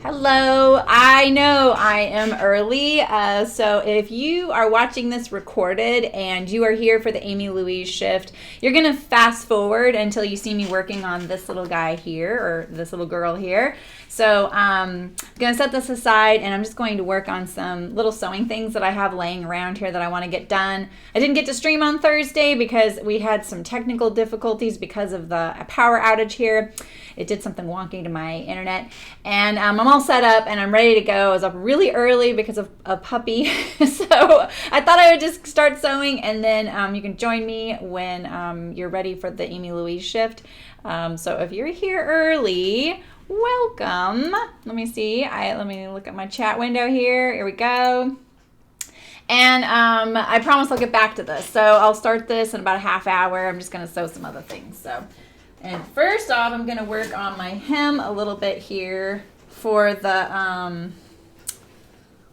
Hello, I know I am early, so if you are watching this recorded and you are here for the Amy Louise shift, you're going to fast forward until you see me working on this little guy here, or this little girl here. So I'm going to set this aside and I'm just going to work on some little sewing things that I have laying around here that I want to get done. I didn't get to stream on Thursday because we had some technical difficulties because of the power outage here. It did something wonky to my internet, and I'm all set up and I'm ready to go. I was up really early because of a puppy, so I thought I would just start sewing, and then you can join me when you're ready for the Amy Louise shift. So if you're here early, welcome. Let me see. Let me look at my chat window here. Here we go. And I promise I'll get back to this. So I'll start this in about a half hour. I'm just going to sew some other things. And first off, I'm going to work on my hem a little bit here for the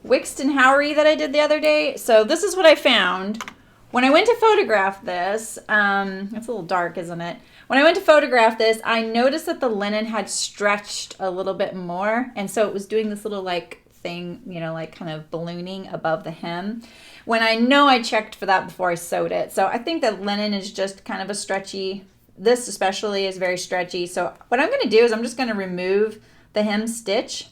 Wixton Howery that I did the other day. So this is what I found. When I went to photograph this, it's a little dark, isn't it? When I went to photograph this, I noticed that the linen had stretched a little bit more. And so it was doing this little thing, like kind of ballooning above the hem. When I know I checked for that before I sewed it. So I think that linen is just kind of a stretchy. This especially is very stretchy. So what I'm going to do is I'm just going to remove the hem stitch.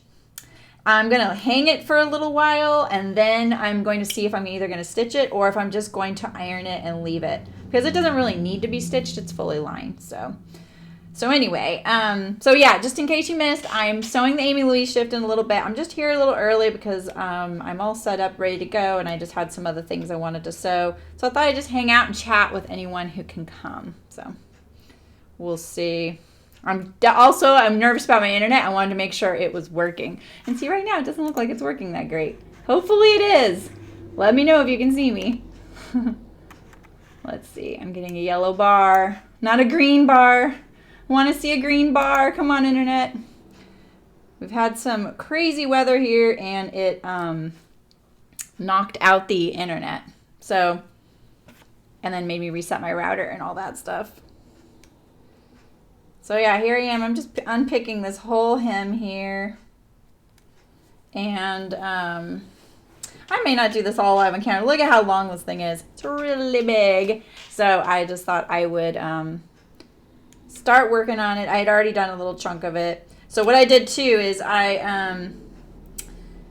I'm going to hang it for a little while, and then I'm going to see if I'm either going to stitch it or if I'm just going to iron it and leave it. Because it doesn't really need to be stitched. It's fully lined. So anyway, so yeah, just in case you missed, I'm sewing the Amy Louise shift in a little bit. I'm just here a little early because I'm all set up, ready to go, and I just had some other things I wanted to sew. So I thought I'd just hang out and chat with anyone who can come. So we'll see. I'm nervous about my internet. I wanted to make sure it was working. And see, right now it doesn't look like it's working that great. Hopefully it is. Let me know if you can see me. Let's see. I'm getting a yellow bar, not a green bar. Want to see a green bar? Come on, internet. We've had some crazy weather here, and it knocked out the internet. So, and then made me reset my router and all that stuff. So yeah, here I am. I'm just unpicking this whole hem here. And I may not do this all live on camera. Look at how long this thing is. It's really big. So I just thought I would start working on it. I had already done a little chunk of it. So what I did too is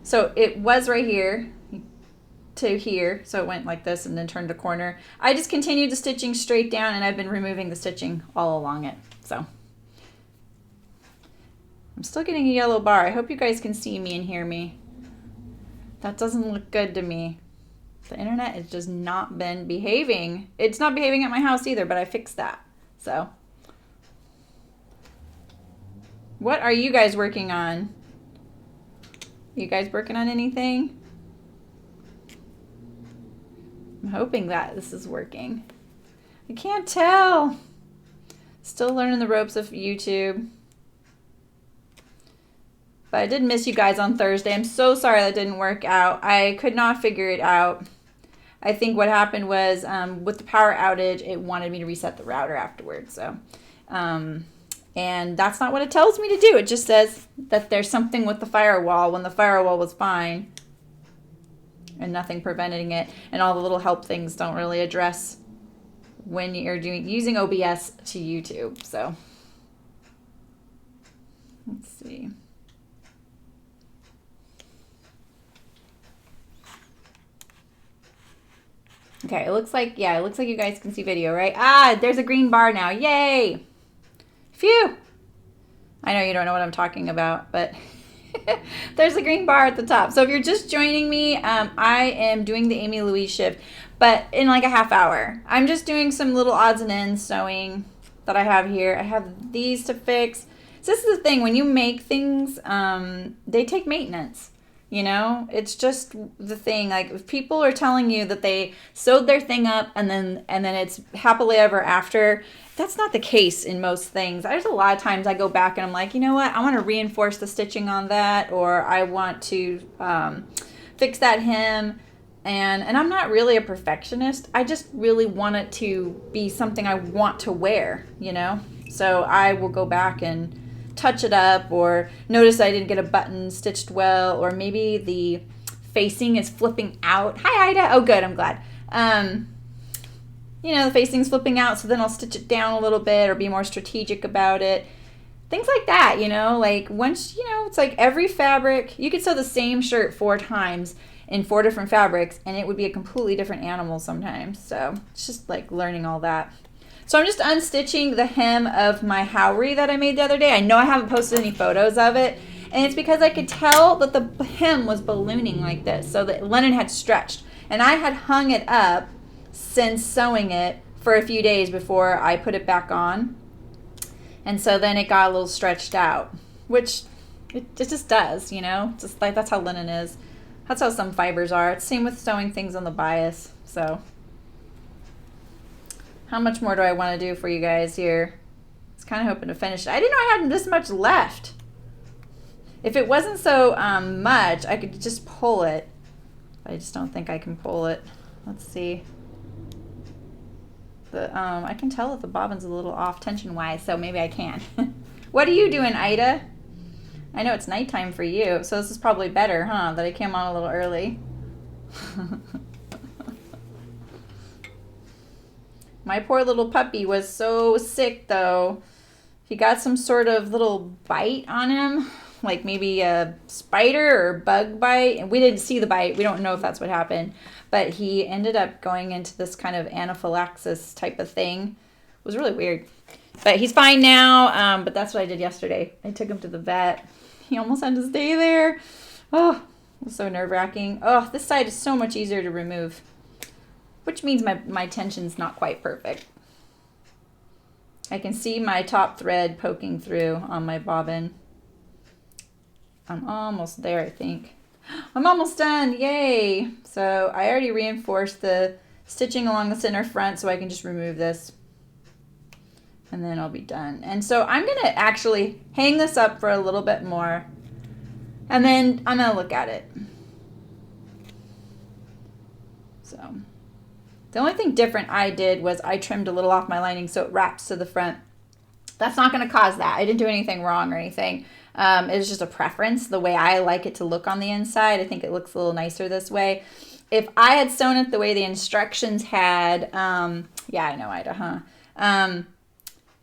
so it was right here to here. So it went like this and then turned a corner. I just continued the stitching straight down, and I've been removing the stitching all along it. So I'm still getting a yellow bar. I hope you guys can see me and hear me. That doesn't look good to me. The internet has just not been behaving. It's not behaving at my house either, but I fixed that. So what are you guys working on? You guys working on anything? I'm hoping that this is working. I can't tell. Still learning the ropes of YouTube. But I did miss you guys on Thursday. I'm so sorry that didn't work out. I could not figure it out. I think what happened was with the power outage, it wanted me to reset the router afterwards. So, and that's not what it tells me to do. It just says that there's something with the firewall when the firewall was fine and nothing preventing it. And all the little help things don't really address when you're using OBS to YouTube. So let's see. Okay, it looks like you guys can see video, right? Ah, there's a green bar now. Yay! Phew! I know you don't know what I'm talking about, but there's a green bar at the top. So if you're just joining me, I am doing the Amy Louise shift, but in like a half hour. I'm just doing some little odds and ends sewing that I have here. I have these to fix. So this is the thing, when you make things, they take maintenance. It's just the thing. Like, if people are telling you that they sewed their thing up and then it's happily ever after, that's not the case in most things. There's a lot of times I go back and I'm like, you know what? I want to reinforce the stitching on that, or I want to fix that hem. And I'm not really a perfectionist. I just really want it to be something I want to wear, So I will go back and touch it up, or notice I didn't get a button stitched well, or maybe the facing is flipping out. Hi, Ida. Oh, good. I'm glad. You know, the facing's flipping out, so then I'll stitch it down a little bit or be more strategic about it. Things like that, you know, like once, you know, it's like every fabric, you could sew the same shirt 4 times in 4 different fabrics, and it would be a completely different animal sometimes. So it's just like learning all that. So I'm just unstitching the hem of my Howry that I made the other day. I know I haven't posted any photos of it, and it's because I could tell that the hem was ballooning like this, so the linen had stretched. And I had hung it up since sewing it for a few days before I put it back on. And so then it got a little stretched out, which it just does, you know? Just like that's how linen is. That's how some fibers are. It's same with sewing things on the bias. So how much more do I want to do for you guys here? I was kind of hoping to finish it. I didn't know I had this much left. If it wasn't so much, I could just pull it. I just don't think I can pull it. Let's see. I can tell if the bobbin's a little off tension-wise, so maybe I can. What are you doing, Ida? I know it's nighttime for you, so this is probably better, huh? That I came on a little early. My poor little puppy was so sick, though. He got some sort of little bite on him, like maybe a spider or bug bite. And we didn't see the bite. We don't know if that's what happened. But he ended up going into this kind of anaphylaxis type of thing. It was really weird. But he's fine now. But that's what I did yesterday. I took him to the vet. He almost had to stay there. Oh, it was so nerve-wracking. Oh, this side is so much easier to remove. Which means my tension's not quite perfect. I can see my top thread poking through on my bobbin. I'm almost there, I think. I'm almost done, yay! So I already reinforced the stitching along the center front, so I can just remove this. And then I'll be done. And so I'm gonna actually hang this up for a little bit more, and then I'm gonna look at it. So the only thing different I did was I trimmed a little off my lining so it wraps to the front. That's not gonna cause that. I didn't do anything wrong or anything. It was just a preference, the way I like it to look on the inside. I think it looks a little nicer this way. If I had sewn it the way the instructions had, yeah, I know, Ida, huh?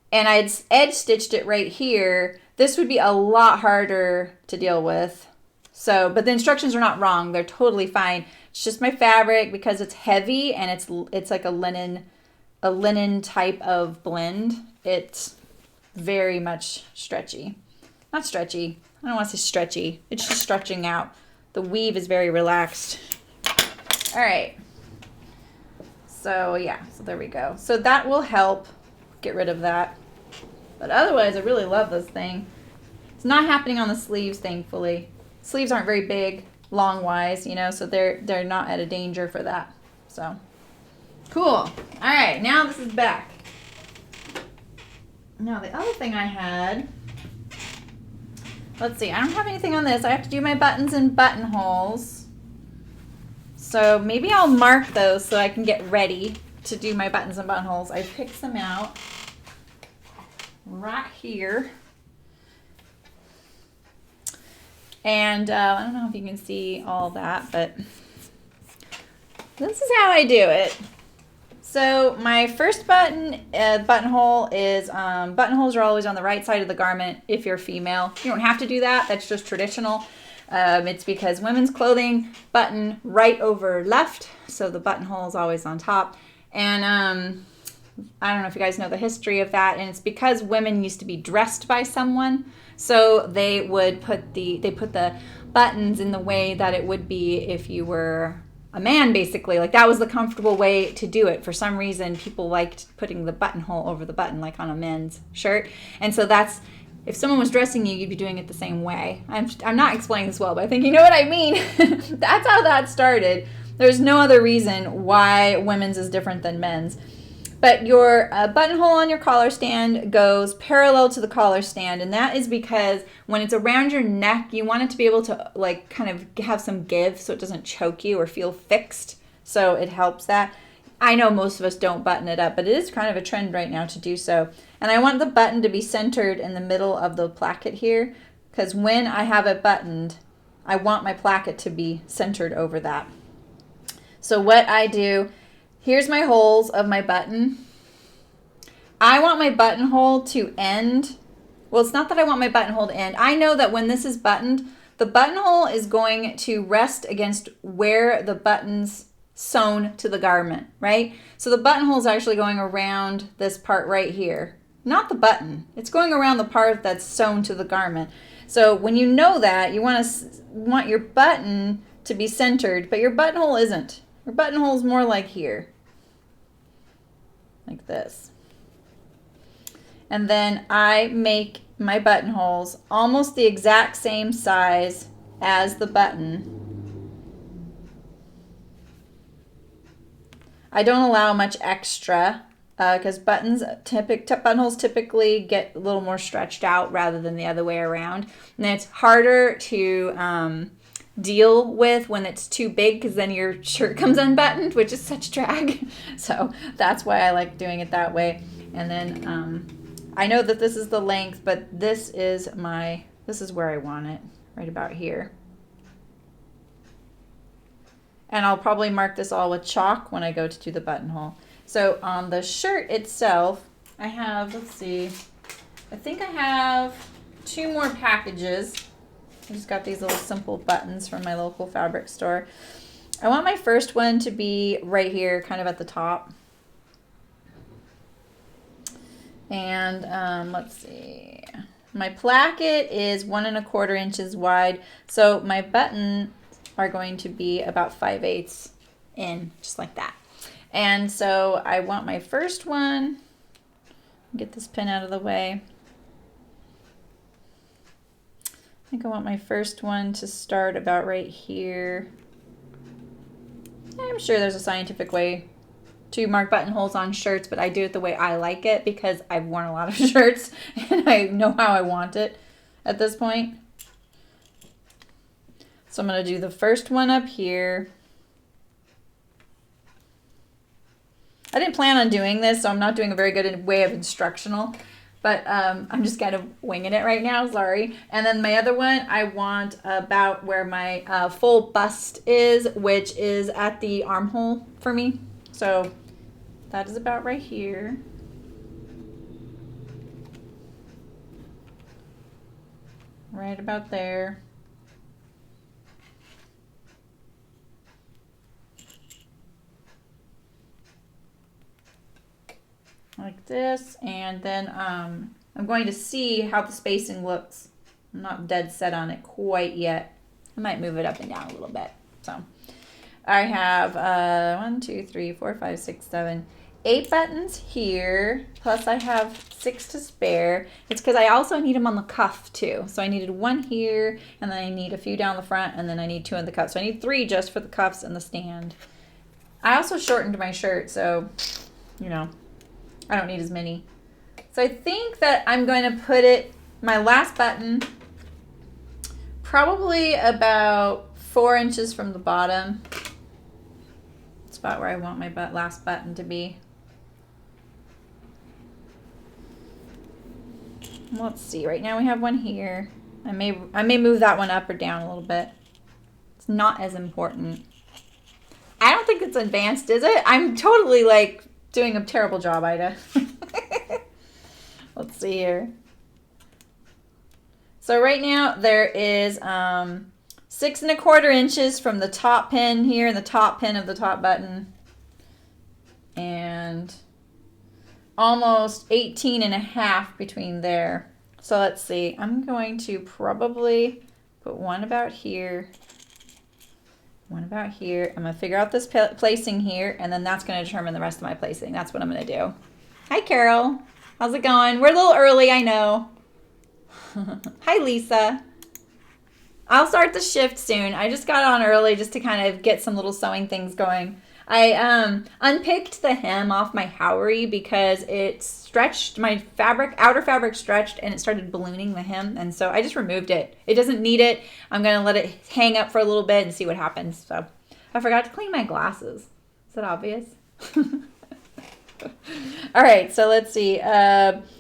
And I'd edge stitched it right here, this would be a lot harder to deal with. So, but the instructions are not wrong. They're totally fine. It's just my fabric, because it's heavy and it's like a linen type of blend. It's very much stretchy. Not stretchy. I don't want to say stretchy. It's just stretching out. The weave is very relaxed. All right. So yeah, so there we go. So that will help get rid of that. But otherwise, I really love this thing. It's not happening on the sleeves, thankfully. Sleeves aren't very big, long-wise, you know, so they're not at a danger for that. So cool. All right, now this is back. Now the other thing I had. Let's see, I don't have anything on this. I have to do my buttons and buttonholes. So maybe I'll mark those so I can get ready to do my buttons and buttonholes. I picked them out right here. And I don't know if you can see all that, but this is how I do it. So my first buttonhole is, buttonholes are always on the right side of the garment if you're female. You don't have to do that. That's just traditional. It's because women's clothing button right over left, so the buttonhole is always on top. And I don't know if you guys know the history of that, and it's because women used to be dressed by someone, so they would put the buttons in the way that it would be if you were a man, basically. Like, that was the comfortable way to do it. For some reason, people liked putting the buttonhole over the button, like on a men's shirt. And so that's, if someone was dressing you, you'd be doing it the same way. I'm not explaining this well, but I think you know what I mean. That's how that started. There's no other reason why women's is different than men's. But your buttonhole on your collar stand goes parallel to the collar stand, and that is because when it's around your neck, you want it to be able to, like, kind of have some give so it doesn't choke you or feel fixed. So it helps that. I know most of us don't button it up, but it is kind of a trend right now to do so. And I want the button to be centered in the middle of the placket here, because when I have it buttoned, I want my placket to be centered over that. So what I do, here's my holes of my button. I want my buttonhole to end. Well, it's not that I want my buttonhole to end. I know that when this is buttoned, the buttonhole is going to rest against where the button's sewn to the garment, right? So the buttonhole is actually going around this part right here. Not the button. It's going around the part that's sewn to the garment. So when you know that, you want your button to be centered, but your buttonhole isn't. Your buttonhole is more like here. Like this. And then I make my buttonholes almost the exact same size as the button. I don't allow much extra because buttonholes typically get a little more stretched out rather than the other way around. And it's harder to deal with when it's too big because then your shirt comes unbuttoned, which is such drag. So that's why I like doing it that way. And then I know that this is the length, but this is where I want it, right about here. And I'll probably mark this all with chalk when I go to do the buttonhole. So on the shirt itself, I have, let's see, I think I have 2 more packages. I just got these little simple buttons from my local fabric store. I want my first one to be right here, kind of at the top. And let's see, my placket is 1 1/4 inches wide, so my buttons are going to be about 5/8 in, just like that. And so I want my first one, get this pin out of the way. I think I want my first one to start about right here. I'm sure there's a scientific way to mark buttonholes on shirts, but I do it the way I like it because I've worn a lot of shirts and I know how I want it at this point. So I'm going to do the first one up here. I didn't plan on doing this, so I'm not doing a very good way of instructional, but I'm just kind of winging it right now, sorry. And then my other one, I want about where my full bust is, which is at the armhole for me. So that is about right here. Right about there. Like this, and then I'm going to see how the spacing looks. I'm not dead set on it quite yet. I might move it up and down a little bit. So I have 1, 2, 3, 4, 5, 6, 7, 8 buttons here, plus I have 6 to spare. It's because I also need them on the cuff too. So I needed 1 here, and then I need a few down the front, and then I need 2 on the cuff. So I need 3 just for the cuffs and the stand. I also shortened my shirt, so you know, I don't need as many. So I think that I'm going to put it, my last button, probably about 4 inches from the bottom. It's about where I want my last button to be. Let's see, right now we have one here. I may move that one up or down a little bit. It's not as important. I don't think it's advanced, is it? I'm totally like doing a terrible job, Ida. Let's see here. So right now there is 6 1/4 inches from the top pin here and the top pin of the top button, and almost 18.5 between there. So let's see. I'm going to probably put one about here. One about here. I'm going to figure out this placing here, and then that's going to determine the rest of my placing. That's what I'm going to do. Hi, Carol. How's it going? We're a little early, I know. Hi, Lisa. I'll start the shift soon. I just got on early just to kind of get some little sewing things going. I unpicked the hem off my Howery because it stretched, my outer fabric stretched, and it started ballooning the hem, and so I just removed it. It doesn't need it. I'm going to let it hang up for a little bit and see what happens. So I forgot to clean my glasses. Is that obvious? All right, so let's see.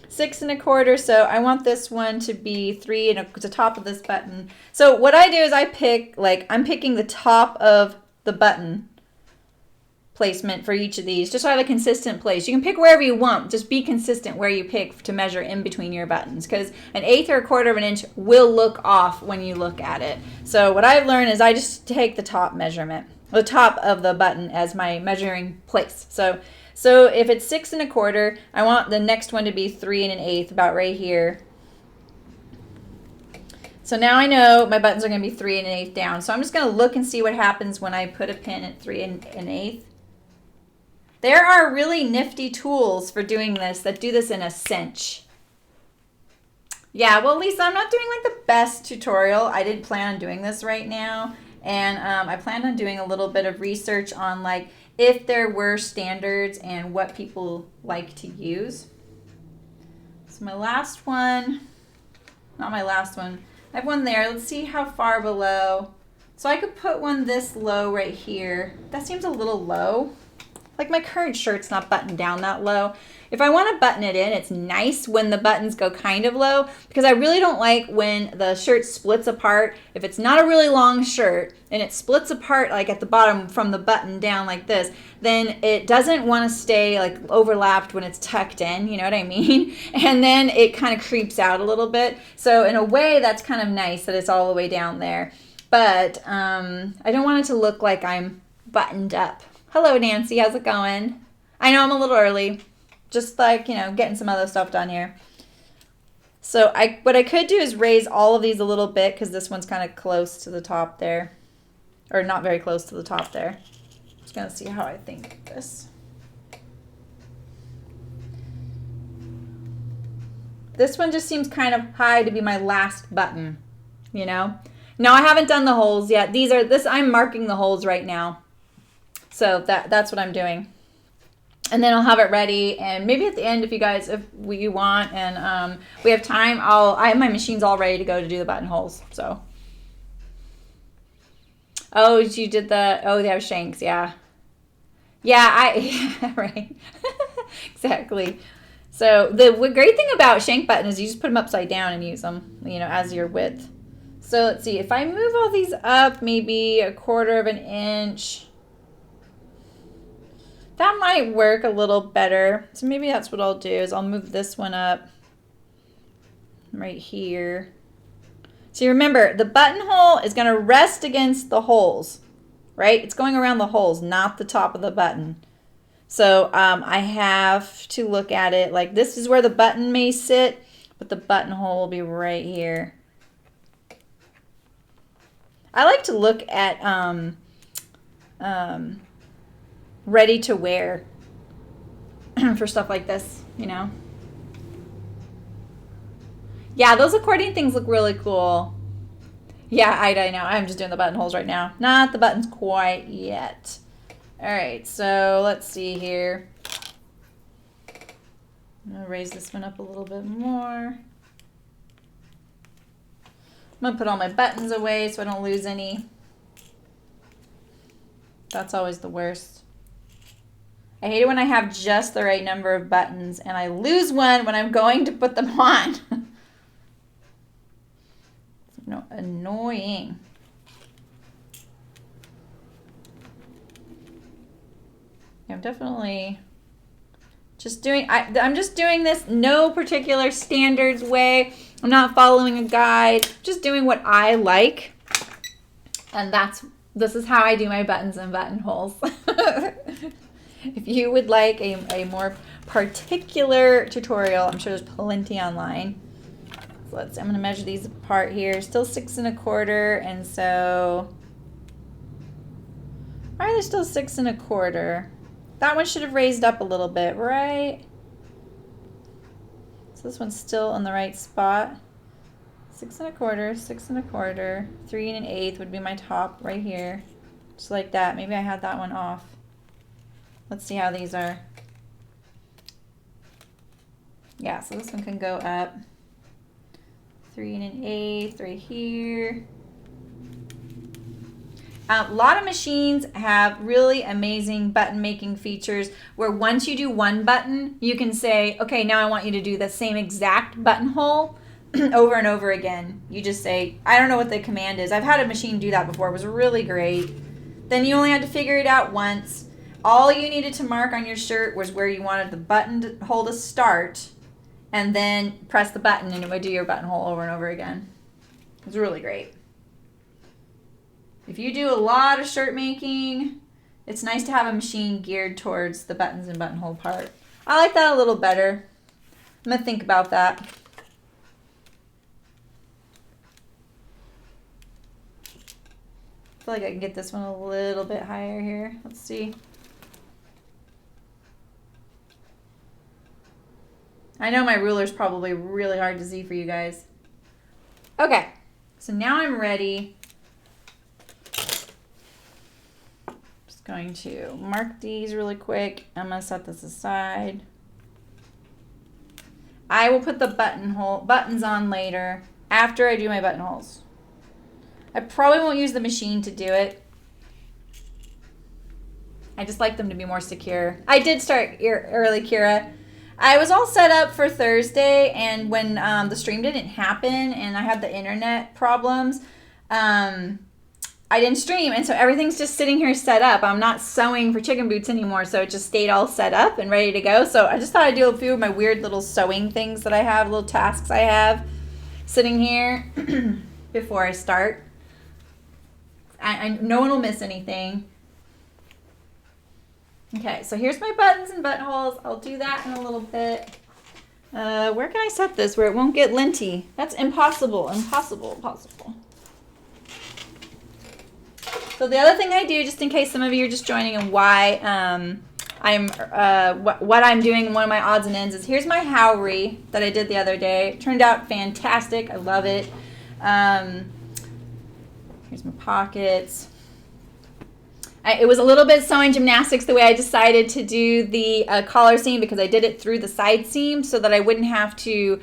6 1/4. So I want this one to be 3 and the top of this button. So what I do is I pick, like, I'm picking the top of the button placement for each of these, just so I have a consistent place. You can pick wherever you want, just be consistent where you pick to measure in between your buttons, because an 1/8 or 1/4 of an inch will look off when you look at it. So what I've learned is I just take the top measurement, the top of the button, as my measuring place. So if it's 6 1/4, I want the next one to be 3 1/8, about right here. So now I know my buttons are going to be 3 1/8 down. So I'm just going to look and see what happens when I put a pin at 3 1/8. There are really nifty tools for doing this that do this in a cinch. Yeah, well, Lisa, I'm not doing like the best tutorial. I didn't plan on doing this right now. And I planned on doing a little bit of research on like if there were standards and what people like to use. So my last one, not my last one, I have one there. Let's see how far below. So I could put one this low right here. That seems a little low. Like my current shirt's not buttoned down that low. If I want to button it in, it's nice when the buttons go kind of low, because I really don't like when the shirt splits apart. If it's not a really long shirt and it splits apart like at the bottom from the button down like this, then it doesn't want to stay like overlapped when it's tucked in, you know what I mean? And then it kind of creeps out a little bit. So in a way, that's kind of nice that it's all the way down there. But I don't want it to look like I'm buttoned up. Hello, Nancy. How's it going? I know I'm a little early. Just like, you know, getting some other stuff done here. So what I could do is raise all of these a little bit, because this one's kind of close to the top there. Or not very close to the top there. Just going to see how I think of this. This one just seems kind of high to be my last button, you know? No, I haven't done the holes yet. I'm marking the holes right now. So that's what I'm doing. And then I'll have it ready, and maybe at the end, if you want, and we have time, I have my machines all ready to go to do the buttonholes. So, oh, you did they have shanks, yeah, yeah, right, exactly. So the great thing about shank button is you just put them upside down and use them, you know, as your width. So let's see, if I move all these up, maybe 1/4 of an inch. That might work a little better. So maybe that's what I'll do, is I'll move this one up right here. So you remember, the buttonhole is going to rest against the holes, right? It's going around the holes, not the top of the button. So I have to look at it like this is where the button may sit, but the buttonhole will be right here. I like to look at ready to wear for stuff like this, you know. Yeah, those accordion things look really cool. Yeah, I know. I'm just doing the buttonholes right now. Not the buttons quite yet. All right, so let's see here. I'm going to raise this one up a little bit more. I'm going to put all my buttons away so I don't lose any. That's always the worst. I hate it when I have just the right number of buttons and I lose one when I'm going to put them on. No, annoying. I'm definitely just doing, I'm just doing this no particular standards way. I'm not following a guide, just doing what I like. And this is how I do my buttons and buttonholes. If you would like a more particular tutorial, I'm sure there's plenty online. So I'm going to measure these apart here. Still 6 1/4, and so why are they still 6 1/4? That one should have raised up a little bit, right? So this one's still in the right spot. 6 1/4, 6 1/4, 3 1/8 would be my top right here, just like that. Maybe I had that one off. Let's see how these are. Yeah, so this one can go up 3 1/8 right here. A lot of machines have really amazing button making features where once you do one button, you can say, okay, now I want you to do the same exact buttonhole over and over again. You just say, I don't know what the command is. I've had a machine do that before. It was really great. Then you only had to figure it out once. All you needed to mark on your shirt was where you wanted the buttonhole to start, and then press the button and it would do your buttonhole over and over again. It was really great. If you do a lot of shirt making, it's nice to have a machine geared towards the buttons and buttonhole part. I like that a little better. I'm going to think about that. I feel like I can get this one a little bit higher here. Let's see. I know my ruler's probably really hard to see for you guys. Okay, so now I'm ready. Just going to mark these really quick. I'm going to set this aside. I will put the buttons on later after I do my buttonholes. I probably won't use the machine to do it. I just like them to be more secure. I did start early, Kira. I was all set up for Thursday, and when the stream didn't happen and I had the internet problems, I didn't stream, and so everything's just sitting here set up. I'm not sewing for chicken boots anymore, so it just stayed all set up and ready to go. So I just thought I'd do a few of my weird little sewing things that I have, little tasks I have sitting here before I start. No one will miss anything. Okay, so here's my buttons and buttonholes. I'll do that in a little bit. Where can I set this where it won't get linty? That's impossible. So the other thing I do, just in case some of you are just joining and why what I'm doing in one of my odds and ends is here's my Howry that I did the other day. It turned out fantastic. I love it. Here's my pockets. It was a little bit sewing gymnastics the way I decided to do the collar seam, because I did it through the side seam so that I wouldn't have to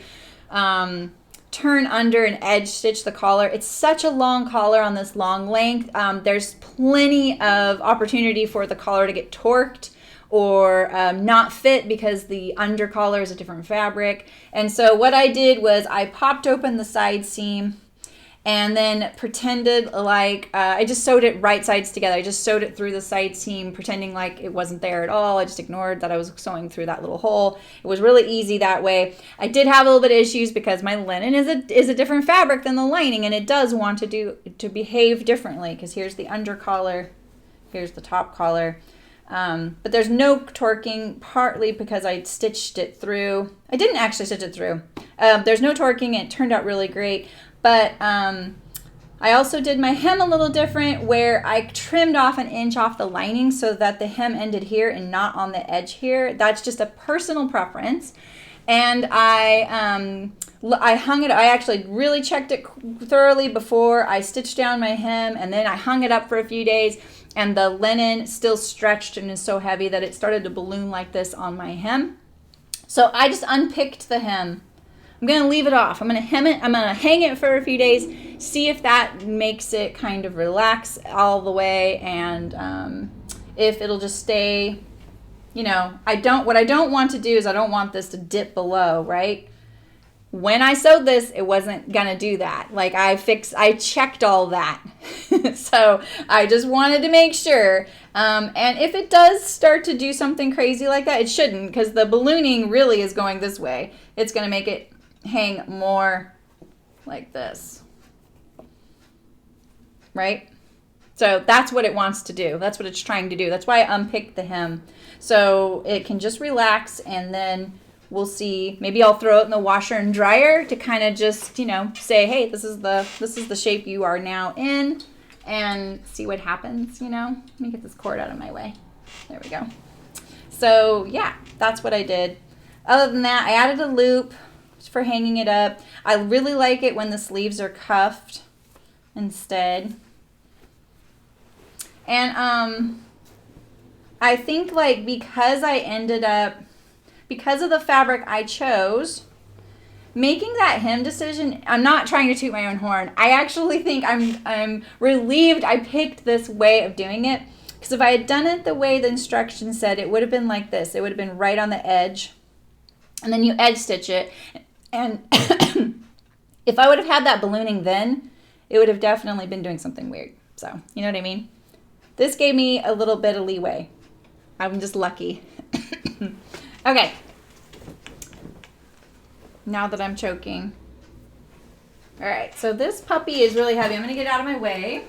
turn under and edge stitch the collar. It's such a long collar on this long length. There's plenty of opportunity for the collar to get torqued or not fit because the under collar is a different fabric. And so what I did was I popped open the side seam and then pretended like I just sewed it right sides together. I just sewed it through the side seam, pretending like it wasn't there at all. I just ignored that I was sewing through that little hole. It was really easy that way. I did have a little bit of issues because my linen is a different fabric than the lining, and it does want to behave differently, because here's the under collar, here's the top collar. But there's no torquing, partly because I stitched it through. I didn't actually stitch it through. There's no torquing, and it turned out really great. But I also did my hem a little different, where I trimmed off 1 inch off the lining so that the hem ended here and not on the edge here. That's just a personal preference. And I hung it. I actually really checked it thoroughly before I stitched down my hem, and then I hung it up for a few days, and the linen still stretched and is so heavy that it started to balloon like this on my hem. So I just unpicked the hem. I'm going to leave it off. I'm going to hem it. I'm going to hang it for a few days, see if that makes it kind of relax all the way, and if it'll just stay, what I don't want to do is I don't want this to dip below, right? When I sewed this, it wasn't going to do that. Like I checked all that. So I just wanted to make sure. And if it does start to do something crazy like that, it shouldn't, because the ballooning really is going this way. It's going to make it hang more like this, right? So that's what it wants to do. That's what it's trying to do. That's why I unpicked the hem, so it can just relax, and then we'll see. Maybe I'll throw it in the washer and dryer to kind of just, say, hey, this is the shape you are now in, and see what happens. Let me get this cord out of my way. There we go. So yeah, that's what I did. Other than that, I added a loop for hanging it up. I really like it when the sleeves are cuffed instead. And I think because of the fabric I chose, making that hem decision, I'm not trying to toot my own horn. I actually think I'm relieved I picked this way of doing it, because if I had done it the way the instructions said, it would have been like this. It would have been right on the edge, and then you edge stitch it. And if I would have had that ballooning then, it would have definitely been doing something weird. So, you know what I mean? This gave me a little bit of leeway. I'm just lucky. Okay. Now that I'm choking. All right, so this puppy is really heavy. I'm going to get out of my way.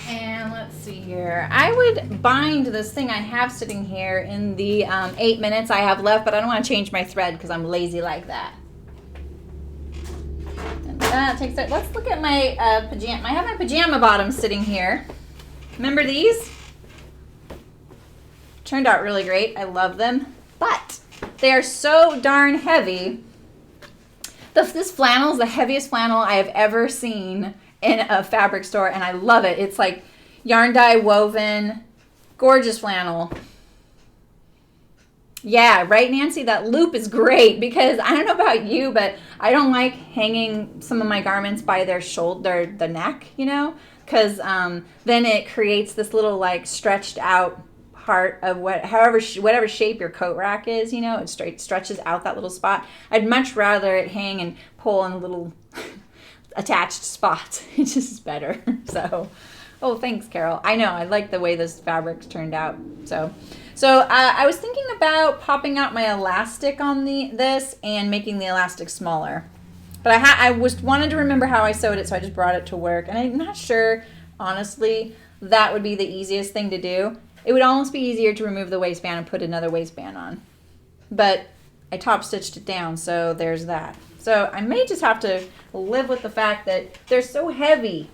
And let's see here. I would bind this thing I have sitting here in the 8 minutes I have left, but I don't want to change my thread because I'm lazy like that. And that takes it. Let's look at my pajama. I have my pajama bottoms sitting here. Remember these? Turned out really great. I love them, but they are so darn heavy. This flannel is the heaviest flannel I have ever seen in a fabric store, and I love it. It's like yarn dye woven, gorgeous flannel. Yeah, right, Nancy? That loop is great, because I don't know about you, but I don't like hanging some of my garments by their shoulder, the neck, you know, because then it creates this little like stretched out part of whatever shape your coat rack is, you know, it stretches out that little spot. I'd much rather it hang and pull in a little attached spots. It just is better. So, oh, thanks, Carol. I know, I like the way this fabric's turned out. So I was thinking about popping out my elastic on this and making the elastic smaller. But I wanted to remember how I sewed it, so I just brought it to work. And I'm not sure, honestly, that would be the easiest thing to do. It would almost be easier to remove the waistband and put another waistband on. But I top stitched it down, so there's that. So I may just have to live with the fact that they're so heavy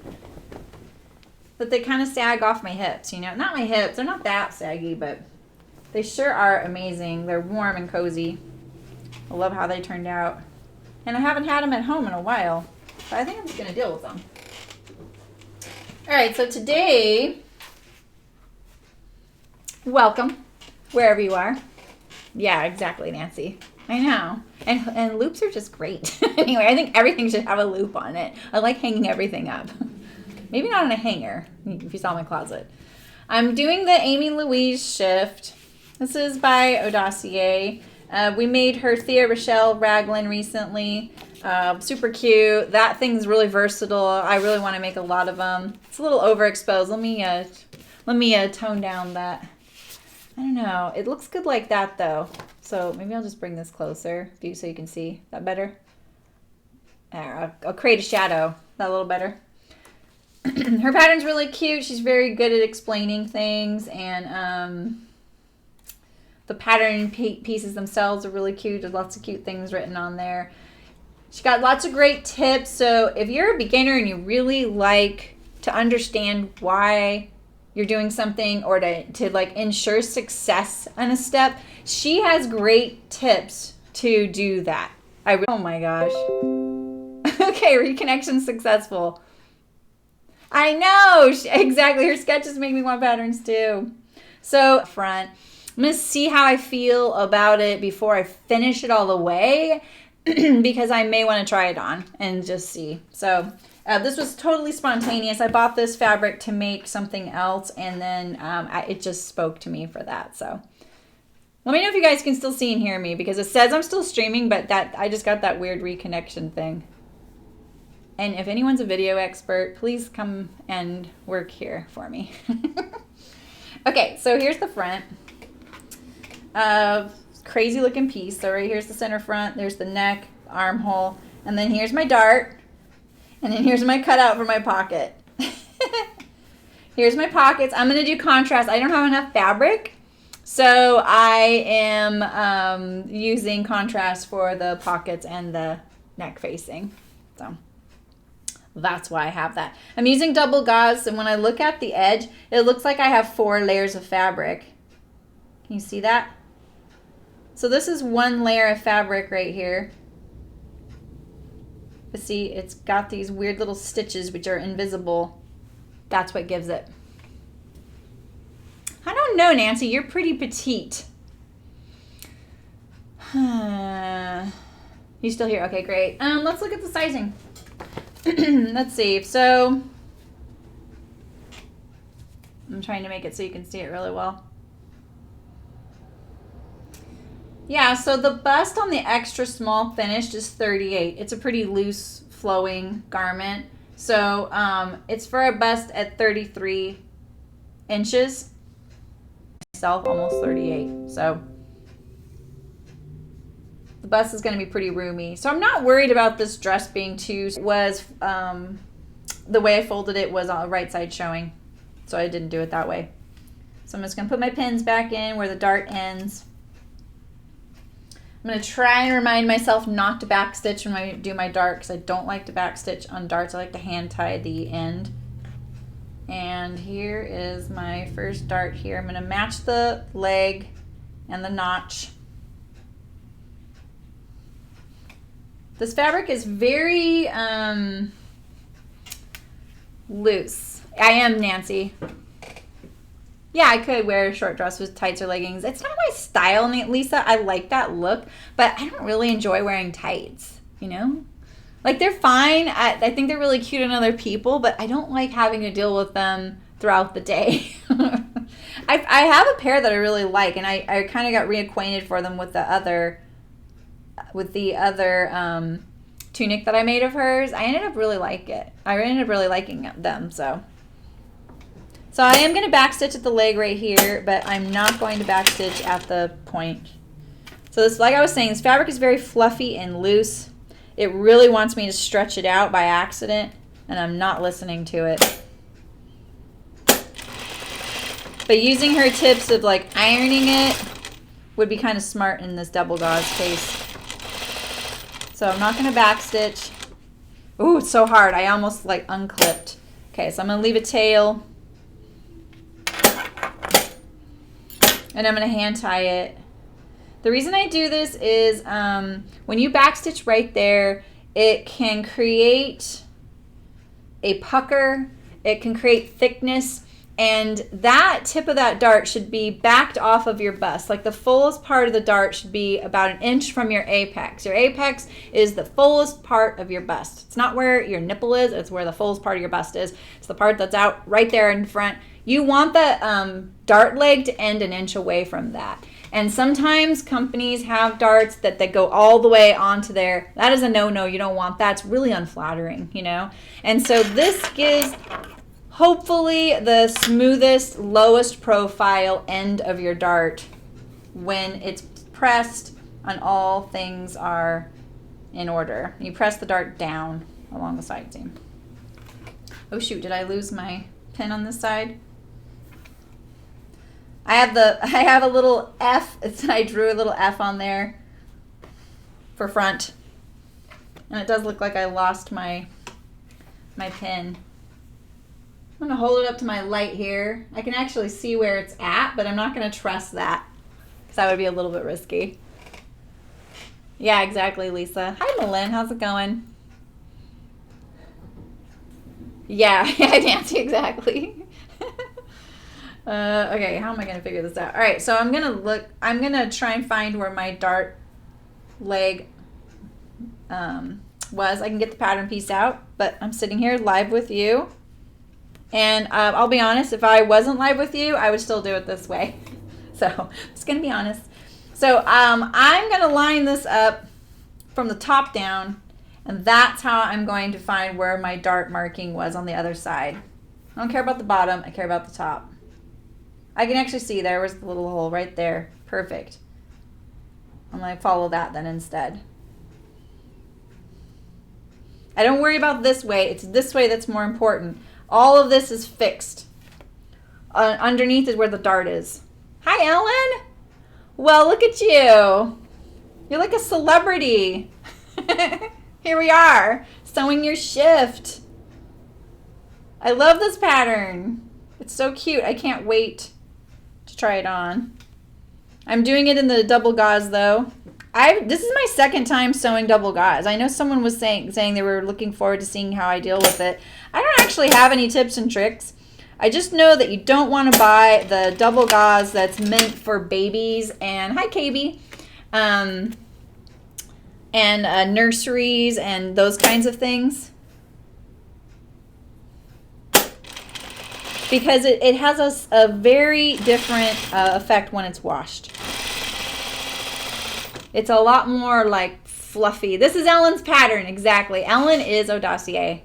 that they kind of sag off my hips, you know. Not my hips, they're not that saggy, but they sure are amazing. They're warm and cozy. I love how they turned out. And I haven't had them at home in a while, but I think I'm just going to deal with them. All right, so today, welcome, wherever you are. Yeah, exactly, Nancy. I know. And loops are just great. Anyway, I think everything should have a loop on it. I like hanging everything up. Maybe not on a hanger, if you saw my closet. I'm doing the Amy Louise shift. This is by Odacier. We made her Thea Rochelle raglan recently. Super cute. That thing's really versatile. I really want to make a lot of them. It's a little overexposed. Let me tone down that. I don't know. It looks good like that though. So maybe I'll just bring this closer so you can see that better. I'll create a shadow. That a little better. Her pattern's really cute. She's very good at explaining things, and the pattern pieces themselves are really cute. There's lots of cute things written on there. She got lots of great tips. So if you're a beginner and you really like to understand why you're doing something, or to like ensure success on a step, she has great tips to do that. Oh my gosh. Okay, reconnection successful. I know, exactly. Her sketches make me want patterns too. So front, I'm gonna see how I feel about it before I finish it all the way, because I may want to try it on and just see. So this was totally spontaneous. I bought this fabric to make something else, and then it just spoke to me for that. So let me know if you guys can still see and hear me, because it says I'm still streaming, but I just got that weird reconnection thing. And if anyone's a video expert, please come and work here for me. Okay, so here's the front. Crazy looking piece. So right here's the center front. There's the neck, armhole, and then here's my dart. And then here's my cutout for my pocket. Here's my pockets. I'm going to do contrast. I don't have enough fabric, so I am using contrast for the pockets and the neck facing. So that's why I have that. I'm using double gauze, and when I look at the edge, it looks like I have 4 layers of fabric. Can you see that? So this is 1 layer of fabric right here. But see, it's got these weird little stitches which are invisible. That's what gives it. I don't know, Nancy. You're pretty petite. You still here? Okay, great. Let's look at the sizing. Let's see. So I'm trying to make it so you can see it really well. Yeah, so the bust on the extra small finished is 38. It's a pretty loose flowing garment. So it's for a bust at 33 inches. Myself, almost 38. So the bust is going to be pretty roomy. So I'm not worried about this dress being too, was the way I folded it was on the right side showing. So I didn't do it that way. So I'm just going to put my pins back in where the dart ends. I'm going to try and remind myself not to backstitch when I do my dart because I don't like to backstitch on darts. I like to hand tie the end. And here is my first dart here. I'm going to match the leg and the notch. This fabric is very loose. I am Nancy. Yeah, I could wear a short dress with tights or leggings. It's not my style, Lisa. I like that look, but I don't really enjoy wearing tights, you know? Like, they're fine. I think they're really cute on other people, but I don't like having to deal with them throughout the day. I have a pair that I really like, and I kind of got reacquainted for them with the other tunic that I made of hers. I ended up really liking them, so I am going to backstitch at the leg right here, but I'm not going to backstitch at the point. So this, like I was saying, this fabric is very fluffy and loose. It really wants me to stretch it out by accident, and I'm not listening to it. But using her tips of like ironing it would be kind of smart in this double gauze case. So I'm not going to backstitch. Ooh, it's so hard. I almost like unclipped. Okay, so I'm going to leave a tail. And I'm going to hand tie it. The reason I do this is when you backstitch right there, it can create a pucker. It can create thickness. And that tip of that dart should be backed off of your bust. Like the fullest part of the dart should be about an inch from your apex. Your apex is the fullest part of your bust. It's not where your nipple is. It's where the fullest part of your bust is. It's the part that's out right there in front. You want the dart leg to end an inch away from that. And sometimes companies have darts that go all the way onto there. That is a no-no. You don't want that. It's really unflattering, you know? And so this gives hopefully the smoothest, lowest profile end of your dart when it's pressed and all things are in order. You press the dart down along the side seam. Oh shoot, did I lose my pin on this side? I have a little F. I drew a little F on there for front. And it does look like I lost my pin. I'm going to hold it up to my light here. I can actually see where it's at, but I'm not going to trust that because that would be a little bit risky. Yeah, exactly, Lisa. Hi, Malin. How's it going? Yeah, Nancy, exactly. Okay, how am I going to figure this out? All right, so I'm going to try and find where my dart leg was. I can get the pattern piece out, but I'm sitting here live with you. And I'll be honest, if I wasn't live with you, I would still do it this way. So I'm just going to be honest. So I'm going to line this up from the top down, and that's how I'm going to find where my dart marking was on the other side. I don't care about the bottom, I care about the top. I can actually see there was the little hole right there. Perfect. I'm going to follow that then instead. I don't worry about this way. It's this way that's more important. All of this is fixed. Underneath is where the dart is. Hi, Ellen. Well, look at you. You're like a celebrity. Here we are, sewing your shift. I love this pattern. It's so cute. I can't wait to try it on. I'm doing it in the double gauze though. This is my second time sewing double gauze. I know someone was saying they were looking forward to seeing how I deal with it. I don't actually have any tips and tricks. I just know that you don't want to buy the double gauze that's meant for babies and, hi KB, and nurseries and those kinds of things. Because it has a very different effect when it's washed. It's a lot more like fluffy. This is Ellen's pattern, exactly. Ellen is Odacier.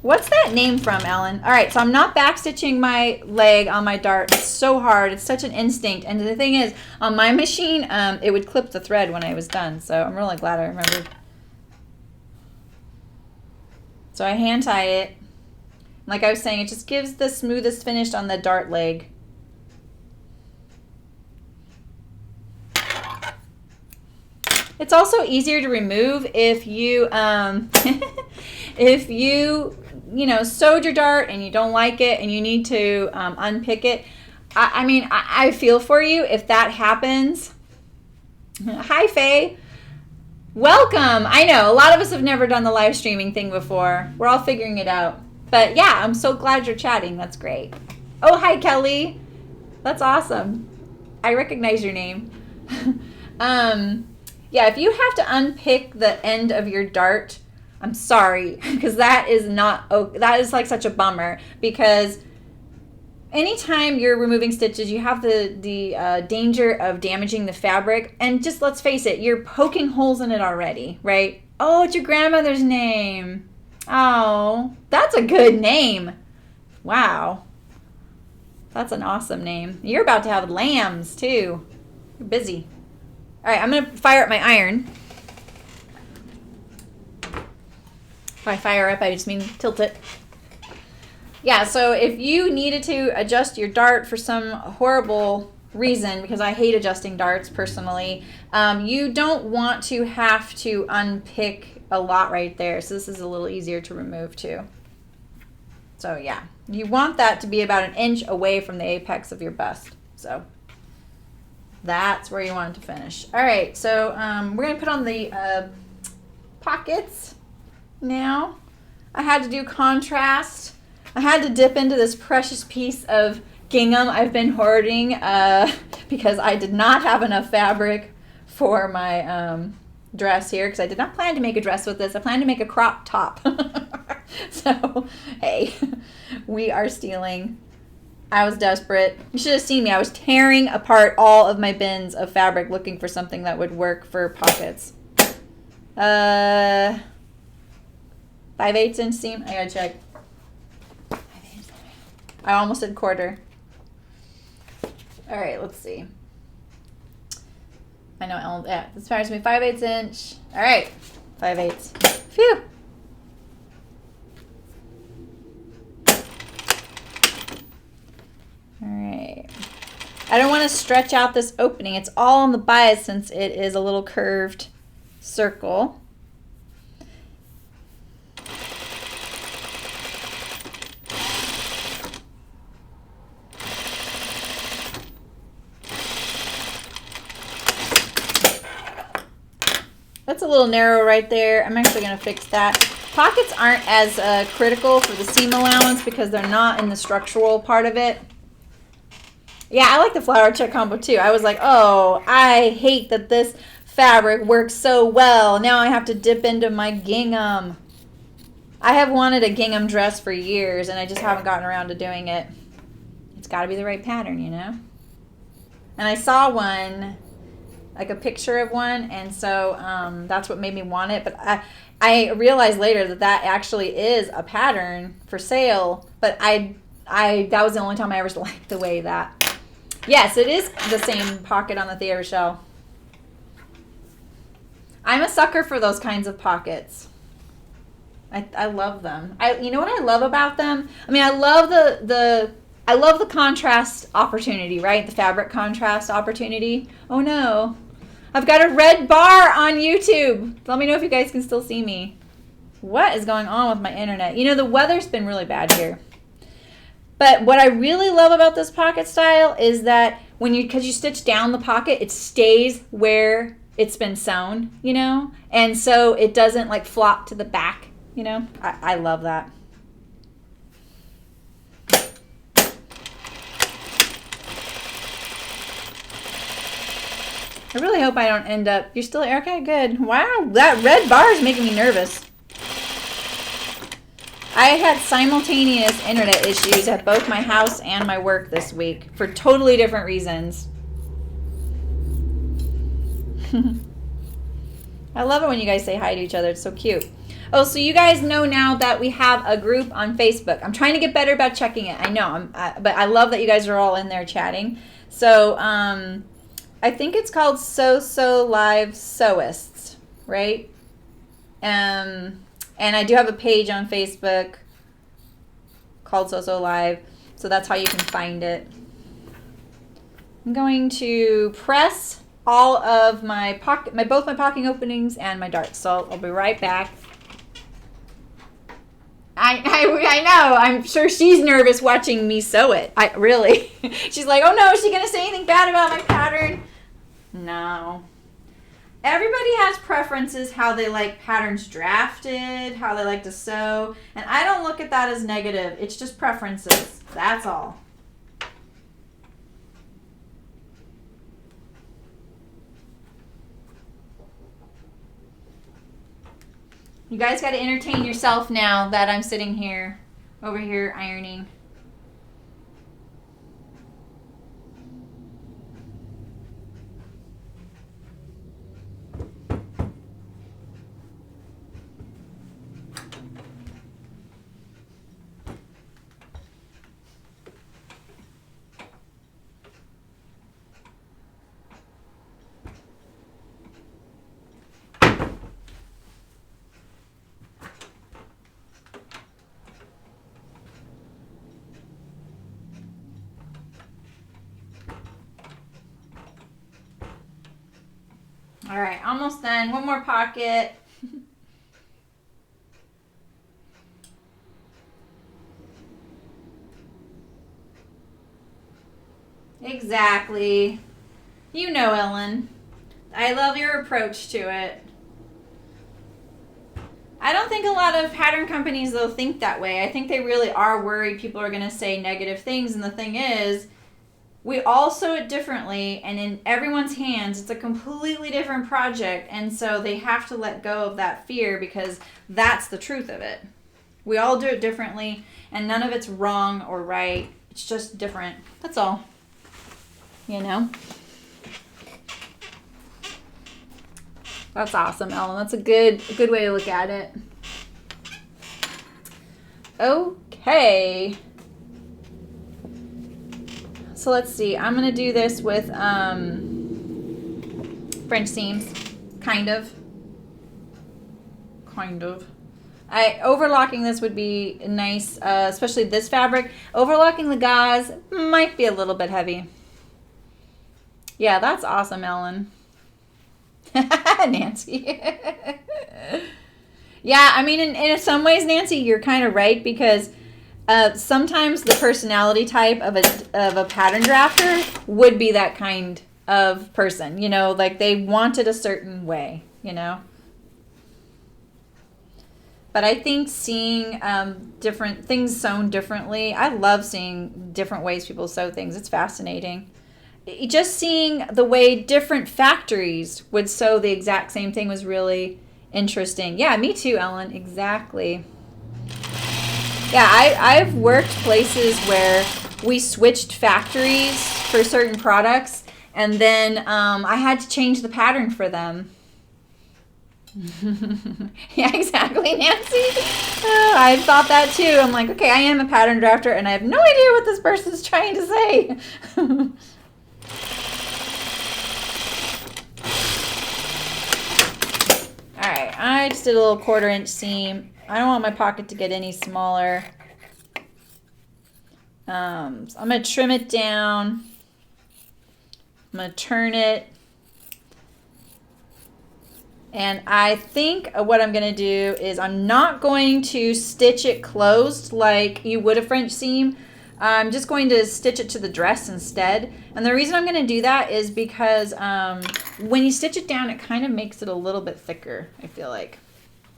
What's that name from, Ellen? All right, so I'm not backstitching my leg on my dart. It's so hard. It's such an instinct. And the thing is, on my machine, it would clip the thread when I was done. So I'm really glad I remembered. So I hand tie it. Like I was saying, it just gives the smoothest finish on the dart leg. It's also easier to remove if you if you sewed your dart and you don't like it and you need to unpick it. I mean, I feel for you if that happens. Hi, Faye. Welcome. I know a lot of us have never done the live streaming thing before. We're all figuring it out. But yeah, I'm so glad you're chatting. That's great. Oh, hi, Kelly. That's awesome. I recognize your name. Yeah, if you have to unpick the end of your dart, I'm sorry, because that is like such a bummer, because anytime you're removing stitches, you have the danger of damaging the fabric. And just let's face it, you're poking holes in it already, right? Oh, it's your grandmother's name. Oh, that's a good name. Wow. That's an awesome name. You're about to have lambs, too. You're busy. All right, I'm going to fire up my iron. By fire up, I just mean tilt it. Yeah, so if you needed to adjust your dart for some horrible reason, because I hate adjusting darts personally, you don't want to have to unpick a lot right there. So this is a little easier to remove too. So yeah, you want that to be about an inch away from the apex of your bust. So that's where you want it to finish. All right, so we're going to put on the pockets now. I had to do contrast. I had to dip into this precious piece of gingham I've been hoarding because I did not have enough fabric for my dress here, because I did not plan to make a dress with this. I planned to make a crop top. So, hey, we are stealing. I was desperate. You should have seen me. I was tearing apart all of my bins of fabric looking for something that would work for pockets. 5/8 inch seam. I gotta check. I almost did quarter. All right, let's see. I know Ellen, yeah, this fires me 5/8 inch. All right, 5/8. Phew. All right. I don't want to stretch out this opening. It's all on the bias since it is a little curved circle. That's a little narrow right there. I'm actually going to fix that. Pockets aren't as critical for the seam allowance because they're not in the structural part of it. Yeah, I like the flower check combo too. I was like, oh, I hate that this fabric works so well. Now I have to dip into my gingham. I have wanted a gingham dress for years and I just haven't gotten around to doing it. It's got to be the right pattern, you know? And I saw one, like a picture of one, and so that's what made me want it. But I realized later that that actually is a pattern for sale, but that was the only time I ever liked the way that. Yes, it is the same pocket on the theater shell. I'm a sucker for those kinds of pockets. I love them. You know what I love about them? I mean, I love the contrast opportunity, right? The fabric contrast opportunity. Oh no. I've got a red bar on YouTube. Let me know if you guys can still see me. What is going on with my internet? You know, the weather's been really bad here. But what I really love about this pocket style is that because you stitch down the pocket, it stays where it's been sewn, you know? And so it doesn't like flop to the back. you know? I love that. I really hope I don't end up... You're still... Okay, good. Wow, that red bar is making me nervous. I had simultaneous internet issues at both my house and my work this week for totally different reasons. I love it when you guys say hi to each other. It's so cute. Oh, so you guys know now that we have a group on Facebook. I'm trying to get better about checking it. I know, but I love that you guys are all in there chatting. So, I think it's called SewSewLive Sewists, right? And I do have a page on Facebook called SewSewLive, so that's how you can find it. I'm going to press all of my both my pocket openings and my darts, so I'll be right back. I know. I'm sure she's nervous watching me sew it. Really. She's like, oh no, is she gonna say anything bad about my pattern? No. Everybody has preferences, how they like patterns drafted, how they like to sew, and I don't look at that as negative. It's just preferences. That's all. You guys got to entertain yourself now that I'm sitting here, over here ironing. All right, almost done. One more pocket. Exactly. You know, Ellen. I love your approach to it. I don't think a lot of pattern companies, though, think that way. I think they really are worried people are going to say negative things. And the thing is, we all sew it differently, and in everyone's hands, it's a completely different project, and so they have to let go of that fear because that's the truth of it. We all do it differently, and none of it's wrong or right. It's just different. That's all. You know? That's awesome, Ellen. That's a good way to look at it. Okay. So let's see. I'm going to do this with French seams. Kind of. Overlocking this would be nice, especially this fabric. Overlocking the gauze might be a little bit heavy. Yeah, that's awesome, Ellen. Nancy. Yeah, I mean, in some ways, Nancy, you're kind of right, because sometimes the personality type of a pattern drafter would be that kind of person, you know, like they want it a certain way, you know. But I think seeing different things sewn differently, I love seeing different ways people sew things. It's fascinating. Just seeing the way different factories would sew the exact same thing was really interesting. Yeah, me too, Ellen. Exactly. Yeah, I've worked places where we switched factories for certain products, and then I had to change the pattern for them. Yeah, exactly, Nancy. I thought that too. I'm like, okay, I am a pattern drafter, and I have no idea what this person's trying to say. All right, I just did a little 1/4 inch seam. I don't want my pocket to get any smaller. So I'm going to trim it down. I'm going to turn it. And I think what I'm going to do is I'm not going to stitch it closed like you would a French seam. I'm just going to stitch it to the dress instead. And the reason I'm going to do that is because when you stitch it down, it kind of makes it a little bit thicker, I feel like.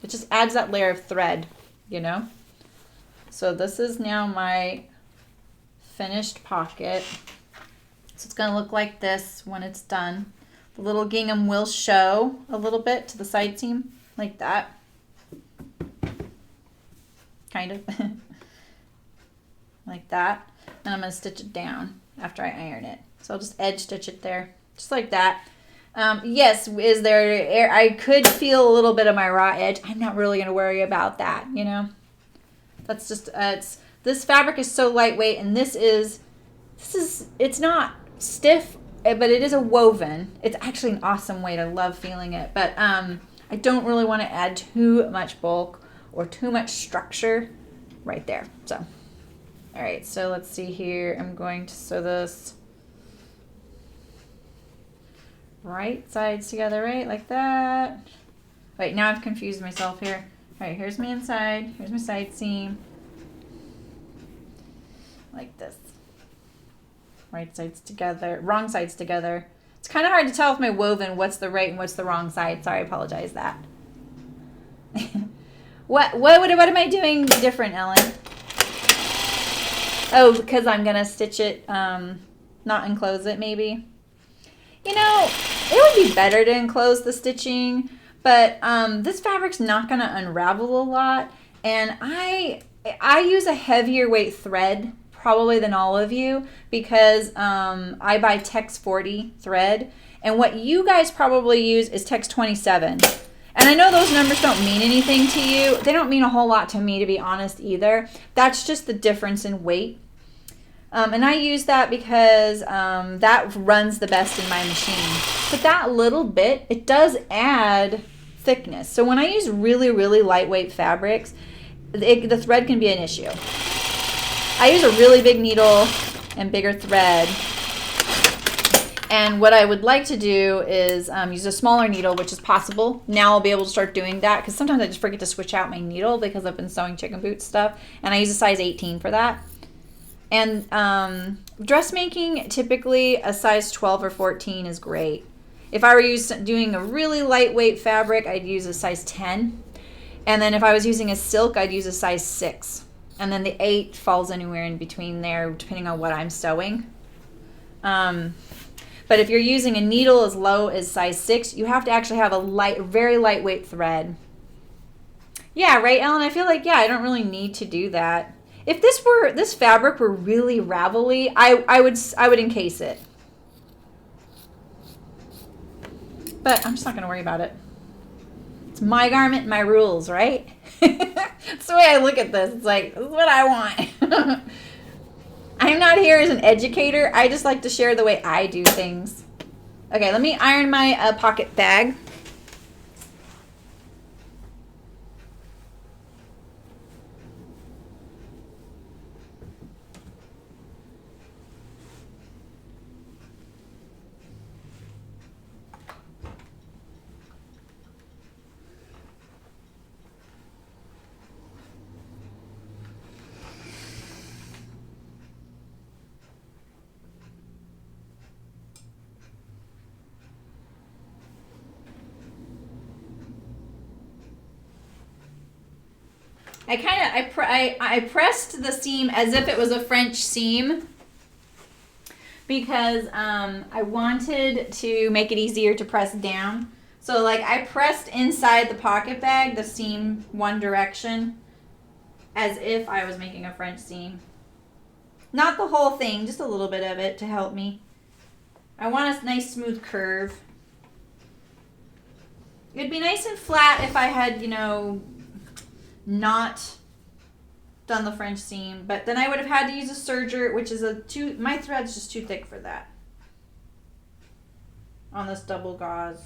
It just adds that layer of thread, you know? So this is now my finished pocket. So it's going to look like this when it's done. The little gingham will show a little bit to the side seam, like that. Kind of. Like that. And I'm going to stitch it down after I iron it. So I'll just edge stitch it there, just like that. Yes, is there, I could feel a little bit of my raw edge. I'm not really going to worry about that, you know. That's just, this fabric is so lightweight, and it's not stiff, but it is a woven. It's actually an awesome weight. I love feeling it, but I don't really want to add too much bulk or too much structure right there. So, all right, so let's see here. I'm going to sew this right sides together, right, like that. Wait, now I've confused myself here. All right, here's my inside, here's my side seam, like this. Right sides together, wrong sides together. It's kind of hard to tell with my woven what's the right and what's the wrong side. Sorry, I apologize that. What am I doing different, Ellen? Oh, because I'm gonna stitch it, not enclose it maybe. You know, it would be better to enclose the stitching, but this fabric's not gonna unravel a lot, and I use a heavier weight thread probably than all of you, because I buy Tex 40 thread, and what you guys probably use is Tex 27. And I know those numbers don't mean anything to you. They don't mean a whole lot to me, to be honest, either. That's just the difference in weight. And I use that because that runs the best in my machine. But that little bit, it does add thickness. So when I use really, really lightweight fabrics, the thread can be an issue. I use a really big needle and bigger thread. And what I would like to do is use a smaller needle, which is possible. Now I'll be able to start doing that, because sometimes I just forget to switch out my needle because I've been sewing chicken boot stuff. And I use a size 18 for that. And dressmaking, typically a size 12 or 14 is great. If I were doing a really lightweight fabric, I'd use a size 10. And then if I was using a silk, I'd use a size 6. And then the 8 falls anywhere in between there, depending on what I'm sewing. But if you're using a needle as low as size 6, you have to actually have a very lightweight thread. Yeah, right, Ellen? I feel like, yeah, I don't really need to do that. If this fabric were really ravelly, I would encase it. But I'm just not going to worry about it. It's my garment, my rules, right? That's the way I look at this. It's like, this is what I want. I'm not here as an educator. I just like to share the way I do things. Okay, let me iron my pocket bag. I pressed the seam as if it was a French seam, because I wanted to make it easier to press down. So like I pressed inside the pocket bag, the seam one direction, as if I was making a French seam. Not the whole thing, just a little bit of it to help me. I want a nice smooth curve. It'd be nice and flat if I had, you know, not done the French seam, but then I would have had to use a serger, which is my thread's just too thick for that on this double gauze.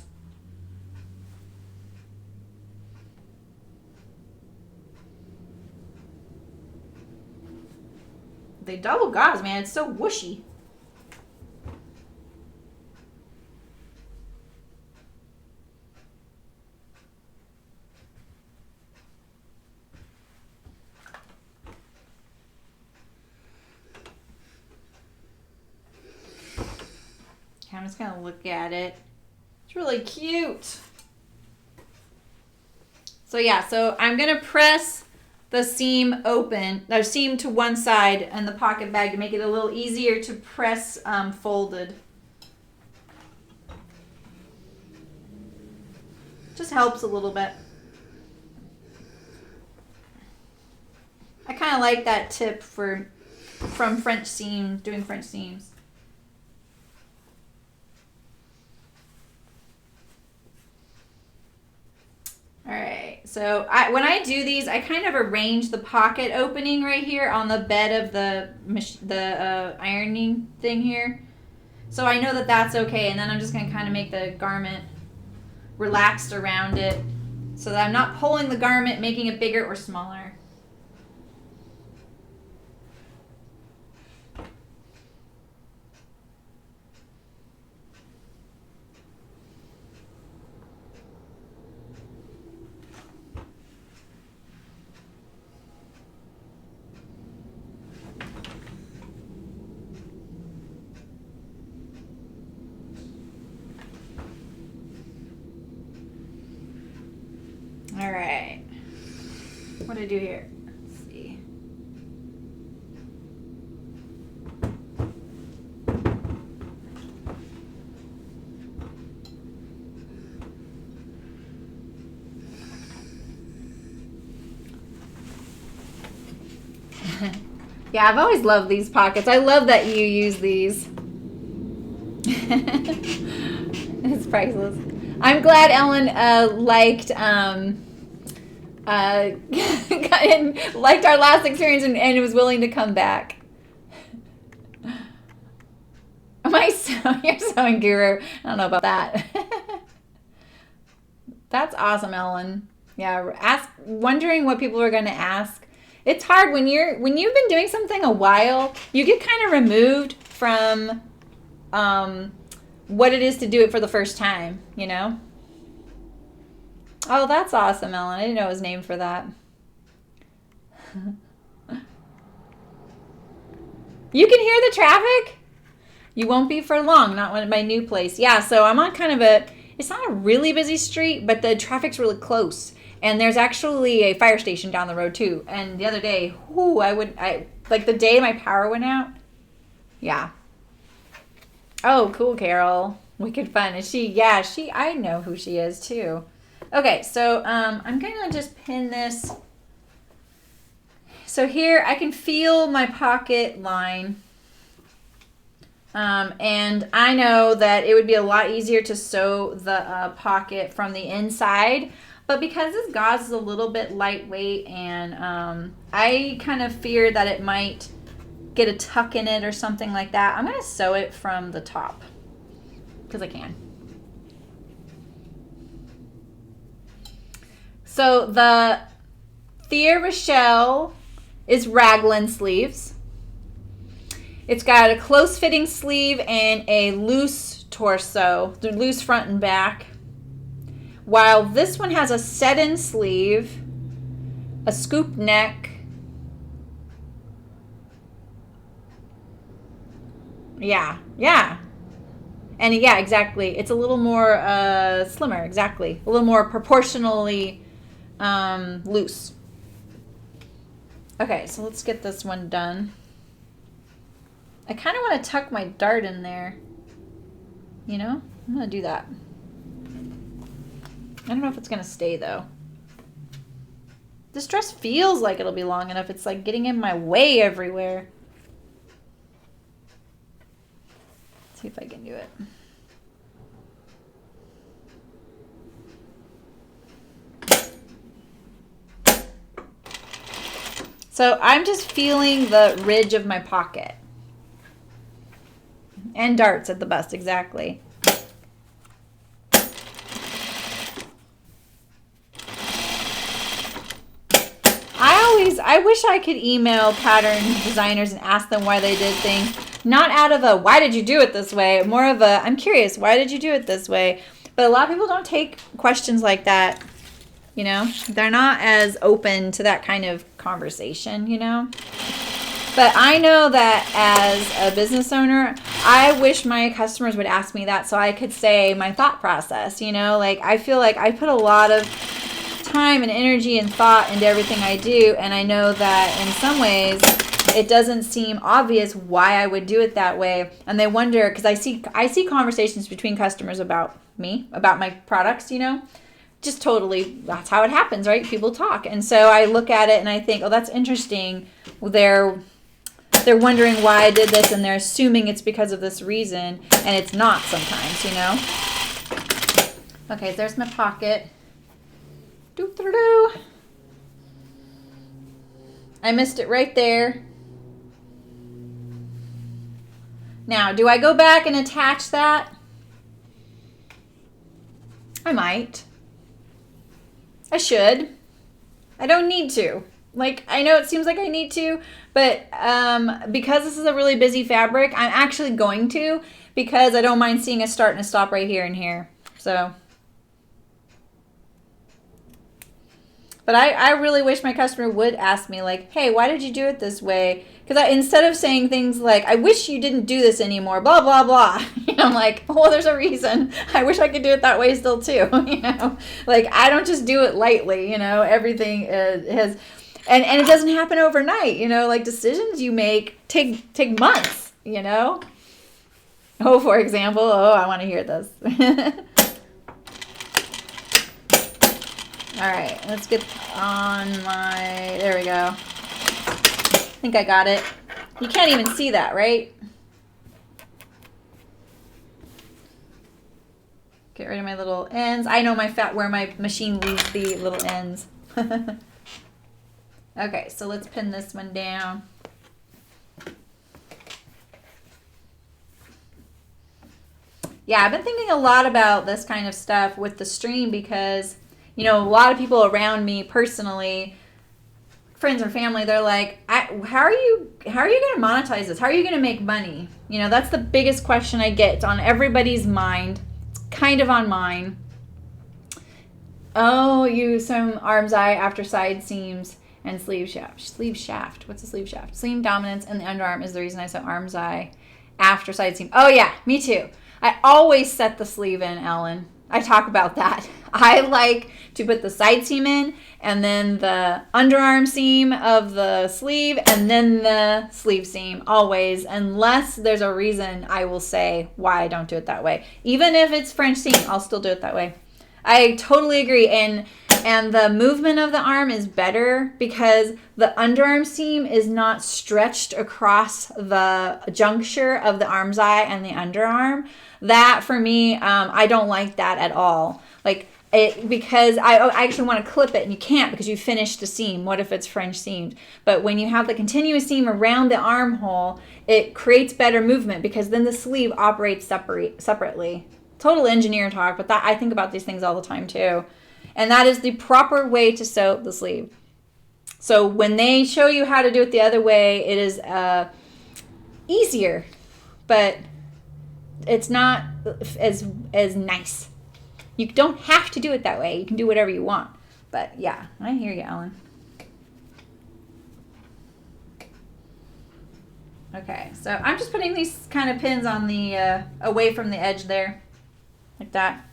The double gauze, man, it's so whooshy. I'm just gonna look at it. It's really cute. So yeah, so I'm going to press the seam open, the seam to one side and the pocket bag to make it a little easier to press folded. Just helps a little bit. I kind of like that tip from French seam, doing French seams. All right, so when I do these, I kind of arrange the pocket opening right here on the bed of the ironing thing here. So I know that that's okay, and then I'm just going to kind of make the garment relaxed around it so that I'm not pulling the garment, making it bigger or smaller. All right, what do I do here? Let's see. Yeah, I've always loved these pockets. I love that you use these. It's priceless. I'm glad Ellen liked our last experience and was willing to come back. You're sewing guru. I don't know about that. That's awesome, Ellen. Yeah, wondering what people are going to ask. It's hard when you've been doing something a while. You get kind of removed from what it is to do it for the first time, you know? Oh, that's awesome, Ellen. I didn't know it was named for that. You can hear the traffic? You won't be for long, not at my new place. Yeah, so I'm on kind of it's not a really busy street, but the traffic's really close. And there's actually a fire station down the road too. And the other day, like the day my power went out. Yeah. Oh, cool, Carol. Wicked fun. Is she? Yeah, I know who she is too. Okay, so I'm going to just pin this. So here I can feel my pocket line. And I know that it would be a lot easier to sew the pocket from the inside. But because this gauze is a little bit lightweight and I kind of fear that it might get a tuck in it or something like that, I'm going to sew it from the top because I can. So the Thea Rochelle is raglan sleeves. It's got a close-fitting sleeve and a loose torso, the loose front and back. While this one has a set-in sleeve, a scoop neck. Yeah. And yeah, exactly. It's a little more slimmer, exactly. A little more proportionally loose. Okay, so let's get this one done. I kind of want to tuck my dart in there. You know? I'm going to do that. I don't know if it's going to stay, though. This dress feels like it'll be long enough. It's like getting in my way everywhere. Let's see if I can do it. So I'm just feeling the ridge of my pocket. And darts at the best, exactly. I wish I could email pattern designers and ask them why they did things. Not out of a, why did you do it this way? More of a, I'm curious, why did you do it this way? But a lot of people don't take questions like that, you know? They're not as open to that kind of conversation, you know? But I know that as a business owner, I wish my customers would ask me that so I could say my thought process, you know? Like, I feel like I put a lot of time and energy and thought into everything I do, and I know that in some ways it doesn't seem obvious why I would do it that way, and they wonder, because I see conversations between customers about me, about my products, you know, just totally, that's how it happens, right? People talk, and so I look at it and I think, oh, that's interesting. They're wondering why I did this, and they're assuming it's because of this reason, and it's not sometimes, you know. Okay, there's my pocket. Doo-doo-doo. I missed it right there. Now, do I go back and attach that? I might. I should. I don't need to. Like, I know it seems like I need to, but because this is a really busy fabric, I'm actually going to, because I don't mind seeing a start and a stop right here and here. So, but I really wish my customer would ask me, like, hey, why did you do it this way? Because instead of saying things like, I wish you didn't do this anymore, blah, blah, blah, you know, I'm like, well, there's a reason. I wish I could do it that way still too, you know. Like, I don't just do it lightly, you know. Everything has, and it doesn't happen overnight, you know. Like, decisions you make take months, you know. Oh, for example, I want to hear this. All right, let's get on my, there we go. I think I got it. You can't even see that, right? Get rid of my little ends. I know where my machine leaves the little ends. Okay, so let's pin this one down. Yeah, I've been thinking a lot about this kind of stuff with the stream because, you know, a lot of people around me personally, friends or family, they're like, how are you going to monetize this? How are you going to make money? You know, that's the biggest question I get. It's on everybody's mind. It's kind of on mine. Oh, you sew arm's eye after side seams and sleeve shaft. Sleeve shaft. What's a sleeve shaft? Seam dominance and the underarm is the reason I sew arm's eye after side seam. Oh yeah, me too. I always set the sleeve in, Ellen. I talk about that. I like to put the side seam in and then the underarm seam of the sleeve and then the sleeve seam always, unless there's a reason I will say why I don't do it that way. Even if it's French seam, I'll still do it that way. I totally agree. And the movement of the arm is better because the underarm seam is not stretched across the juncture of the arm's eye and the underarm. That for me, I don't like that at all. Like it, because I actually want to clip it and you can't because you finished the seam. What if it's French seamed? But when you have the continuous seam around the armhole, it creates better movement because then the sleeve operates separately. Total engineer talk, but that I think about these things all the time too. And that is the proper way to sew the sleeve. So when they show you how to do it the other way, it is easier, but it's not as nice. You don't have to do it that way. You can do whatever you want. But yeah, I hear you, Ellen. Okay, so I'm just putting these kind of pins on the away from the edge there, like that.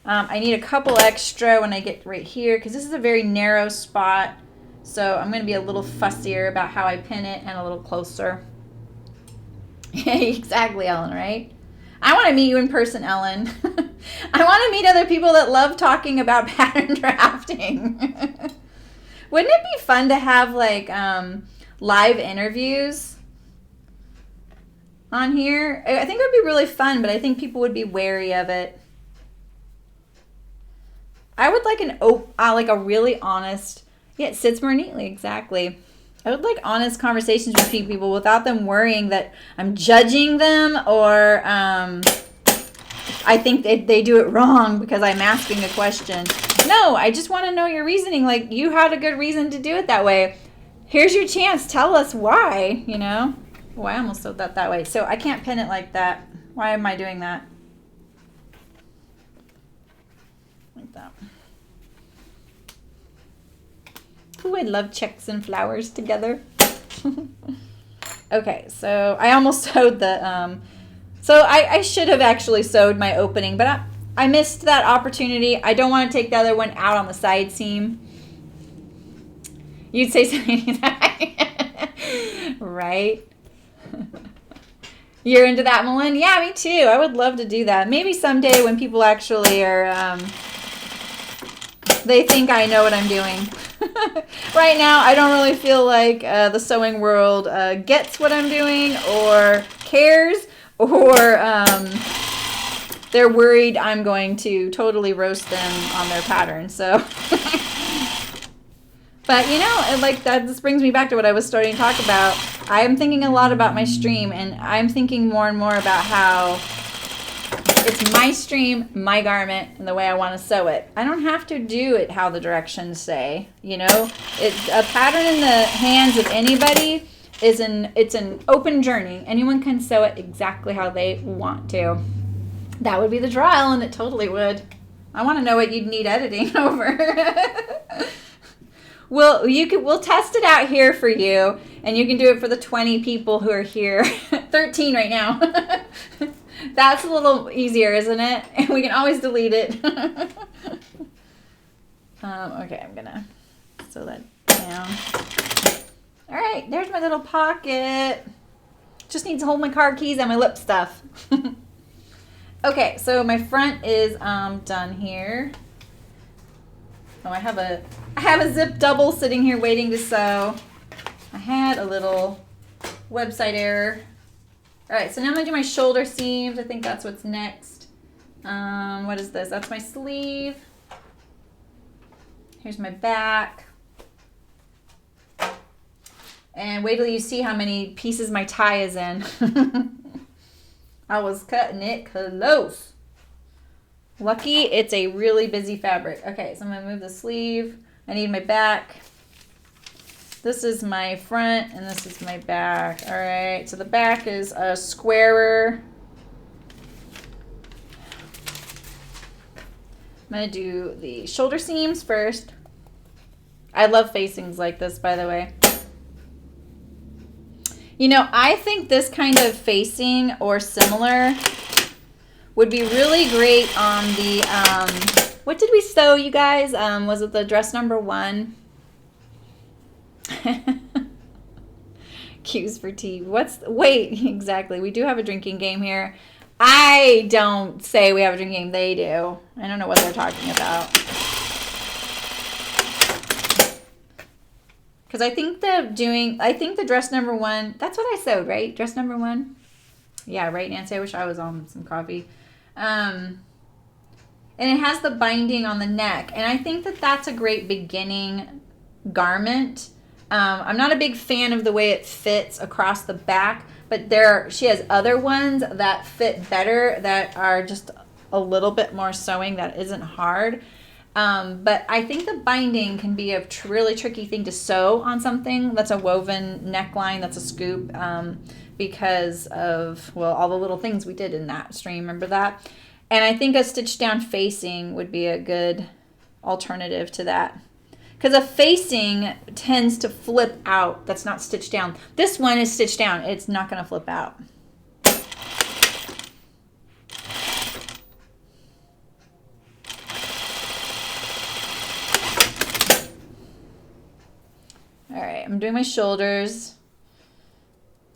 I need a couple extra when I get right here because this is a very narrow spot. So I'm going to be a little fussier about how I pin it and a little closer. Exactly, Ellen, right? I want to meet you in person, Ellen. I want to meet other people that love talking about pattern drafting. Wouldn't it be fun to have like live interviews on here? I think it would be really fun, but I think people would be wary of it. I would like like a really honest, yeah, it sits more neatly, exactly. I would like honest conversations with people without them worrying that I'm judging them or I think they do it wrong because I'm asking a question. No, I just want to know your reasoning. Like, you had a good reason to do it that way. Here's your chance. Tell us why, you know. Oh, I almost sewed that way. So I can't pin it like that. Why am I doing that? Like that. Ooh, I love checks and flowers together. Okay, so I almost sewed the, so I should have actually sewed my opening, but I missed that opportunity. I don't want to take the other one out on the side seam. You'd say something like that. Right? You're into that, Malin? Yeah, me too. I would love to do that. Maybe someday when people actually are, they think I know what I'm doing. Right now, I don't really feel like the sewing world gets what I'm doing or cares, or they're worried I'm going to totally roast them on their pattern. So, but you know, like that, this brings me back to what I was starting to talk about. I'm thinking a lot about my stream, and I'm thinking more and more about how it's my stream, my garment, and the way I want to sew it. I don't have to do it how the directions say, you know. It's a pattern in the hands of anybody it's an open journey. Anyone can sew it exactly how they want to. That would be the trial, and it totally would. I want to know what you'd need editing over. We'll test it out here for you, and you can do it for the 20 people who are here. 13 right now. That's a little easier, isn't it? And we can always delete it. Okay, I'm gonna sew that down. All right, there's my little pocket. Just needs to hold my car keys and my lip stuff. Okay, so my front is done here. Oh, I have a zip double sitting here waiting to sew. I had a little website error. All right, so now I'm gonna do my shoulder seams. I think that's what's next. What is this? That's my sleeve. Here's my back. And wait till you see how many pieces my tie is in. I was cutting it close. Lucky it's a really busy fabric. Okay, so I'm gonna move the sleeve. I need my back. This is my front and this is my back. All right, so the back is a squarer. I'm gonna do the shoulder seams first. I love facings like this, by the way. You know, I think this kind of facing or similar would be really great on the, what did we sew, you guys? Was it the dress number 1? Cues for tea. Wait, exactly. We do have a drinking game here. I don't say we have a drinking game. They do. I don't know what they're talking about. Because I think the dress number 1, that's what I sewed, right? Dress number 1? Yeah, right, Nancy? I wish I was on some coffee. And it has the binding on the neck. And I think that that's a great beginning garment. I'm not a big fan of the way it fits across the back, but she has other ones that fit better, that are just a little bit more sewing, that isn't hard. But I think the binding can be a really tricky thing to sew on something that's a woven neckline, that's a scoop, because of, well, all the little things we did in that stream. Remember that? And I think a stitch down facing would be a good alternative to that. Because a facing tends to flip out. That's not stitched down. This one is stitched down. It's not going to flip out. All right, I'm doing my shoulders.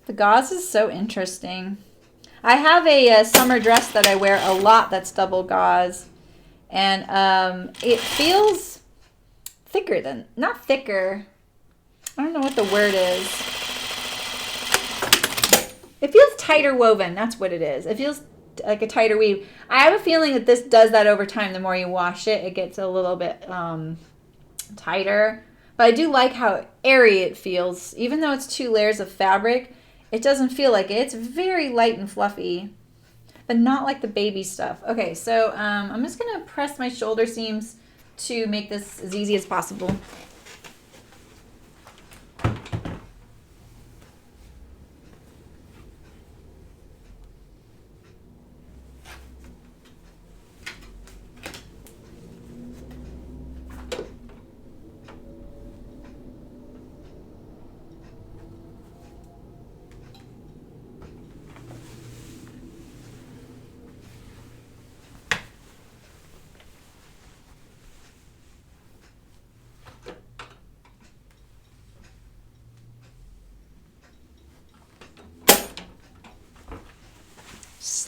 The gauze is so interesting. I have a summer dress that I wear a lot that's double gauze. And it feels thicker than, not thicker, I don't know what the word is. It feels tighter woven, that's what it is. It feels like a tighter weave. I have a feeling that this does that over time. The more you wash it, it gets a little bit tighter. But I do like how airy it feels. Even though it's 2 layers of fabric, it doesn't feel like it. It's very light and fluffy, but not like the baby stuff. Okay, so I'm just gonna press my shoulder seams to make this as easy as possible.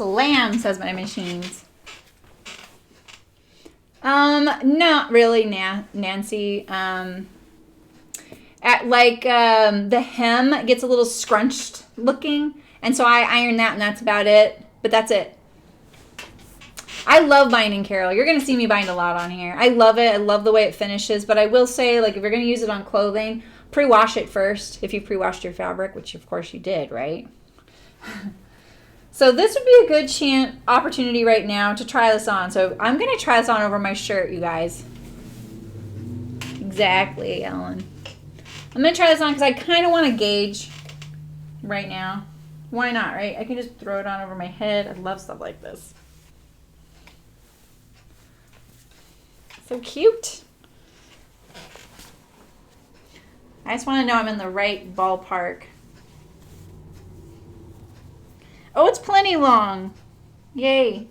Slam, says my machines. Not really, Nancy. The hem gets a little scrunched looking, and so I iron that, and that's about it. But that's it. I love binding, Carol. You're going to see me bind a lot on here. I love it. I love the way it finishes, but I will say, like, if you're going to use it on clothing, pre-wash it first if you pre-washed your fabric, which of course you did, right? So this would be a good opportunity right now to try this on. So I'm going to try this on over my shirt, you guys. Exactly, Ellen. I'm going to try this on because I kind of want to gauge right now. Why not, right? I can just throw it on over my head. I love stuff like this. So cute. I just want to know I'm in the right ballpark. Oh, it's plenty long. Yay.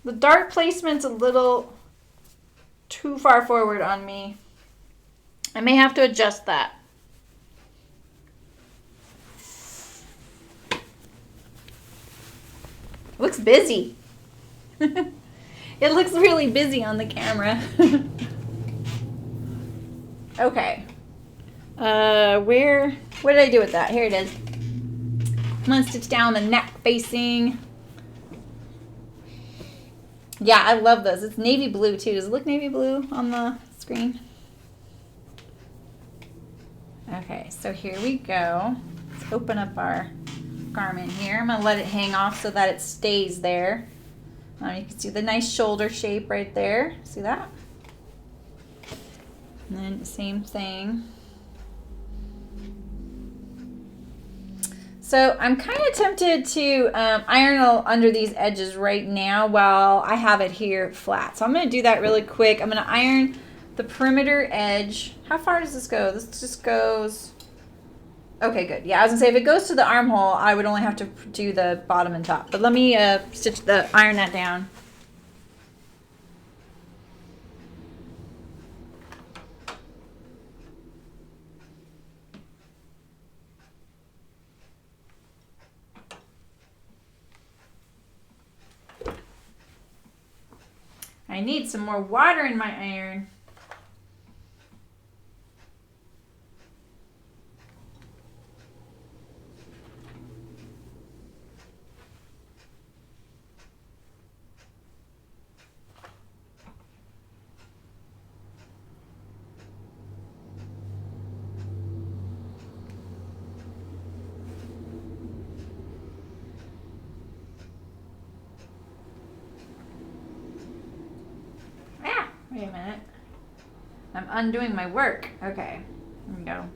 The dart placement's a little too far forward on me. I may have to adjust that. Looks busy. It looks really busy on the camera. Okay. What did I do with that? Here it is. I'm going to stitch down the neck facing. Yeah, I love this. It's navy blue too. Does it look navy blue on the screen? Okay, so here we go. Let's open up our garment here. I'm going to let it hang off so that it stays there. You can see the nice shoulder shape right there. See that? And then the same thing. So I'm kind of tempted to iron under these edges right now while I have it here flat. So I'm going to do that really quick. I'm going to iron the perimeter edge. How far does this go? This just goes... Okay, good. Yeah, I was going to say, if it goes to the armhole, I would only have to do the bottom and top. But let me iron that down. I need some more water in my iron. Wait a minute. I'm undoing my work. Okay. Here we go.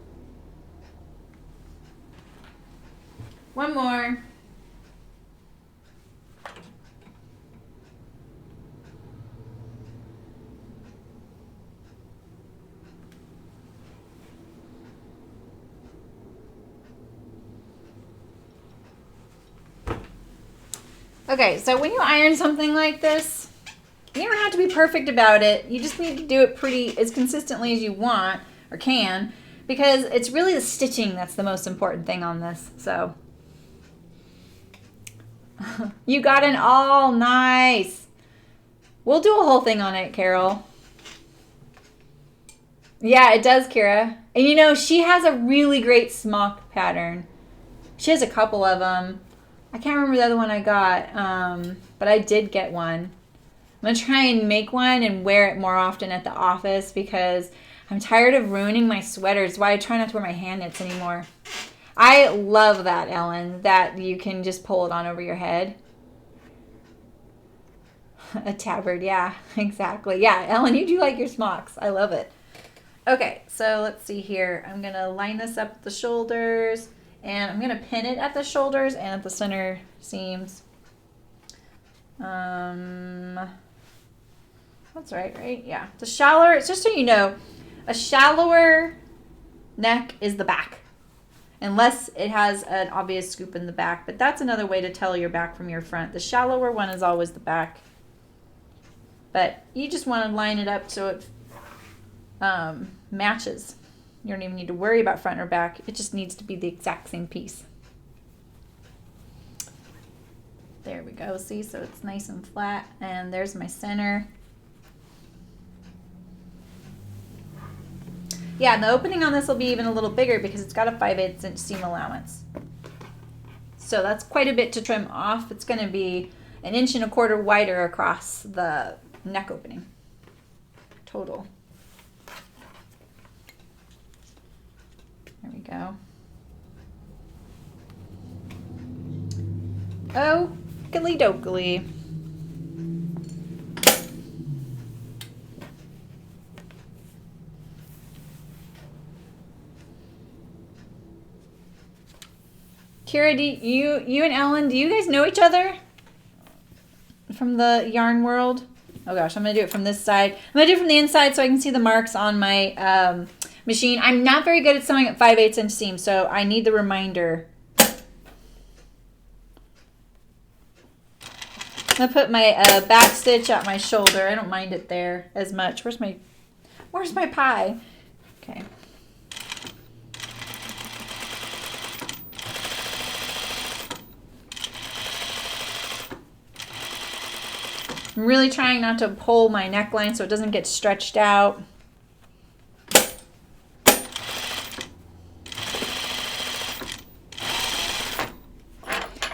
One more. Okay, so when you iron something like this, you don't have to be perfect about it. You just need to do it as consistently as you want or can, because it's really the stitching that's the most important thing on this. So you got an all nice. We'll do a whole thing on it, Carol. Yeah, it does, Kira. And you know, she has a really great smock pattern. She has a couple of them. I can't remember the other one I got, but I did get one. I'm going to try and make one and wear it more often at the office because I'm tired of ruining my sweaters. That's why I try not to wear my hand knits anymore. I love that, Ellen, that you can just pull it on over your head. A tabard, yeah, exactly. Yeah, Ellen, you do like your smocks. I love it. Okay, so let's see here. I'm going to line this up at the shoulders, and I'm going to pin it at the shoulders and at the center seams. That's right? Yeah. The shallower, it's just so you know, a shallower neck is the back. Unless it has an obvious scoop in the back. But that's another way to tell your back from your front. The shallower one is always the back. But you just want to line it up so it matches. You don't even need to worry about front or back. It just needs to be the exact same piece. There we go. See, so it's nice and flat. And there's my center. Yeah, and the opening on this will be even a little bigger because it's got a 5/8 inch seam allowance. So that's quite a bit to trim off. It's going to be 1 1/4 inch wider across the neck opening total. There we go. Oh, okey dokey. Kira, you and Ellen, do you guys know each other from the yarn world? Oh gosh, I'm gonna do it from this side. I'm gonna do it from the inside so I can see the marks on my machine. I'm not very good at sewing at 5/8 inch seams, so I need the reminder. I'm gonna put my back stitch at my shoulder. I don't mind it there as much. Where's my pie? Okay. I'm really trying not to pull my neckline so it doesn't get stretched out.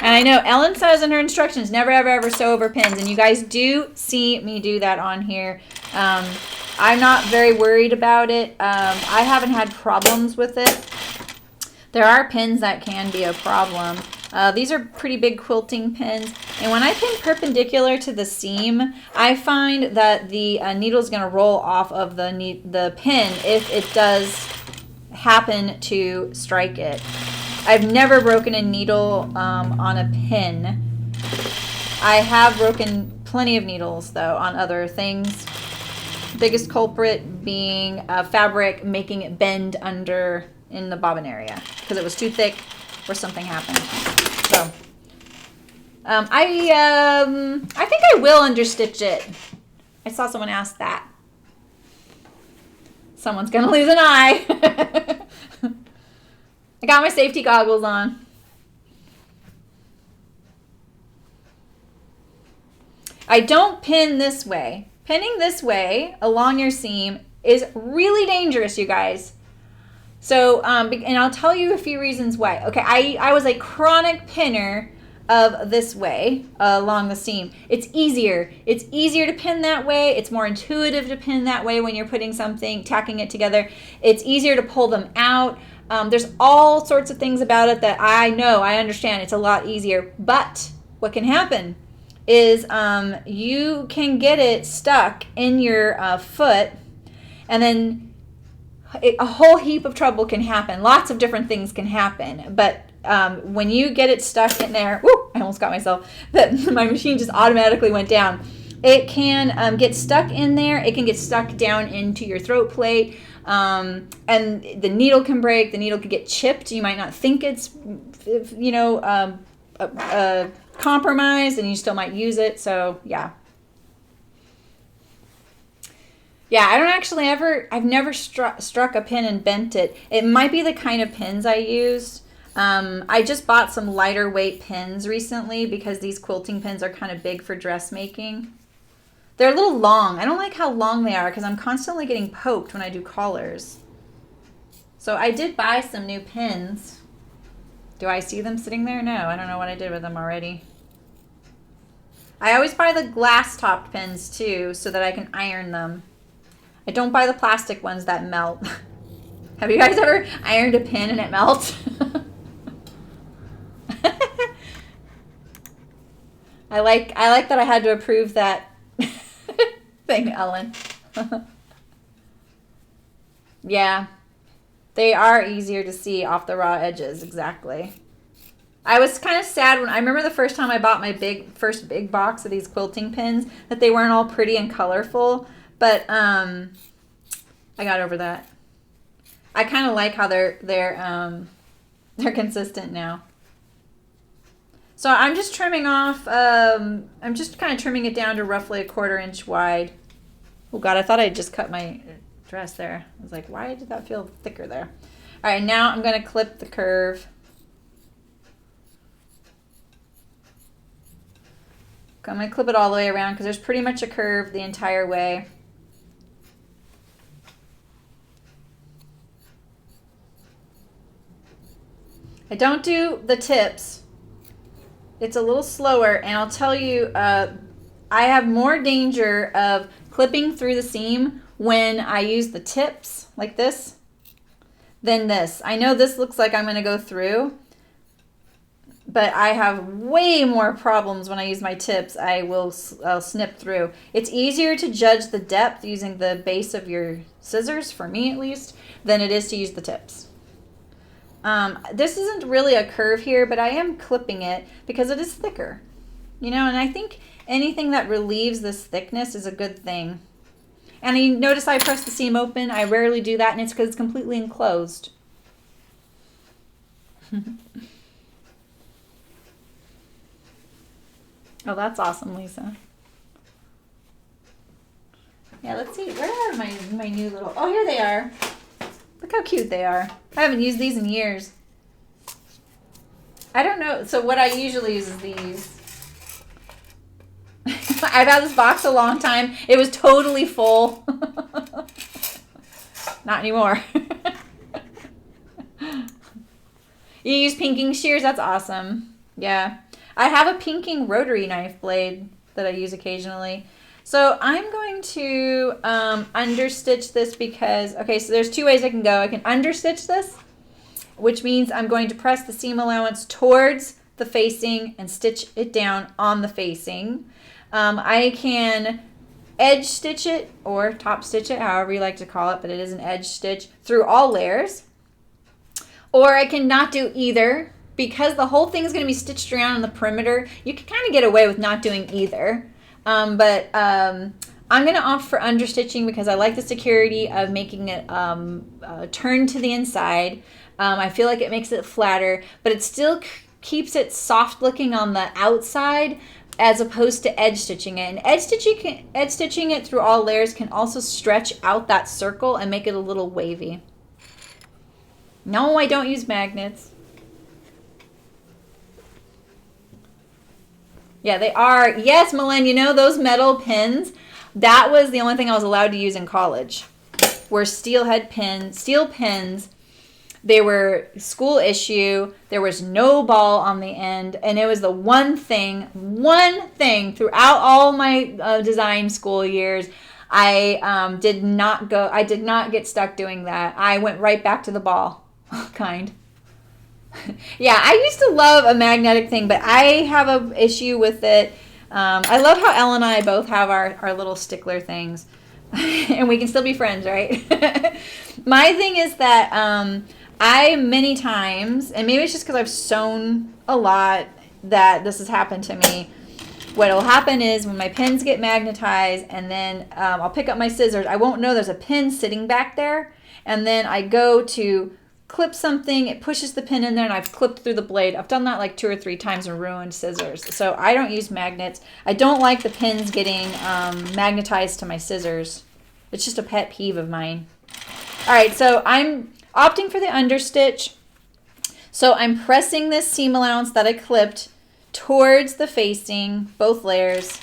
And I know Ellen says in her instructions, never, ever, ever sew over pins. And you guys do see me do that on here. I'm not very worried about it. I haven't had problems with it. There are pins that can be a problem. These are pretty big quilting pins. And when I pin perpendicular to the seam, I find that the needle is going to roll off of the pin if it does happen to strike it. I've never broken a needle on a pin. I have broken plenty of needles, though, on other things. Biggest culprit being fabric making it bend under in the bobbin area because it was too thick or something happened. So I think I will understitch it. I saw someone ask that. Someone's gonna lose an eye. I got my safety goggles on. I don't pin this way. Pinning this way along your seam is really dangerous, you guys. So, and I'll tell you a few reasons why. Okay, I was a chronic pinner of this way along the seam. It's easier. It's easier to pin that way. It's more intuitive to pin that way when you're putting something, tacking it together. It's easier to pull them out. There's all sorts of things about it that I know, I understand. It's a lot easier. But what can happen is you can get it stuck in your foot, and then a whole heap of trouble can happen. Lots of different things can happen. But when you get it stuck in there, whoo, I almost got myself, but my machine just automatically went down. It can get stuck in there. It can get stuck down into your throat plate. And the needle can break. The needle could get chipped. You might not think it's, compromised, and you still might use it. So yeah. Yeah, I don't actually I've never struck a pin and bent it. It might be the kind of pins I use. I just bought some lighter weight pins recently because these quilting pins are kind of big for dressmaking. They're a little long. I don't like how long they are because I'm constantly getting poked when I do collars. So I did buy some new pins. Do I see them sitting there? No, I don't know what I did with them already. I always buy the glass topped pins too so that I can iron them. I don't buy the plastic ones that melt. Have you guys ever ironed a pin and it melts? I like that I had to approve that thing, Ellen. Yeah, they are easier to see off the raw edges, exactly. I was kind of sad when I remember the first time I bought my first big box of these quilting pins that they weren't all pretty and colorful, but I got over that. I kind of like how they're consistent now. So I'm just trimming off, I'm just kind of trimming it down to roughly 1/4 inch wide. Oh God, I thought I just cut my dress there. I was like, why did that feel thicker there? All right, now I'm going to clip the curve. I'm going to clip it all the way around because there's pretty much a curve the entire way. I don't do the tips. It's a little slower, and I'll tell you, I have more danger of clipping through the seam when I use the tips like this than this. I know this looks like I'm going to go through, but I have way more problems when I use my tips. I'll snip through. It's easier to judge the depth using the base of your scissors, for me at least, than it is to use the tips. This isn't really a curve here, but I am clipping it because it is thicker, you know, and I think anything that relieves this thickness is a good thing. And you notice I press the seam open. I rarely do that, and it's because it's completely enclosed. Oh, that's awesome, Lisa. Yeah, let's see. Where are my new little... Oh, here they are. Look how cute they are. I haven't used these in years. I don't know. So what I usually use is these. I've had this box a long time. It was totally full. Not anymore. You use pinking shears? That's awesome. Yeah. I have a pinking rotary knife blade that I use occasionally. So I'm going to understitch this because, okay, so there's two ways I can go. I can understitch this, which means I'm going to press the seam allowance towards the facing and stitch it down on the facing. I can edge stitch it or top stitch it, however you like to call it, but it is an edge stitch through all layers. Or I can not do either. Because the whole thing is going to be stitched around on the perimeter, you can kind of get away with not doing either. I'm going to opt for understitching because I like the security of making it turn to the inside. I feel like it makes it flatter, but it still keeps it soft looking on the outside as opposed to edge stitching it. And edge stitching it through all layers can also stretch out that circle and make it a little wavy. No, I don't use magnets. Yeah, they are. Yes, Malin, you know those metal pins? That was the only thing I was allowed to use in college. Were steel pins. They were school issue. There was no ball on the end. And it was the one thing throughout all my design school years. I did not get stuck doing that. I went right back to the ball kind. Yeah, I used to love a magnetic thing, but I have an issue with it. I love how Elle and I both have our little stickler things. And we can still be friends, right? My thing is that I many times, and maybe it's just because I've sewn a lot that this has happened to me. What will happen is when my pins get magnetized and then I'll pick up my scissors, I won't know there's a pin sitting back there. And then I go to clip something, it pushes the pin in there, and I've clipped through the blade. I've done that like 2 or 3 times and ruined scissors. So I don't use magnets. I don't like the pins getting magnetized to my scissors. It's just a pet peeve of mine. All right, so I'm opting for the understitch. So I'm pressing this seam allowance that I clipped towards the facing, both layers.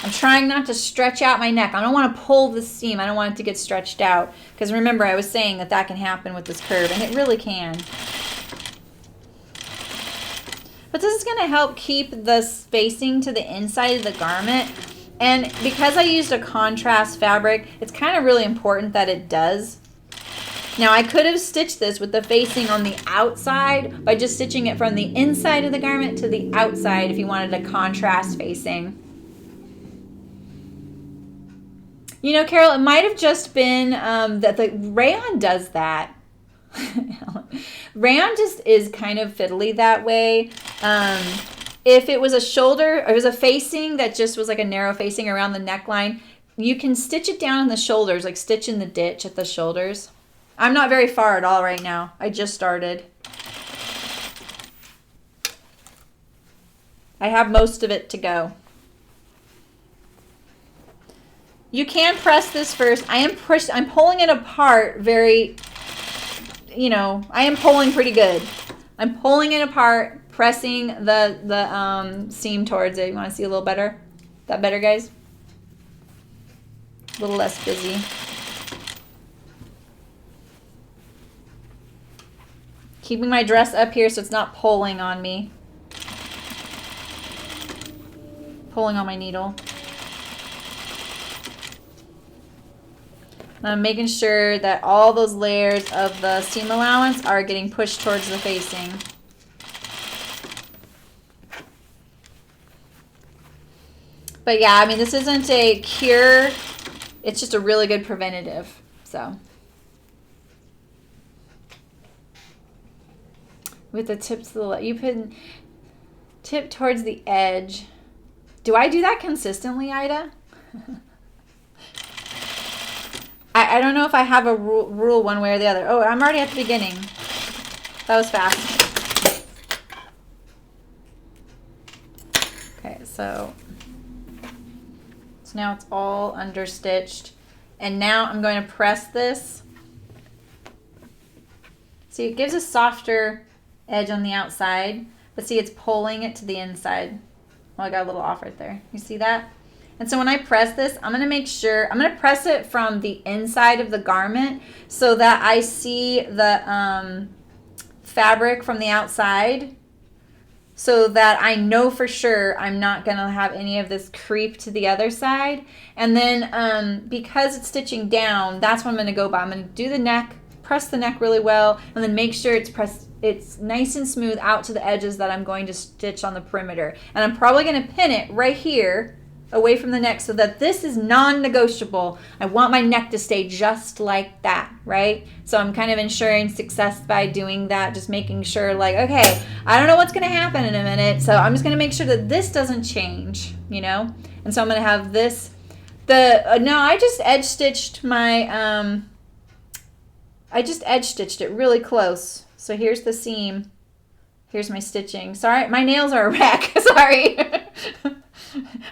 I'm trying not to stretch out my neck. I don't want to pull the seam. I don't want it to get stretched out. Because remember, I was saying that can happen with this curve, and it really can. But this is going to help keep the spacing to the inside of the garment. And because I used a contrast fabric, it's kind of really important that it does. Now, I could have stitched this with the facing on the outside by just stitching it from the inside of the garment to the outside if you wanted a contrast facing. You know, Carol, it might have just been that the rayon does that. Rayon just is kind of fiddly that way. If it was a shoulder, or it was a facing that just was like a narrow facing around the neckline, you can stitch it down on the shoulders, like stitch in the ditch at the shoulders. I'm not very far at all right now. I just started. I have most of it to go. You can press this first. I'm pulling it apart very, I am pulling pretty good. I'm pulling it apart, pressing the seam towards it. You want to see a little better? That better, guys? A little less busy. Keeping my dress up here so it's not pulling on me. Pulling on my needle. And I'm making sure that all those layers of the seam allowance are getting pushed towards the facing. But yeah, I mean, this isn't a cure. It's just a really good preventative. So. With the tip to the left. You put tip towards the edge. Do I do that consistently, Ida? I don't know if I have a rule one way or the other. Oh, I'm already at the beginning. That was fast. Okay, so now it's all understitched. And now I'm going to press this. See, it gives a softer edge on the outside, but see, it's pulling it to the inside. Well, I got a little off right there. You see that? And so when I press this, I'm going to make sure, I'm going to press it from the inside of the garment so that I see the fabric from the outside, so that I know for sure I'm not going to have any of this creep to the other side. And then because it's stitching down, that's what I'm going to go by. I'm going to do the neck, press the neck really well, and then make sure it's nice and smooth out to the edges that I'm going to stitch on the perimeter. And I'm probably going to pin it right here away from the neck so that this is non-negotiable. I want my neck to stay just like that, right? So I'm kind of ensuring success by doing that, just making sure like, okay, I don't know what's going to happen in a minute, so I'm just going to make sure that this doesn't change, you know? And so I'm going to have this, no, I just edge stitched my, I just edge stitched it really close. So here's the seam. Here's my stitching. Sorry, my nails are a wreck. Sorry.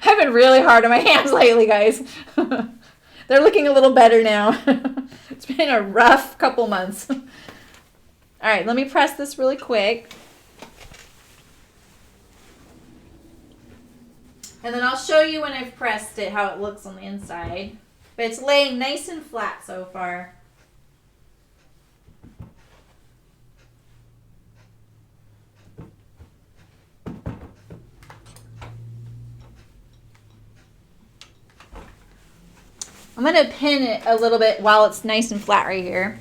I've been really hard on my hands lately, guys. They're looking a little better now. It's been a rough couple months. All right, let me press this really quick. And then I'll show you when I've pressed it how it looks on the inside. But it's laying nice and flat so far. I'm going to pin it a little bit while it's nice and flat right here.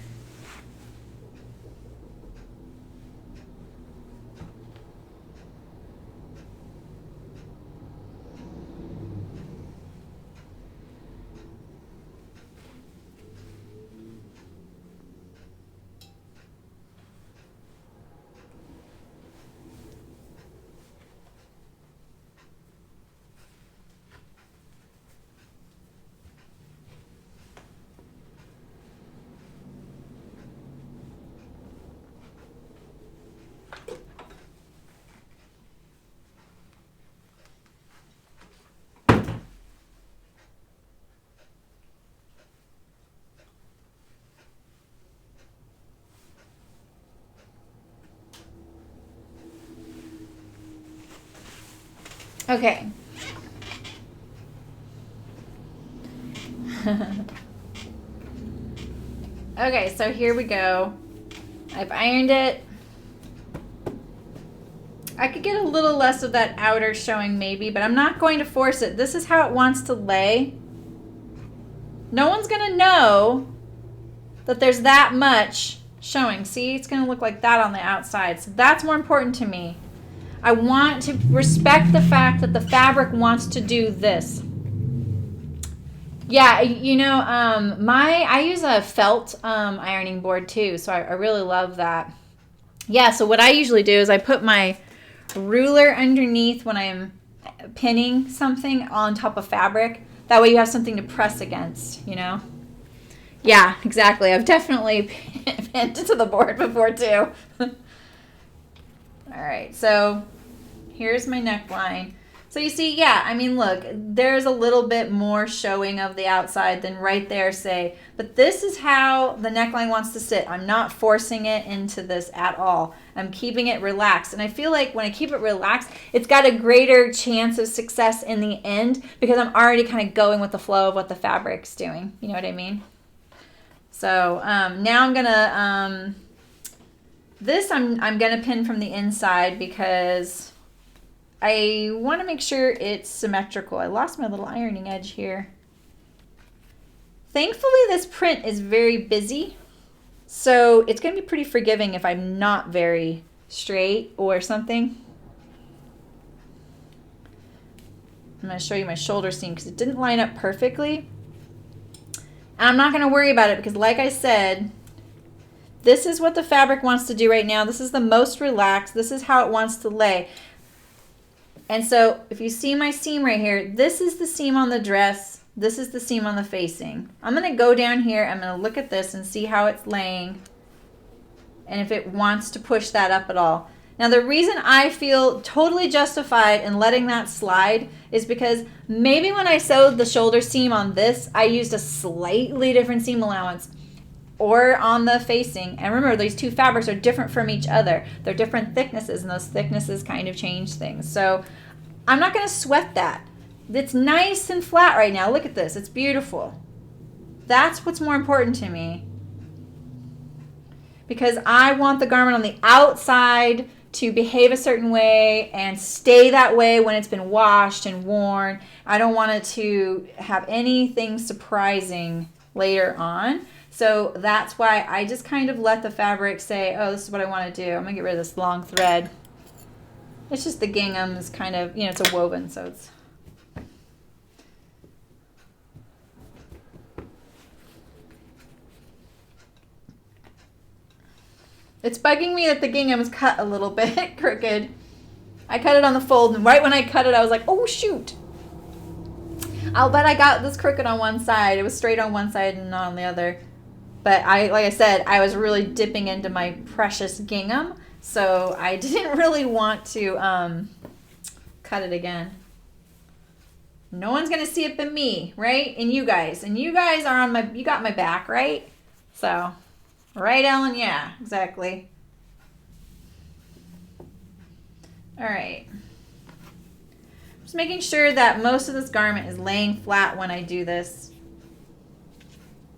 Okay. Okay, so here we go. I've ironed it. I could get a little less of that outer showing maybe, but I'm not going to force it. This is how it wants to lay. No one's going to know that there's that much showing. See, it's going to look like that on the outside. So that's more important to me. I want to respect the fact that the fabric wants to do this. Yeah, you know, I use a felt ironing board too, so I really love that. Yeah, so what I usually do is I put my ruler underneath when I'm pinning something on top of fabric. That way you have something to press against, you know? Yeah, exactly. I've definitely pinned to the board before too. All right, so here's my neckline. So you see, yeah, I mean, look, there's a little bit more showing of the outside than right there, say, but this is how the neckline wants to sit. I'm not forcing it into this at all. I'm keeping it relaxed. And I feel like when I keep it relaxed, it's got a greater chance of success in the end because I'm already kind of going with the flow of what the fabric's doing. You know what I mean? So now I'm gonna, I'm gonna pin from the inside because I want to make sure it's symmetrical. I lost my little ironing edge here. Thankfully, this print is very busy, so it's going to be pretty forgiving if I'm not very straight or something. I'm going to show you my shoulder seam because it didn't line up perfectly. And I'm not going to worry about it because, like I said, this is what the fabric wants to do right now. This is the most relaxed. This is how it wants to lay. And so if you see my seam right here, this is the seam on the dress. This is the seam on the facing. I'm going to go down here. I'm going to look at this and see how it's laying and if it wants to push that up at all. Now, the reason I feel totally justified in letting that slide is because maybe when I sewed the shoulder seam on this, I used a slightly different seam allowance or on the facing. And remember, these two fabrics are different from each other. They're different thicknesses, and those thicknesses kind of change things. So I'm not going to sweat that. It's nice and flat right now. Look at this. It's beautiful. That's what's more important to me. Because I want the garment on the outside to behave a certain way and stay that way when it's been washed and worn. I don't want it to have anything surprising later on. So that's why I just kind of let the fabric say, oh, this is what I want to do. I'm going to get rid of this long thread. It's just the gingham is kind of, you know, it's a woven, so it's... It's bugging me that the gingham is cut a little bit crooked. I cut it on the fold, and right when I cut it, I was like, oh, shoot. I'll bet I got this crooked on one side. It was straight on one side and not on the other. But like I said, I was really dipping into my precious gingham, so I didn't really want to cut it again. No one's gonna see it but me, right? And you guys are on my, you got my back, right? So, right, Ellen? Yeah, exactly. All right. Just making sure that most of this garment is laying flat when I do this.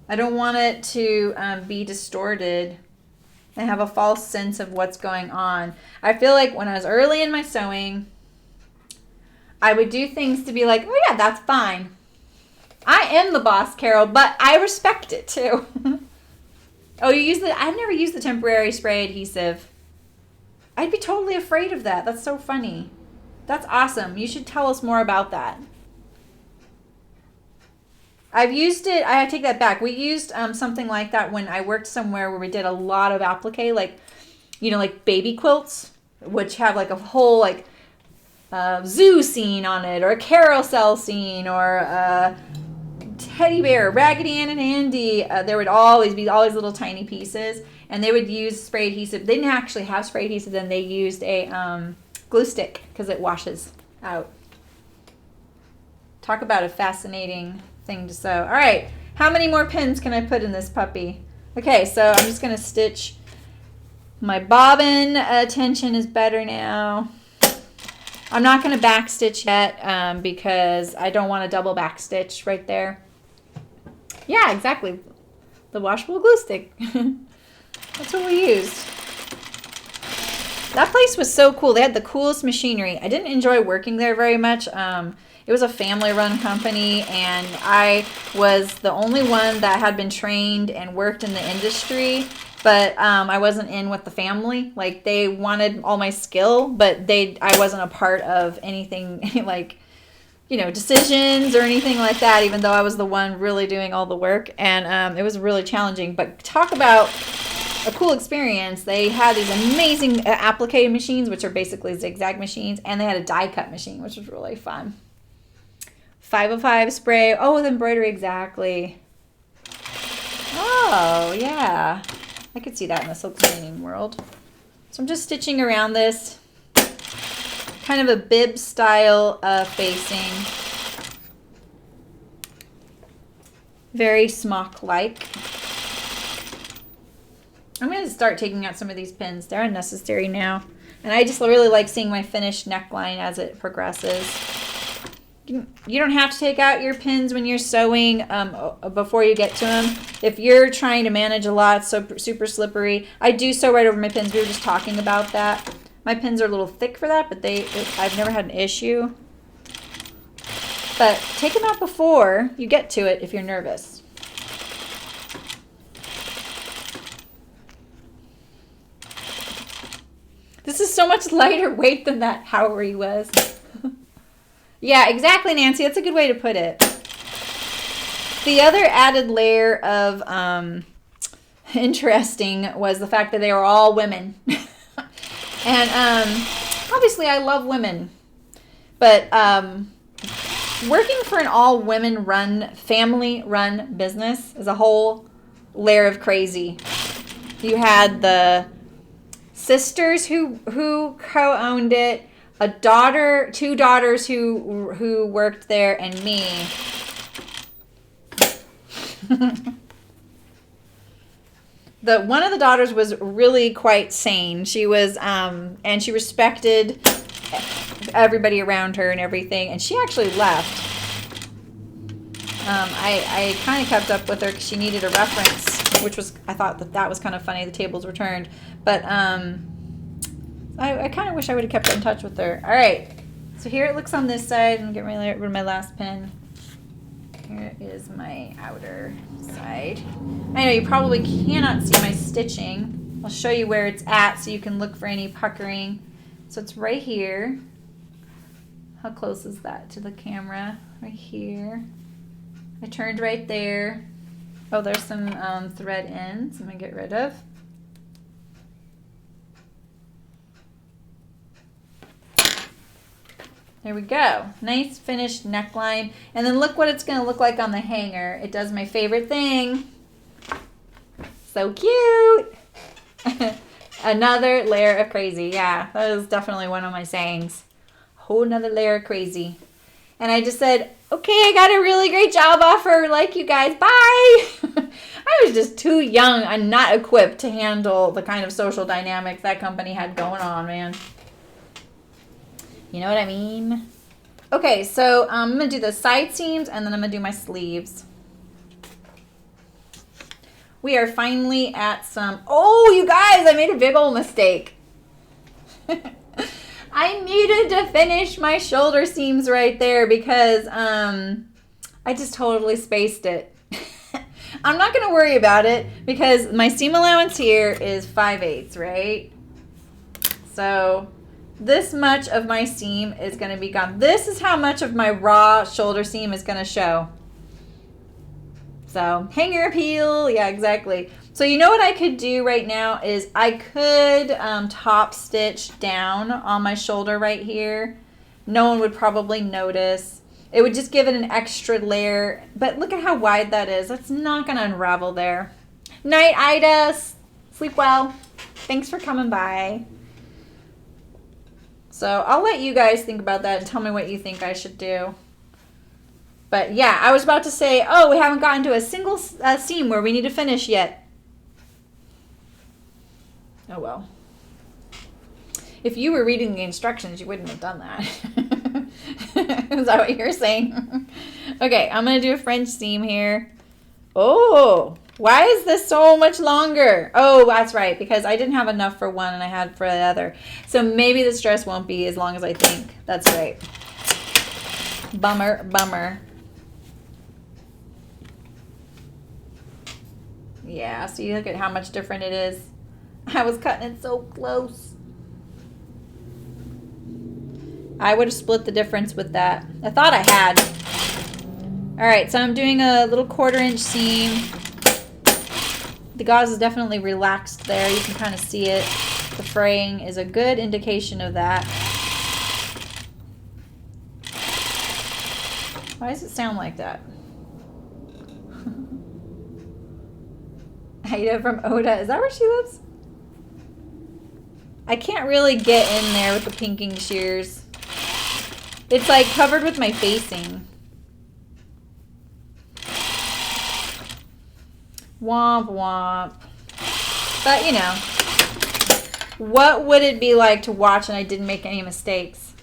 I don't want it to be distorted and have a false sense of what's going on. I feel like when I was early in my sewing, I would do things to be like, oh yeah, that's fine. I am the boss, Carol, but I respect it too. Oh, you use the, I've never used the temporary spray adhesive. I'd be totally afraid of that. That's so funny. That's awesome. You should tell us more about that. I've used it, I take that back. We used something like that when I worked somewhere where we did a lot of applique, like, you know, like baby quilts, which have like a whole like zoo scene on it, or a carousel scene, or a teddy bear, Raggedy Ann and Andy. There would always be all these little tiny pieces, and they would use spray adhesive. They didn't actually have spray adhesive, then they used a glue stick because it washes out. Talk about a fascinating thing to sew. All right, how many more pins can I put in this puppy? Okay, so I'm just going to stitch. My bobbin tension is better now. I'm not going to back stitch yet because I don't want a double back stitch right there. Yeah, exactly. The washable glue stick. That's what we used. That place was so cool. They had the coolest machinery. I didn't enjoy working there very much. It was a family-run company, and I was the only one that had been trained and worked in the industry, but I wasn't in with the family. Like, they wanted all my skill, but I wasn't a part of anything like, you know, decisions or anything like that, even though I was the one really doing all the work, and it was really challenging. But talk about a cool experience. They had these amazing applique machines, which are basically zigzag machines, and they had a die cut machine, which was really fun. 505 spray. Oh, with embroidery, exactly. Oh, yeah. I could see that in the silk screening world. So I'm just stitching around this. kind of a bib style facing. Very smock-like. I'm going to start taking out some of these pins. They're unnecessary now. And I just really like seeing my finished neckline as it progresses. You don't have to take out your pins when you're sewing before you get to them. If you're trying to manage a lot, it's so super slippery. I do sew right over my pins. We were just talking about that. My pins are a little thick for that, but I've never had an issue. But take them out before you get to it if you're nervous. This is so much lighter weight than that Howery was. Yeah, exactly, Nancy. That's a good way to put it. The other added layer of interesting was the fact that they were all women. And obviously I love women. But working for an all-women run, family-run business is a whole layer of crazy. You had the sisters who co-owned it, a daughter, two daughters who worked there, and me. One of the daughters was really quite sane. She was and she respected everybody around her and everything, and she actually left. I kind of kept up with her because she needed a reference, which was, I thought that was kind of funny. The tables were turned, but I kind of wish I would have kept in touch with her. All right, so here it looks on this side. I'm getting rid of my last pin. Here is my outer side. I know you probably cannot see my stitching. I'll show you where it's at so you can look for any puckering. So it's right here. How close is that to the camera? Right here. I turned right there. Oh, there's some thread ends I'm going to get rid of. There we go. Nice finished neckline. And then look what it's going to look like on the hanger. It does my favorite thing. So cute. Another layer of crazy. Yeah, that is definitely one of my sayings. Whole nother layer of crazy. And I just said, okay, I got a really great job offer. Like you guys. Bye. I was just too young and not equipped to handle the kind of social dynamics that company had going on, man. You know what I mean? Okay, so I'm going to do the side seams and then I'm going to do my sleeves. We are finally at some... Oh, you guys, I made a big old mistake. I needed to finish my shoulder seams right there because I just totally spaced it. I'm not going to worry about it because my seam allowance here is 5/8, right? So this much of my seam is going to be gone. This is how much of my raw shoulder seam is going to show. So hanger appeal, yeah, exactly. So you know what I could do right now is I could top stitch down on my shoulder right here. No one would probably notice. It would just give it an extra layer. But look at how wide that is. That's not going to unravel there. Night, Ida. Sleep well. Thanks for coming by. So I'll let you guys think about that and tell me what you think I should do. But yeah, I was about to say, oh, we haven't gotten to a single seam where we need to finish yet. Oh well. If you were reading the instructions, you wouldn't have done that. Is that what you're saying? Okay, I'm going to do a French seam here. Oh, why is this so much longer? Oh, that's right, because I didn't have enough for one and I had for the other. So maybe this dress won't be as long as I think. That's right. Bummer, bummer. Yeah, so you look at how much different it is. I was cutting it so close. I would have split the difference with that. I thought I had. All right, so I'm doing a little 1/4" seam. The gauze is definitely relaxed there. You can kind of see it. The fraying is a good indication of that. Why does it sound like that? Ida from Oda. Is that where she lives? I can't really get in there with the pinking shears. It's like covered with my facing. Womp womp. But, you know, what would it be like to watch and I didn't make any mistakes?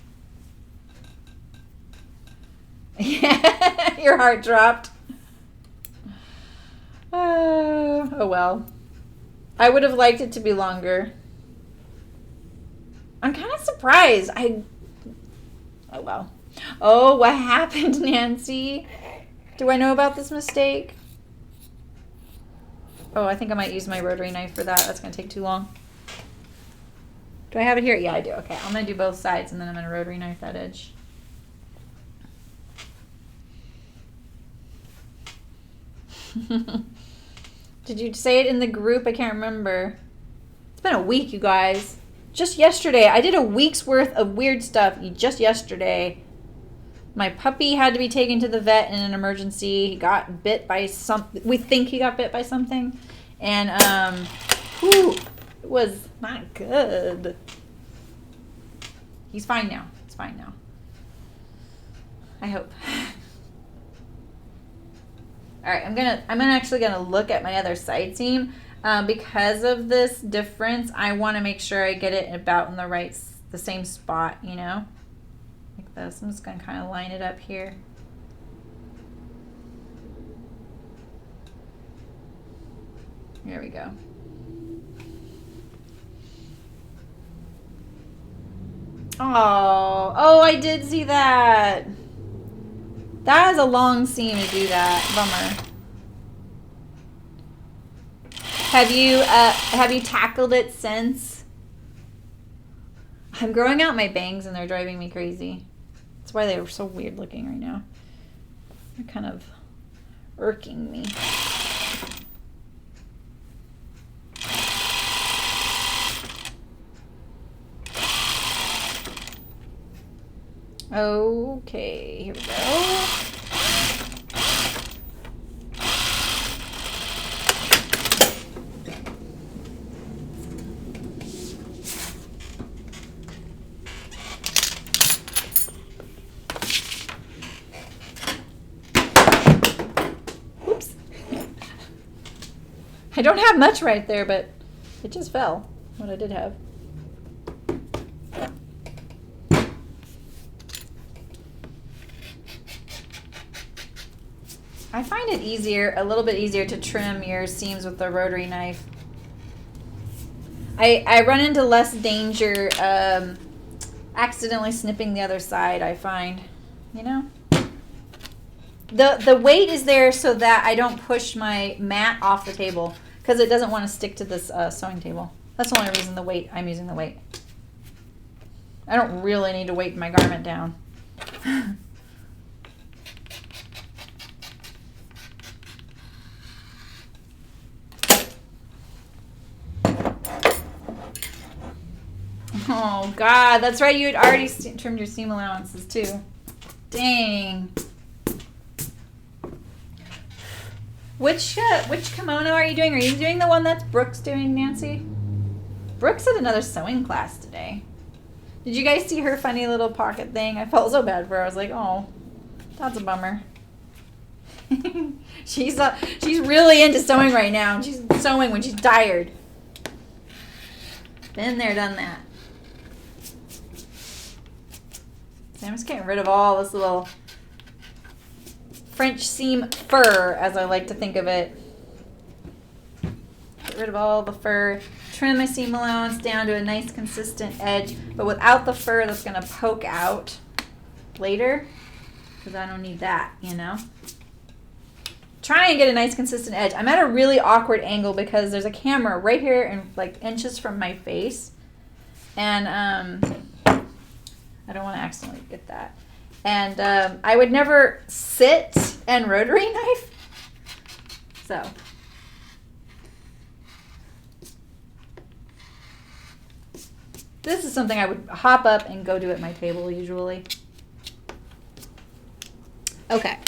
Your heart dropped. Oh well. I would have liked it to be longer. I'm kind of surprised. Oh well. Oh, what happened, Nancy? Do I know about this mistake? Oh, I think I might use my rotary knife for that. That's going to take too long. Do I have it here? Yeah, I do. Okay, I'm going to do both sides, and then I'm going to rotary knife that edge. Did you say it in the group? I can't remember. It's been a week, you guys. Just yesterday. I did a week's worth of weird stuff just yesterday. My puppy had to be taken to the vet in an emergency. He got bit by something. We think he got bit by something. And, it was not good. He's fine now. It's fine now. I hope. All right, I'm actually gonna look at my other side seam because of this difference. I want to make sure I get it about in the same spot, you know, like this. I'm just gonna kind of line it up here. There we go. Oh, I did see that. That is a long seam to do that. Bummer. Have you tackled it since? I'm growing out my bangs and they're driving me crazy. That's why they're so weird looking right now. They're kind of irking me. Okay, here we go. Oops. I don't have much right there, but it just fell, what I did have. I find it a little bit easier to trim your seams with the rotary knife. I run into less danger accidentally snipping the other side, I find, you know? The weight is there so that I don't push my mat off the table because it doesn't want to stick to this sewing table. That's the only reason I'm using the weight. I don't really need to weight my garment down. Oh, God. That's right. You had already trimmed your seam allowances, too. Dang. Which kimono are you doing? Are you doing the one that's Brooke's doing, Nancy? Brooke's at another sewing class today. Did you guys see her funny little pocket thing? I felt so bad for her. I was like, oh, that's a bummer. She's really into sewing right now. And she's sewing when she's tired. Been there, done that. So I'm just getting rid of all this little French seam fur, as I like to think of it. Get rid of all the fur. Trim my seam allowance down to a nice consistent edge, but without the fur that's going to poke out later, because I don't need that, you know. Try and get a nice consistent edge. I'm at a really awkward angle because there's a camera right here and like inches from my face, and I don't want to accidentally get that. And I would never sit and rotary knife. So. This is something I would hop up and go do at my table usually. Okay.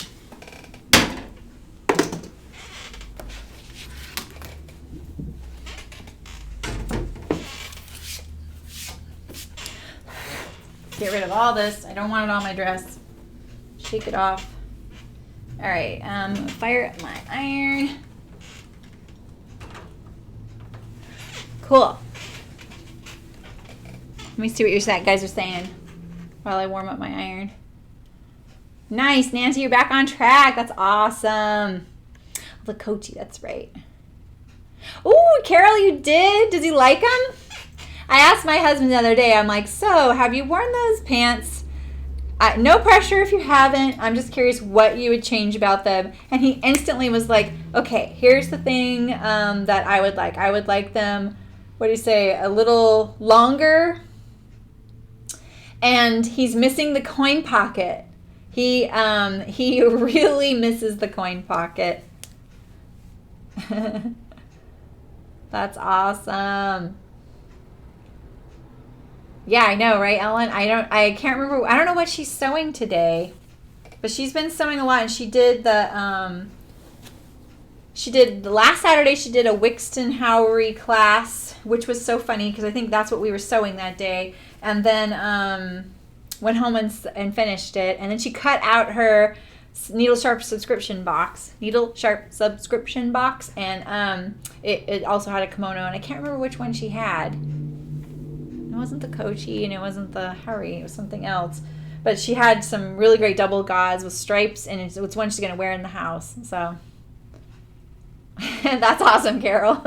get rid of all this. I don't want it on my dress. Shake it off. All right, fire up my iron. Cool. Let me see what your guys are saying while I warm up my iron. Nice, Nancy, you're back on track. That's awesome. The Coachy, that's right. Ooh, Carol, you did? Does he like them? I asked my husband the other day, I'm like, so have you worn those pants? No pressure if you haven't. I'm just curious what you would change about them. And he instantly was like, okay, here's the thing that I would like. I would like them, what do you say, a little longer. And he's missing the coin pocket. He really misses the coin pocket. That's awesome. Yeah, I know, right, Ellen? I can't remember. I don't know what she's sewing today, but she's been sewing a lot. And she did the last Saturday. She did a Wixton Howery class, which was so funny because I think that's what we were sewing that day. And then went home and finished it. And then she cut out her needle sharp subscription box, and it also had a kimono, and I can't remember which one she had. It wasn't the Coachy and it wasn't the Hurry, it was something else, but she had some really great double gauze with stripes, and it's one she's going to wear in the house. So that's awesome, Carol.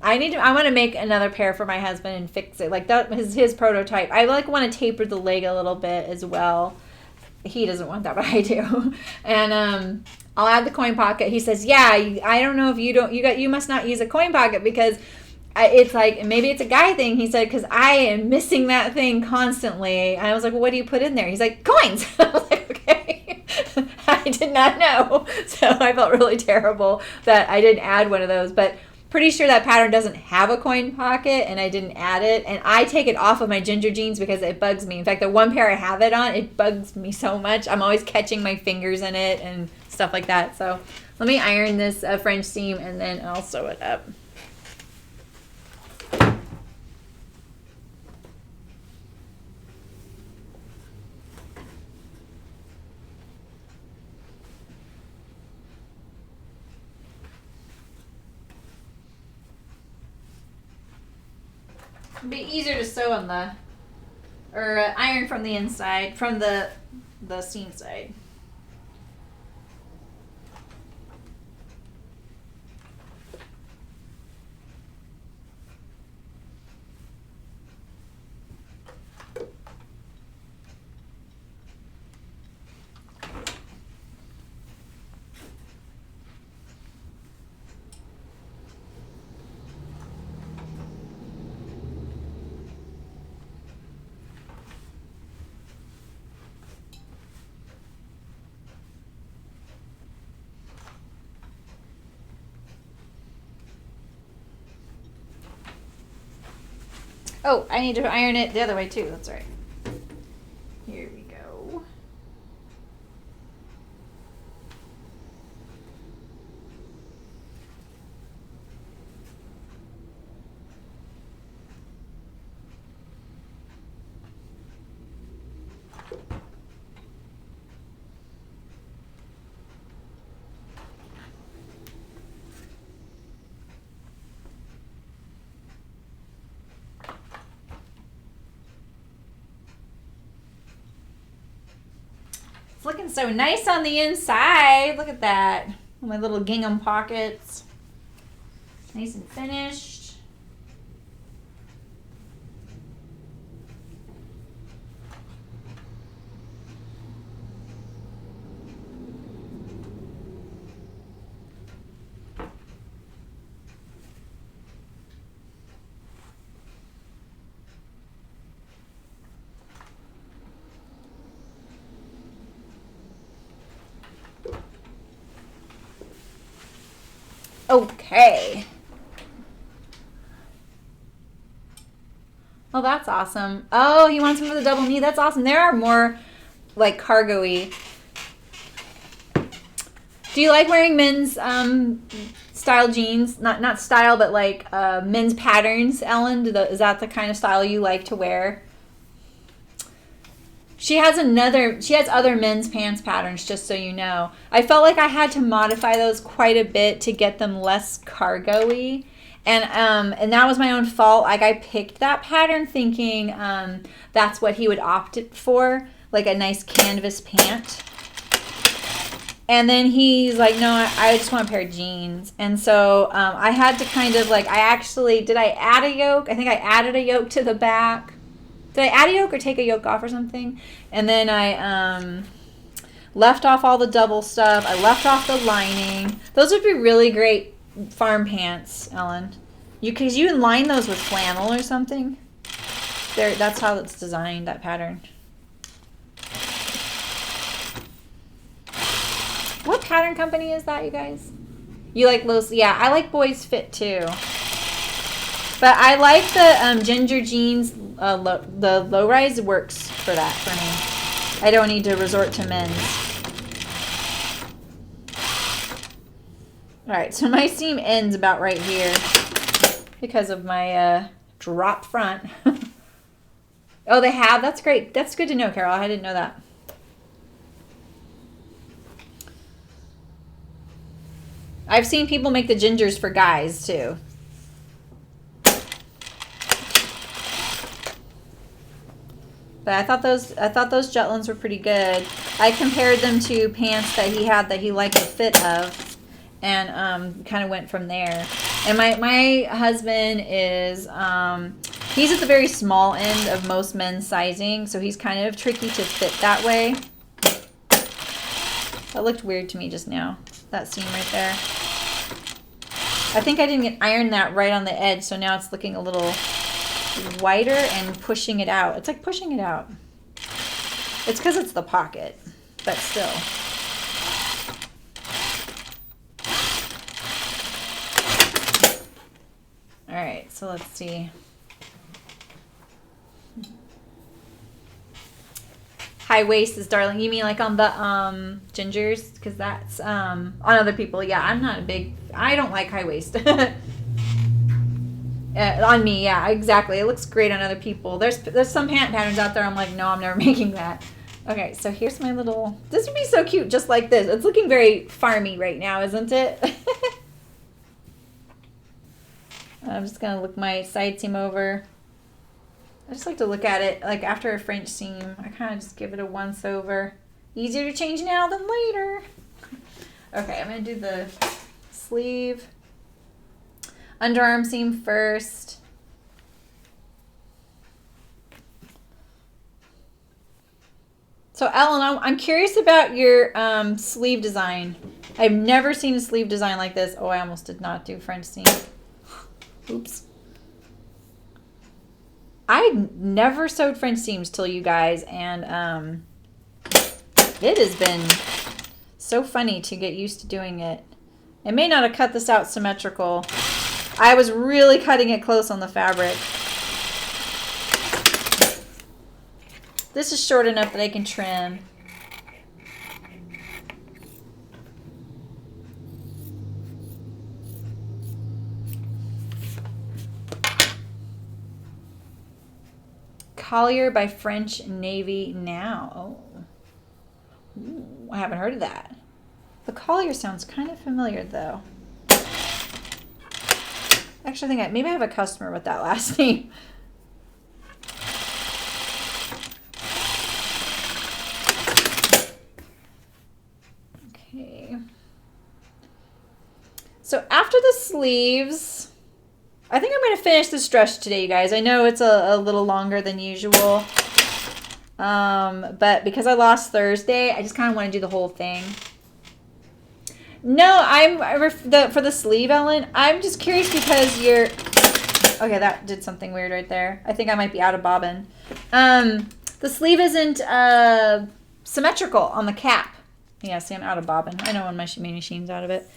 I want to make another pair for my husband and fix it like that. His prototype. I want to taper the leg a little bit as well. He doesn't want that, but I do. And I'll add the coin pocket. He says, yeah, I don't know if you must not use a coin pocket because it's like, maybe it's a guy thing. He said, because I am missing that thing constantly. And I was like, well, what do you put in there? He's like, coins. I was like, okay. I did not know. So I felt really terrible that I didn't add one of those, but pretty sure that pattern doesn't have a coin pocket, and I didn't add it. And I take it off of my ginger jeans because it bugs me. In fact, the one pair I have it on, it bugs me so much. I'm always catching my fingers in it and stuff like that. So let me iron this French seam, and then I'll sew it up. It'd be easier to sew on iron from the inside, from the seam side. Oh, I need to iron it the other way too. That's right. Here we go. It's looking so nice on the inside. Look at that. My little gingham pockets. Nice and finished. Okay. Oh, that's awesome. Oh, he wants them with a double knee. That's awesome. There are more like cargo-y. Do you like wearing men's style jeans? Not style, but like men's patterns, Ellen? Is that the kind of style you like to wear? She has other men's pants patterns, just so you know. I felt like I had to modify those quite a bit to get them less cargo-y. And that was my own fault. Like, I picked that pattern thinking that's what he would opt for, like a nice canvas pant. And then he's like, no, I just want a pair of jeans. And so I had to kind of like, did I add a yoke? I think I added a yoke to the back. Did I add a yoke or take a yoke off or something? And then I left off all the double stuff. I left off the lining. Those would be really great farm pants, Ellen. Because you can line those with flannel or something. That's how it's designed, that pattern. What pattern company is that, you guys? You like those? Yeah, I like Boys Fit too. But I like the ginger jeans. The low rise works for that for me. I don't need to resort to men's. All right, so my seam ends about right here because of my drop front. Oh, they have? That's great. That's good to know, Carol. I didn't know that. I've seen people make the gingers for guys too. But I thought those Jetlins were pretty good. I compared them to pants that he had that he liked the fit of, and kind of went from there. And my husband is he's at the very small end of most men's sizing, so he's kind of tricky to fit that way. That looked weird to me just now. That seam right there. I think I didn't iron that right on the edge, so now it's looking a little wider and pushing it out. It's like pushing it out. It's because it's the pocket, but still. All right, so let's see. High waist is darling. You mean like on the gingers? Because that's on other people. Yeah, I'm not a big. I don't like high waist. On me, yeah, exactly. It looks great on other people. There's some pant patterns out there. I'm like, no, I'm never making that. Okay, so here's my little. This would be so cute, just like this. It's looking very farmy right now, isn't it? I'm just gonna look my side seam over. I just like to look at it like after a French seam. I kind of just give it a once over. Easier to change now than later. Okay, I'm going to do the sleeve. Underarm seam first. So Ellen, I'm curious about your sleeve design. I've never seen a sleeve design like this. Oh, I almost did not do French seam. Oops. I never sewed French seams till you guys, and it has been so funny to get used to doing it. I may not have cut this out symmetrical. I was really cutting it close on the fabric. This is short enough that I can trim. Collier by French Navy Now. Oh. Ooh, I haven't heard of that. The Collier sounds kind of familiar though. Actually, I think maybe I have a customer with that last name. Okay. So after the sleeves, I think I'm going to finish this dress today, you guys. I know it's a little longer than usual. But because I lost Thursday, I just kind of want to do the whole thing. No, for the sleeve, Ellen, I'm just curious because you're... Okay, that did something weird right there. I think I might be out of bobbin. The sleeve isn't symmetrical on the cap. Yeah, see, I'm out of bobbin. I know when my machine's out of it.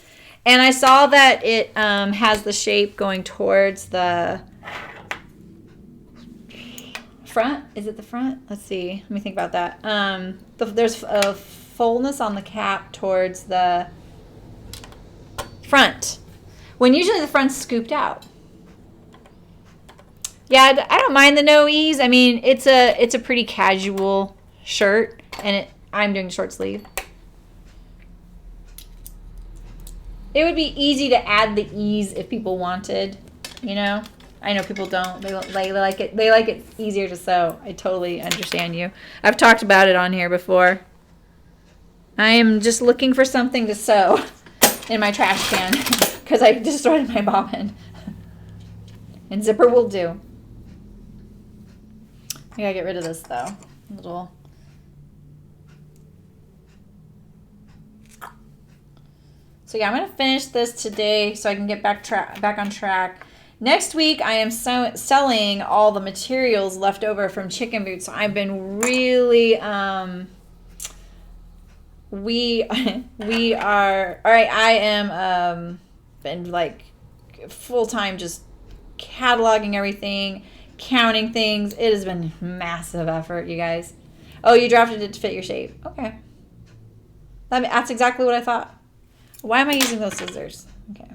And I saw that it has the shape going towards the front. Is it the front? Let's see. Let me think about that. There's a fullness on the cap towards the front, when usually the front's scooped out. Yeah, I don't mind the no ease. I mean, it's a pretty casual shirt, and I'm doing short sleeve. It would be easy to add the ease if people wanted, you know. I know people don't. They like it. They like it easier to sew. I totally understand you. I've talked about it on here before. I am just looking for something to sew in my trash can because I destroyed my bobbin. And zipper will do. I gotta get rid of this though. So yeah, I'm gonna finish this today so I can get back on track. Next week, I am selling all the materials left over from chicken boots. So I've been really, we are, all right, I am, been like full-time just cataloging everything, counting things. It has been massive effort, you guys. Oh, you drafted it to fit your shape. Okay. That's exactly what I thought. Why am I using those scissors? Okay.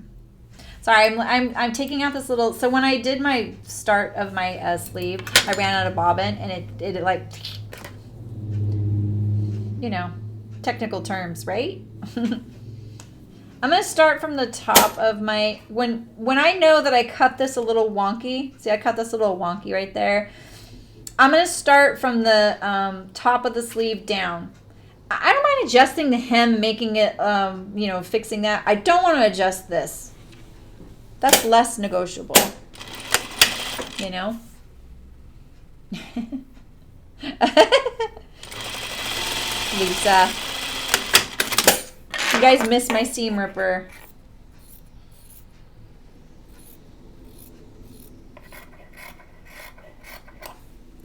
Sorry, I'm taking out this little, so when I did my start of my sleeve, I ran out of bobbin and it like, you know, technical terms, right? I'm going to start from the top of my, when I know that I cut this a little wonky, see I cut this a little wonky right there, I'm going to start from the top of the sleeve down. I don't mind adjusting the hem, making it, you know, fixing that. I don't want to adjust this. That's less negotiable, you know? Lisa. You guys miss my seam ripper.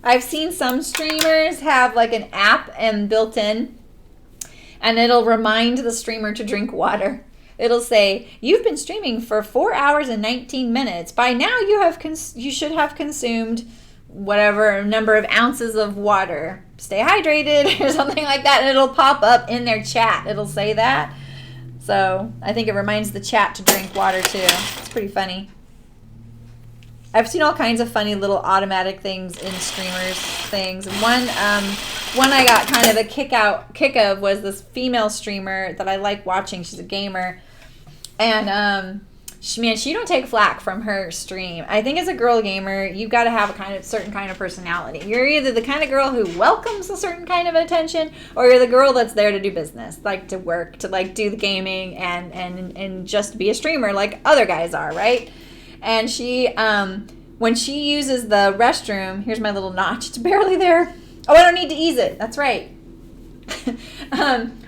I've seen some streamers have like an app and built in, and it'll remind the streamer to drink water. It'll say, you've been streaming for 4 hours and 19 minutes. By now you should have consumed whatever number of ounces of water. Stay hydrated or something like that. And it'll pop up in their chat. It'll say that. So I think it reminds the chat to drink water too. It's pretty funny. I've seen all kinds of funny little automatic things in streamers things. One I got kind of a kick of was this female streamer that I like watching. She's a gamer, and she don't take flack from her stream. I think as a girl gamer, you've got to have a certain kind of personality. You're either the kind of girl who welcomes a certain kind of attention, or you're the girl that's there to do business, like to work, to like do the gaming and just be a streamer like other guys are, right? And she, when she uses the restroom, here's my little notch. It's barely there. Oh, I don't need to ease it. That's right.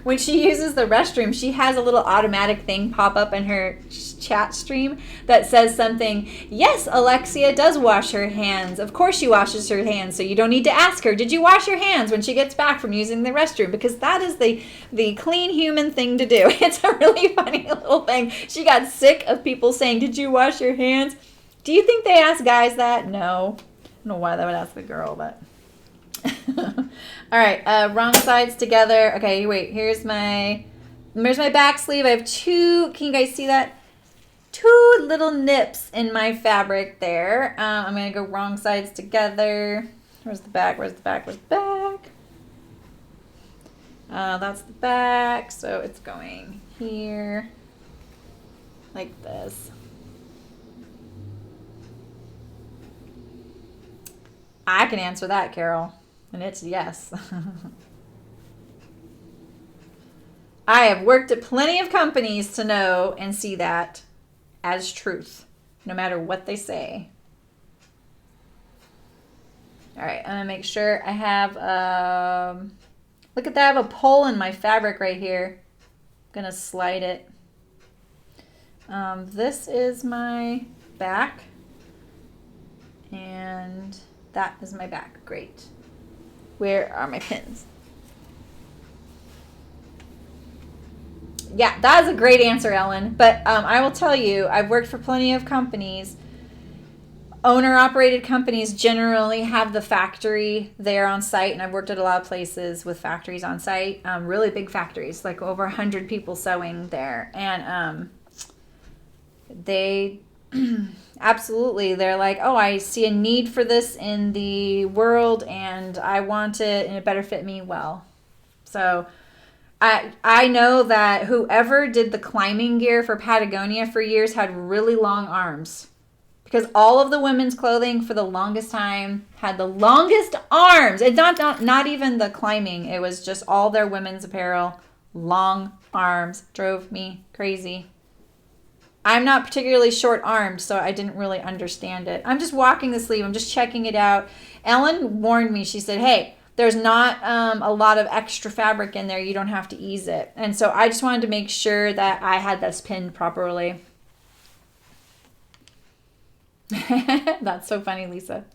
When she uses the restroom, she has a little automatic thing pop up in her chat stream that says something, yes, Alexia does wash her hands. Of course she washes her hands, so you don't need to ask her, did you wash your hands when she gets back from using the restroom? Because that is the clean human thing to do. It's a really funny little thing. She got sick of people saying, did you wash your hands? Do you think they ask guys that? No. I don't know why they would ask the girl, but... All right, wrong sides together. Okay, wait, here's my back sleeve. I have two, can you guys see that? Two little nips in my fabric there. I'm going to go wrong sides together. Where's the back? Where's the back? Where's the back? That's the back, so it's going here like this. I can answer that, Carol. And it's yes. I have worked at plenty of companies to know and see that as truth, no matter what they say. All right, I'm gonna make sure I have, look at that, I have a pole in my fabric right here. I'm gonna slide it. This is my back, and that is my back, great. Where are my pins? Yeah, that is a great answer, Ellen. But I will tell you, I've worked for plenty of companies. Owner-operated companies generally have the factory there on site, and I've worked at a lot of places with factories on site, really big factories, like over 100 people sewing there. And they Absolutely. They're like, oh, I see a need for this in the world and I want it and it better fit me well. So I know that whoever did the climbing gear for Patagonia for years had really long arms. Because all of the women's clothing for the longest time had the longest arms. It's not even the climbing. It was just all their women's apparel. Long arms. Drove me crazy. I'm not particularly short-armed, so I didn't really understand it. I'm just walking the sleeve. I'm just checking it out. Ellen warned me. She said, hey, there's not a lot of extra fabric in there. You don't have to ease it. And so I just wanted to make sure that I had this pinned properly. That's so funny, Lisa.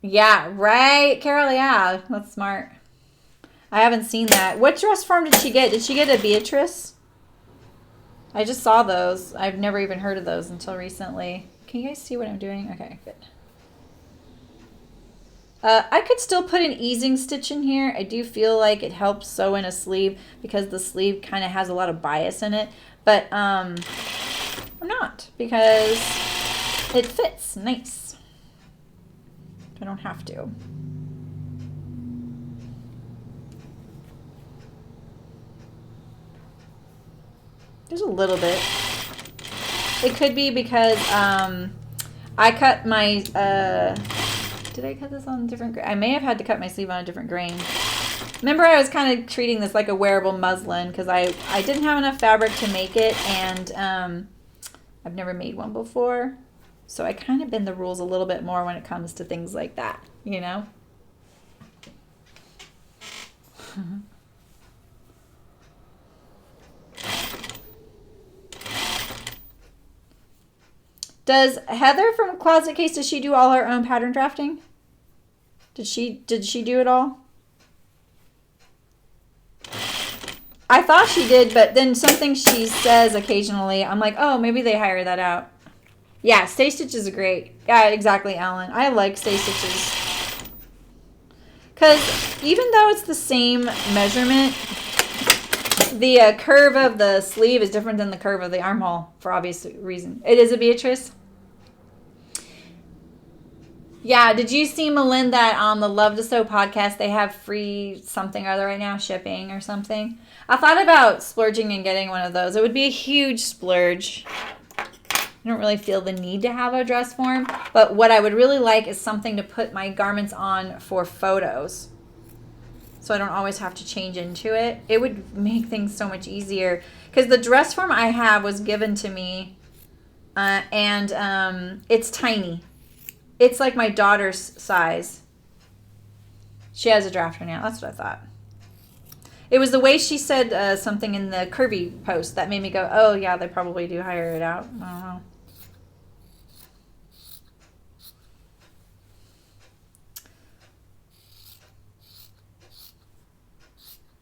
Yeah, right, Carol. Yeah, that's smart. I haven't seen that. What dress form did she get? Did she get a Beatrice? I just saw those. I've never even heard of those until recently. Can you guys see what I'm doing? Okay, good. I could still put an easing stitch in here. I do feel like it helps sew in a sleeve because the sleeve kind of has a lot of bias in it. But I'm not because it fits nice. I don't have to. There's a little bit. It could be because I cut my, did I cut this on a different grain? I may have had to cut my sleeve on a different grain. Remember, I was kind of treating this like a wearable muslin because I didn't have enough fabric to make it, and I've never made one before. So I kind of bend the rules a little bit more when it comes to things like that, you know? Does Heather from Closet Case, does she do all her own pattern drafting? Did she do it all? I thought she did, but then something she says occasionally, I'm like, oh, maybe they hire that out. Yeah, stay stitches are great. Yeah, exactly, Alan. I like stay stitches. Because even though it's the same measurement, the curve of the sleeve is different than the curve of the armhole for obvious reason. It is a Beatrice. Yeah, did you see, Melinda, on the Love to Sew podcast, they have free something or other right now, shipping or something? I thought about splurging and getting one of those. It would be a huge splurge. I don't really feel the need to have a dress form, but what I would really like is something to put my garments on for photos. So I don't always have to change into it. It would make things so much easier. Because the dress form I have was given to me, and it's tiny. It's like my daughter's size. She has a drafter now. That's what I thought. It was the way she said something in the Curvy post that made me go, oh, yeah, they probably do hire it out. I don't know.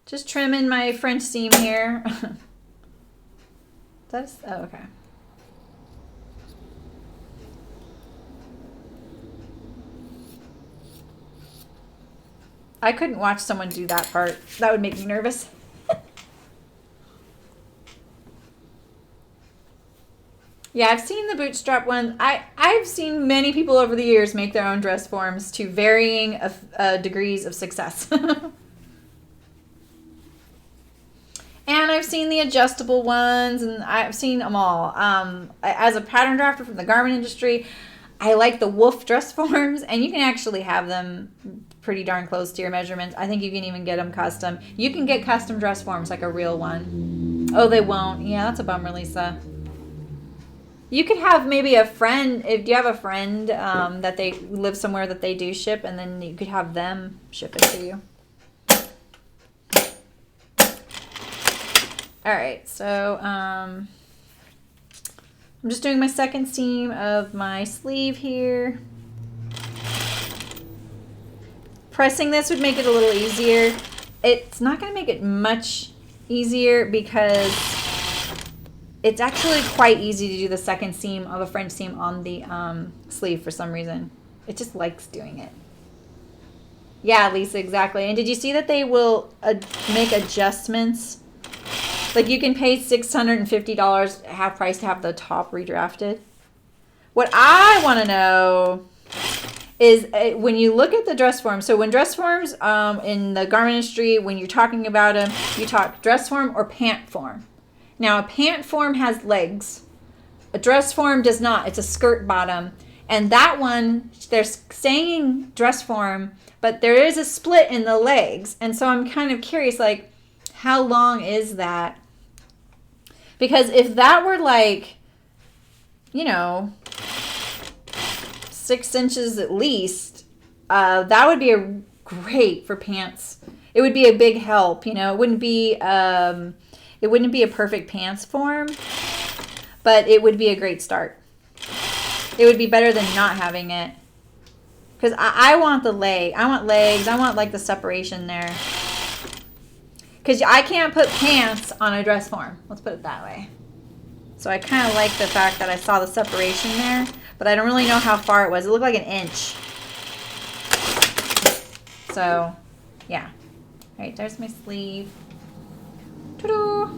Just trimming my French seam here. That's, oh, okay. I couldn't watch someone do that part. That would make me nervous. Yeah, I've seen the bootstrap ones. I've seen many people over the years make their own dress forms to varying degrees of success. And I've seen the adjustable ones, and I've seen them all. As a pattern drafter from the garment industry, I like the wolf dress forms, and you can actually have them pretty darn close to your measurements. I think you can even get them custom. You can get custom dress forms like a real one. Oh, they won't. Yeah, that's a bummer, Lisa. You could have maybe a friend, if you have a friend that they live somewhere that they do ship, and then you could have them ship it to you. All right, so I'm just doing my second seam of my sleeve here. Pressing this would make it a little easier. It's not going to make it much easier because it's actually quite easy to do the second seam of a French seam on the sleeve for some reason. It just likes doing it. Yeah, Lisa, exactly. And did you see that they will make adjustments Like you can pay $650 half price to have the top redrafted. What I want to know is when you look at the dress form. So when dress forms in the garment industry, when you're talking about them, you talk dress form or pant form. Now a pant form has legs. A dress form does not. It's a skirt bottom. And that one, they're saying dress form, but there is a split in the legs. And so I'm kind of curious, like, how long is that? Because if that were like, you know, 6 inches at least, that would be great for pants. It would be a big help, you know. It wouldn't be a perfect pants form, but it would be a great start. It would be better than not having it. Because I want the leg. I want legs. I want like the separation there. Because I can't put pants on a dress form. Let's put it that way. So I kind of like the fact that I saw the separation there. But I don't really know how far it was. It looked like an inch. So, yeah. All right, there's my sleeve. Ta-da!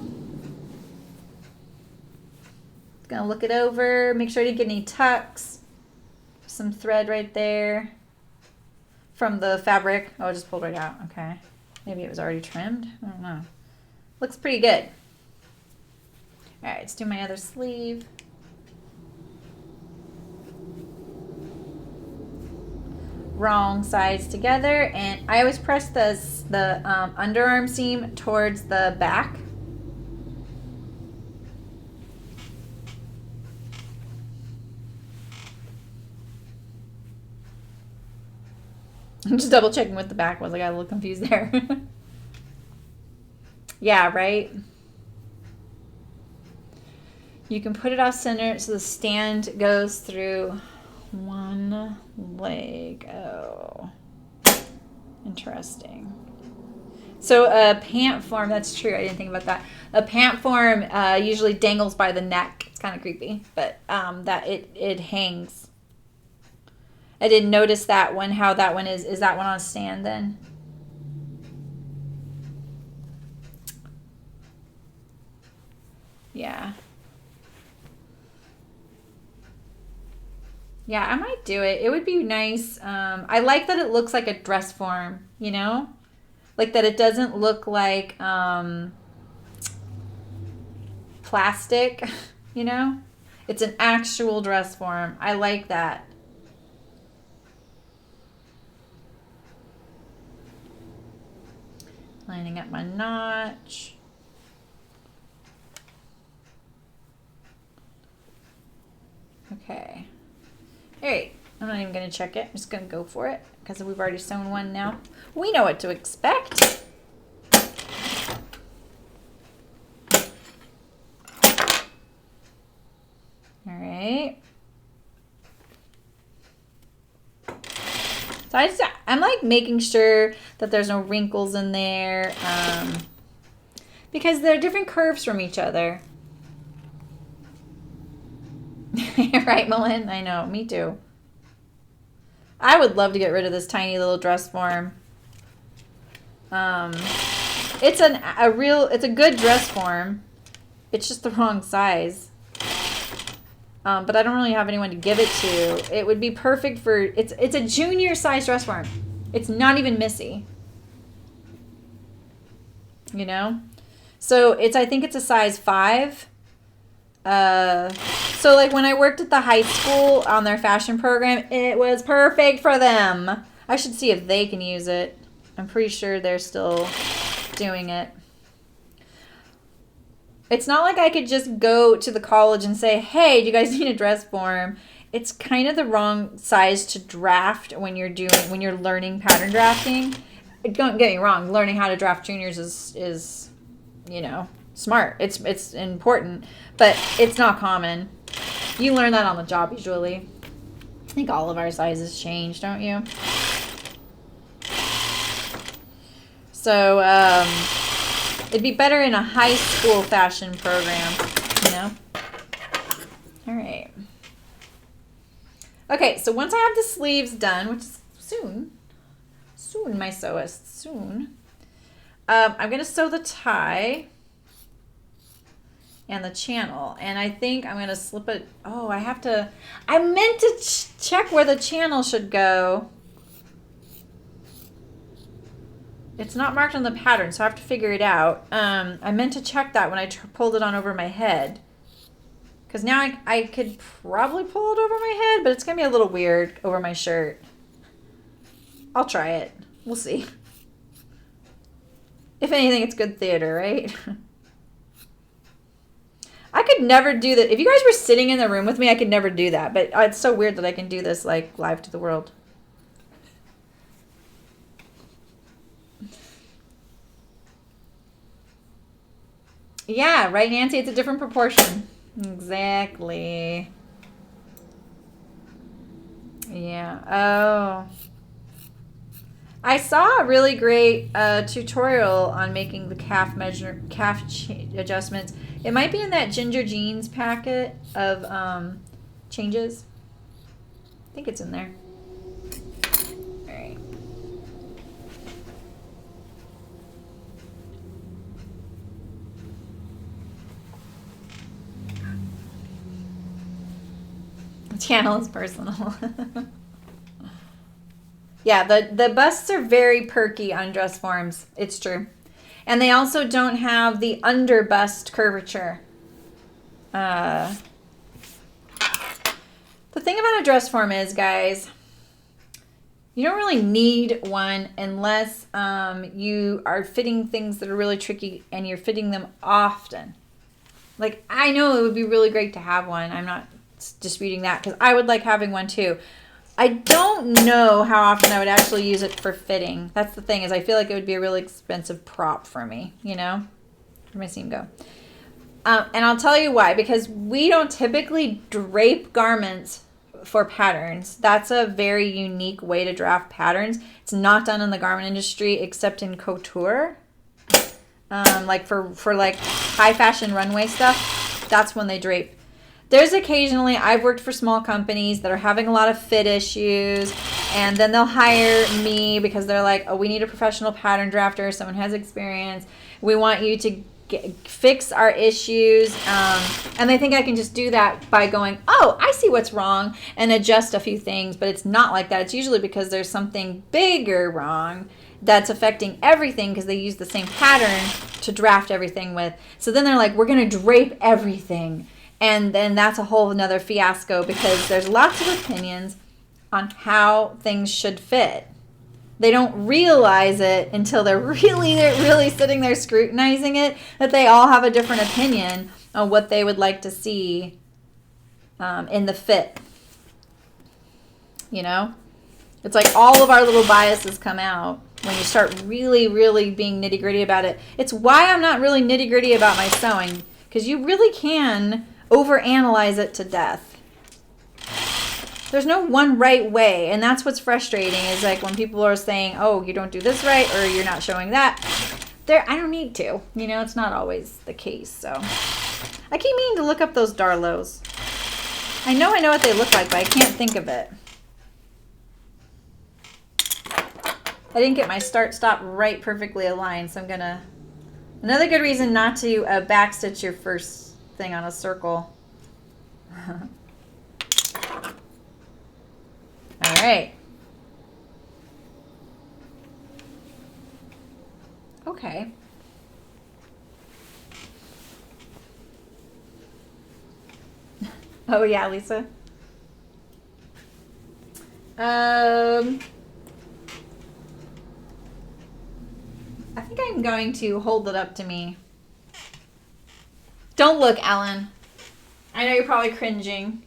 Gonna look it over, make sure I didn't get any tucks. Some thread right there from the fabric. Oh, it just pulled right out. Okay. Maybe it was already trimmed. I don't know. Looks pretty good. All right, let's do my other sleeve. Wrong sides together, and I always press the underarm seam towards the back. I'm just double checking what the back was. I got a little confused there. Yeah, right? You can put it off center so the stand goes through one leg. Oh, interesting. So a pant form, that's true. I didn't think about that. A pant form usually dangles by the neck. It's kind of creepy, but that it hangs. I didn't notice that one, how that one is. Is that one on a stand then? Yeah. Yeah, I might do it. It would be nice. I like that it looks like a dress form, you know? Like that it doesn't look like plastic, you know? It's an actual dress form. I like that. Lining up my notch. Okay. All right. I'm not even going to check it. I'm just going to go for it because we've already sewn one now. We know what to expect. All right. So I'm like making sure that there's no wrinkles in there because they're different curves from each other. Right, Malin? I know. Me too. I would love to get rid of this tiny little dress form. It's a good dress form. It's just the wrong size. But I don't really have anyone to give it to. It would be perfect for it's a junior size dress form. It's not even Missy. You know? So I think it's a size 5. So like when I worked at the high school on their fashion program, it was perfect for them. I should see if they can use it. I'm pretty sure they're still doing it. It's not like I could just go to the college and say, hey, do you guys need a dress form? It's kind of the wrong size to draft when you're learning pattern drafting. Don't get me wrong, learning how to draft juniors is you know, smart. It's important, but it's not common. You learn that on the job usually. I think all of our sizes change, don't you? So, it'd be better in a high school fashion program, you know? All right. Okay, so once I have the sleeves done, which is soon, my sewist, soon, I'm going to sew the tie. and the channel. And I think I'm going to slip it. Oh, I meant to check where the channel should go. It's not marked on the pattern, so I have to figure it out. I meant to check that when I pulled it on over my head. Because now I could probably pull it over my head, but it's going to be a little weird over my shirt. I'll try it. We'll see. If anything, it's good theater, right? I could never do that. If you guys were sitting in the room with me, I could never do that. But it's so weird that I can do this like live to the world. Yeah, right, Nancy? It's a different proportion. Exactly. Yeah. Oh. I saw a really great tutorial on making the calf adjustments. It might be in that Ginger Jeans packet of changes. I think it's in there. All right. The channel is personal. Yeah, the busts are very perky on dress forms. It's true. And they also don't have the under bust curvature. The thing about a dress form is, guys, you don't really need one unless you are fitting things that are really tricky and you're fitting them often. Like, I know it would be really great to have one. I'm not disputing that because I would like having one too. I don't know how often I would actually use it for fitting. That's the thing, is I feel like it would be a really expensive prop for me, you know? Where'd my seam go? And I'll tell you why. Because we don't typically drape garments for patterns. That's a very unique way to draft patterns. It's not done in the garment industry except in couture. Like for like high fashion runway stuff, that's when they drape. There's occasionally, I've worked for small companies that are having a lot of fit issues, and then they'll hire me because they're like, oh, we need a professional pattern drafter, someone has experience. We want you to fix our issues. And they think I can just do that by going, oh, I see what's wrong, and adjust a few things. But it's not like that. It's usually because there's something bigger wrong that's affecting everything because they use the same pattern to draft everything with. So then they're like, we're going to drape everything. And then that's a whole another fiasco because there's lots of opinions on how things should fit. They don't realize it until they're really sitting there scrutinizing it, that they all have a different opinion on what they would like to see in the fit. You know? It's like all of our little biases come out when you start really being nitty-gritty about it. It's why I'm not really nitty-gritty about my sewing, because you really can overanalyze it to death. There's no one right way, and that's what's frustrating, is like when people are saying, oh, you don't do this right, or you're not showing that. I don't need to. You know, it's not always the case, so. I keep meaning to look up those Darlows. I know what they look like, but I can't think of it. I didn't get my start-stop right perfectly aligned, so I'm gonna... Another good reason not to backstitch your first thing on a circle. All right. Okay. Oh yeah, Lisa. I think I'm going to hold it up to me. Don't look, Ellen. I know you're probably cringing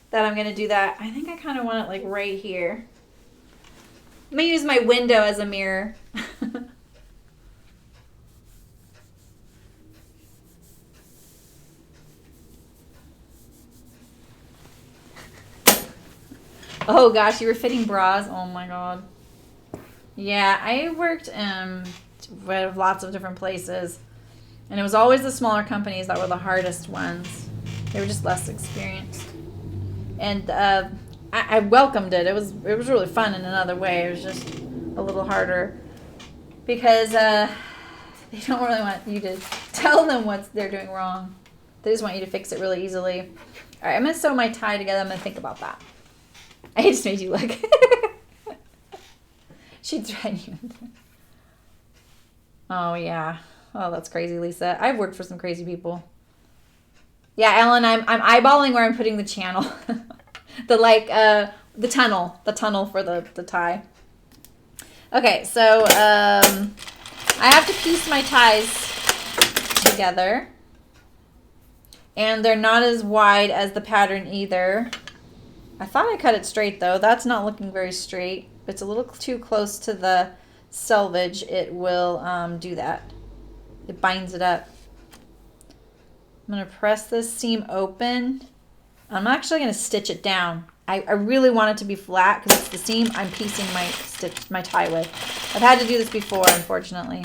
that I'm going to do that. I think I kind of want it like right here. I'm going to use my window as a mirror. Oh gosh, you were fitting bras? Oh my god. Yeah, I worked with lots of different places. And it was always the smaller companies that were the hardest ones. They were just less experienced. And I welcomed it. It was really fun in another way. It was just a little harder. Because they don't really want you to tell them what they're doing wrong. They just want you to fix it really easily. All right, I'm going to sew my tie together. I'm going to think about that. I just made you look. She threatened you. Oh, yeah. Oh, that's crazy, Lisa. I've worked for some crazy people. Yeah, Ellen, I'm eyeballing where I'm putting the channel. The tunnel for the tie. Okay, so I have to piece my ties together. And they're not as wide as the pattern either. I thought I cut it straight though. That's not looking very straight. If it's a little too close to the selvage, it will do that. It binds it up. I'm going to press this seam open. I'm actually going to stitch it down. I really want it to be flat because it's the seam I'm piecing my tie with. I've had to do this before, unfortunately.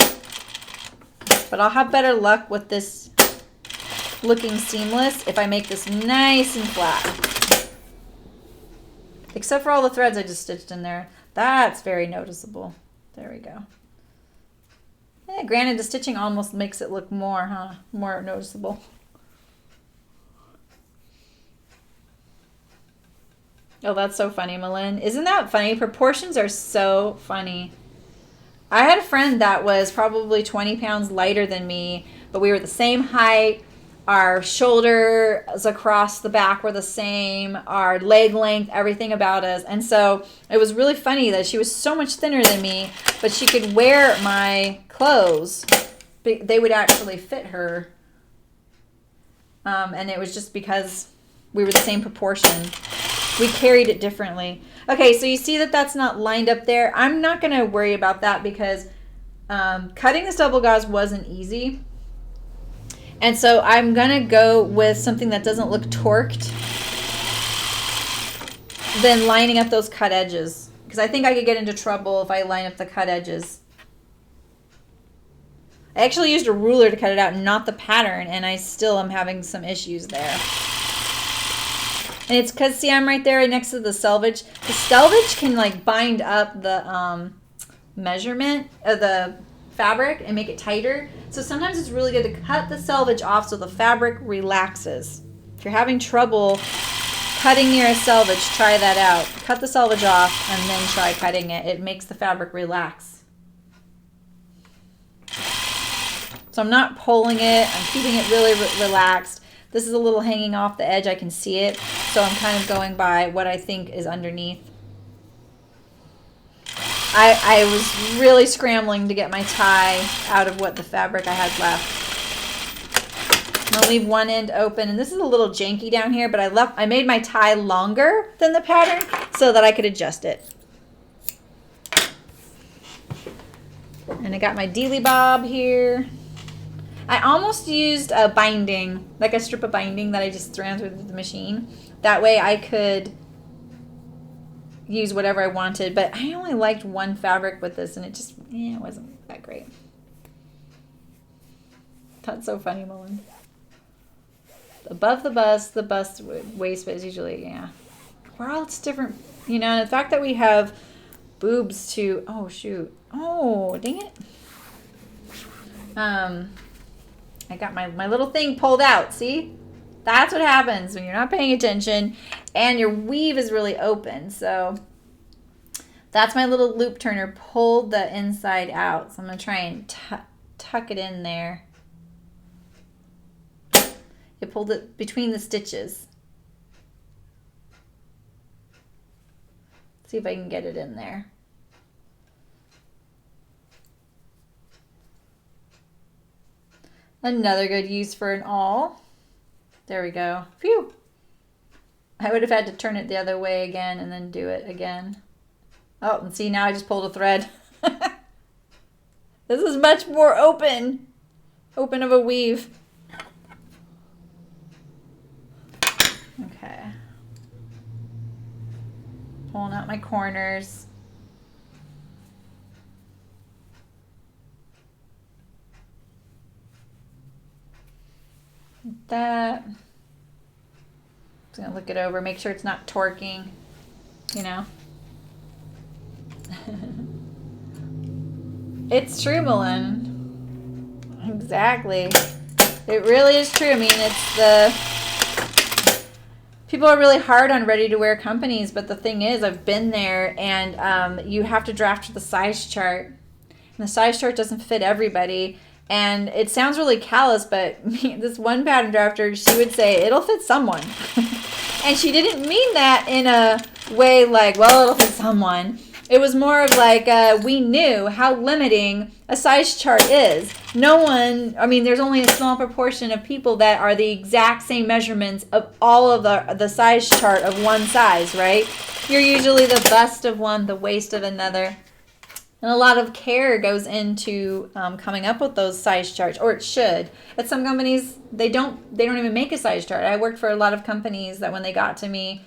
But I'll have better luck with this looking seamless if I make this nice and flat. Except for all the threads I just stitched in there. That's very noticeable. There we go. Yeah, granted, the stitching almost makes it look more, huh? More noticeable. Oh, that's so funny, Malin. Isn't that funny? Proportions are so funny. I had a friend that was probably 20 pounds lighter than me, but we were the same height. Our shoulders across the back were the same. Our leg length, everything about us. And so it was really funny that she was so much thinner than me, but she could wear my clothes. They would actually fit her. And it was just because we were the same proportion. We carried it differently. Okay, so you see that that's not lined up there. I'm not going to worry about that because cutting this double gauze wasn't easy. And so I'm going to go with something that doesn't look torqued. Then lining up those cut edges. Because I think I could get into trouble if I line up the cut edges. I actually used a ruler to cut it out, not the pattern. And I still am having some issues there. And it's because, see, I'm right there right next to the selvage. The selvage can, like, bind up the measurement of the fabric and make it tighter. So sometimes it's really good to cut the selvage off so the fabric relaxes. If you're having trouble cutting near a selvage, try that out. Cut the selvage off and then try cutting it. It makes the fabric relax. So I'm not pulling it. I'm keeping it really relaxed. This is a little hanging off the edge. I can see it. So I'm kind of going by what I think is underneath. I was really scrambling to get my tie out of what the fabric I had left. I'm going to leave one end open. And this is a little janky down here, but I made my tie longer than the pattern so that I could adjust it. And I got my dealy bob here. I almost used a binding, like a strip of binding that I just ran through the machine. That way I could use whatever I wanted, but I only liked one fabric with this, and it just, it wasn't that great. That's so funny, Mullen. Above the bust waist is usually, yeah. We're all just different, and the fact that we have boobs too. Oh, shoot. Oh, dang it. I got my little thing pulled out, see? That's what happens when you're not paying attention and your weave is really open. So that's my little loop turner pulled the inside out. So I'm going to try and tuck it in there. It pulled it between the stitches. See if I can get it in there. Another good use for an awl. There we go. Phew. I would have had to turn it the other way again and then do it again. Oh, and see, now I just pulled a thread. This is much more open. Open of a weave. Okay. Pulling out my corners. That. Just gonna look it over, make sure it's not torquing, It's true, Malin. Exactly. It really is true. I mean, it's the... People are really hard on ready-to-wear companies, but the thing is, I've been there, and you have to draft the size chart. And the size chart doesn't fit everybody. And it sounds really callous, but this one pattern drafter, she would say, it'll fit someone. And she didn't mean that in a way like, well, it'll fit someone. It was more of like, we knew how limiting a size chart is. No one, I mean, there's only a small proportion of people that are the exact same measurements of all of the size chart of one size, right? You're usually the bust of one, the waist of another. And a lot of care goes into coming up with those size charts, or it should. At some companies, they don't even make a size chart. I worked for a lot of companies that when they got to me,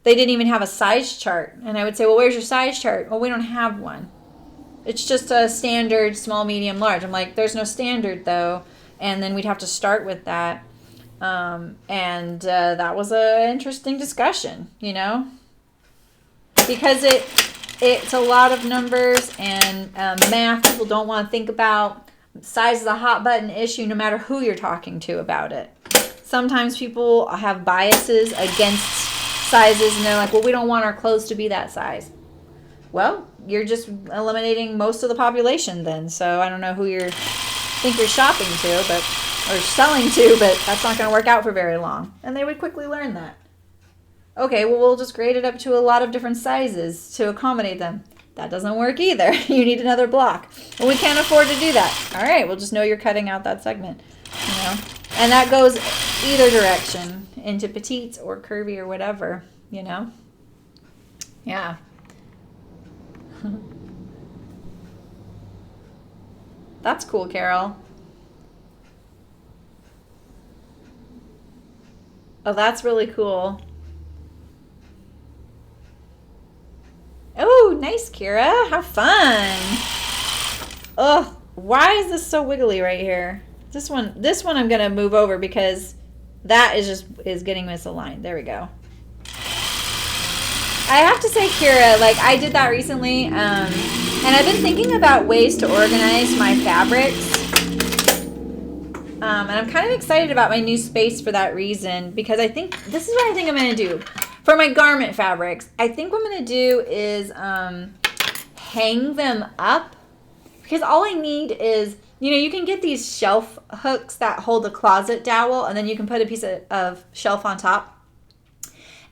they didn't even have a size chart. And I would say, well, where's your size chart? Well, we don't have one. It's just a standard small, medium, large. I'm like, there's no standard, though. And then we'd have to start with that. And that was an interesting discussion, you know? Because it's a lot of numbers and math. People don't want to think about. Size is a hot button issue no matter who you're talking to about it. Sometimes people have biases against sizes, and they're like, well, we don't want our clothes to be that size. Well, you're just eliminating most of the population then. So I don't know who you think you're shopping to, or selling to, but that's not going to work out for very long. And they would quickly learn that. Okay, well, we'll just grade it up to a lot of different sizes to accommodate them. That doesn't work either. You need another block. And we can't afford to do that. All right, we'll just know you're cutting out that segment, you know. And that goes either direction, into petites or curvy or whatever, you know. Yeah. That's cool, Carol. Oh, that's really cool. Oh, nice, Kira. Have fun. Ugh, why is this so wiggly right here? This one I'm going to move over because that is getting misaligned. There we go. I have to say, Kira, like I did that recently, and I've been thinking about ways to organize my fabrics. And I'm kind of excited about my new space for that reason, because I think this is what I think I'm going to do. For my garment fabrics, I think what I'm going to do is hang them up, because all I need is, you know, you can get these shelf hooks that hold a closet dowel, and then you can put a piece of shelf on top.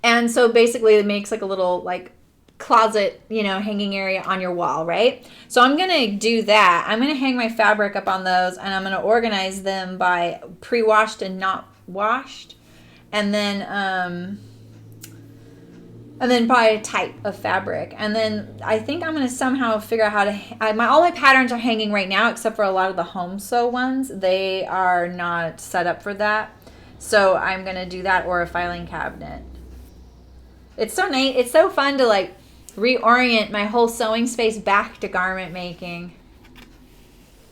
And so basically it makes like a little like closet, you know, hanging area on your wall, right? So I'm going to do that. I'm going to hang my fabric up on those, and I'm going to organize them by pre-washed and not washed. And then by a type of fabric. And then I think I'm going to somehow figure out how to... all my patterns are hanging right now, except for a lot of the home sew ones. They are not set up for that. So I'm going to do that, or a filing cabinet. It's so nice. It's so fun to like reorient my whole sewing space back to garment making.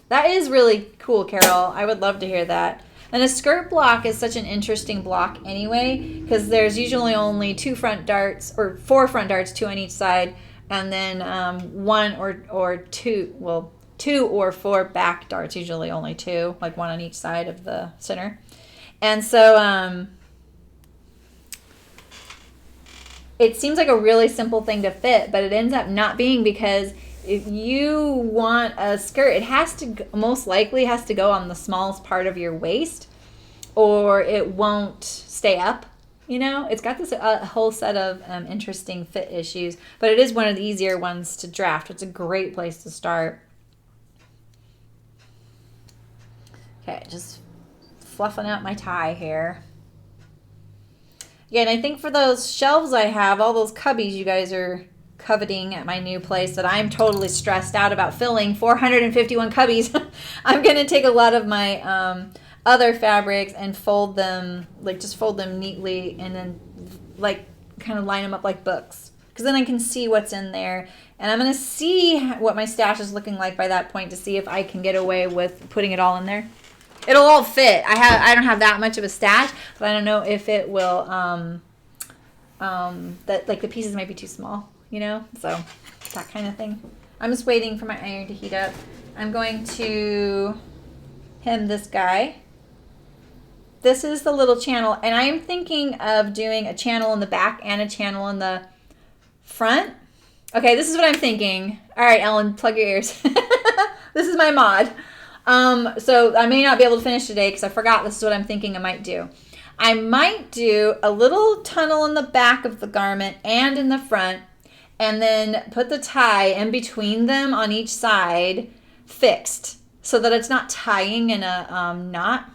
That is really cool, Carol. I would love to hear that. And a skirt block is such an interesting block anyway, because there's usually only 2 front darts, or 4 front darts, 2 on each side, and then 1 or 2, well, 2 or 4 back darts, usually only 2, like 1 on each side of the center. And so it seems like a really simple thing to fit, but it ends up not being, because if you want a skirt, it has to, most likely has to go on the smallest part of your waist, or it won't stay up, you know? It's got this a whole set of interesting fit issues, but it is one of the easier ones to draft. It's a great place to start. Okay, just fluffing out my tie here. Yeah, and I think for those shelves I have, all those cubbies you guys are coveting at my new place that I'm totally stressed out about filling, 451 cubbies. I'm going to take a lot of my other fabrics and fold them, like just fold them neatly, and then like kind of line them up like books, because then I can see what's in there. And I'm going to see what my stash is looking like by that point to see if I can get away with putting it all in there. It'll all fit. I don't have that much of a stash, but I don't know if it will, that like the pieces might be too small, you know? So that kind of thing. I'm just waiting for my iron to heat up. I'm going to hem this guy. this is the little channel, and I'm thinking of doing a channel in the back and a channel in the front. Okay, this is what I'm thinking. All right, Ellen, plug your ears. This is my mod. So I may not be able to finish today because I forgot this is what I'm thinking I might do. I might do a little tunnel in the back of the garment and in the front, and then put the tie in between them on each side fixed so that it's not tying in a knot.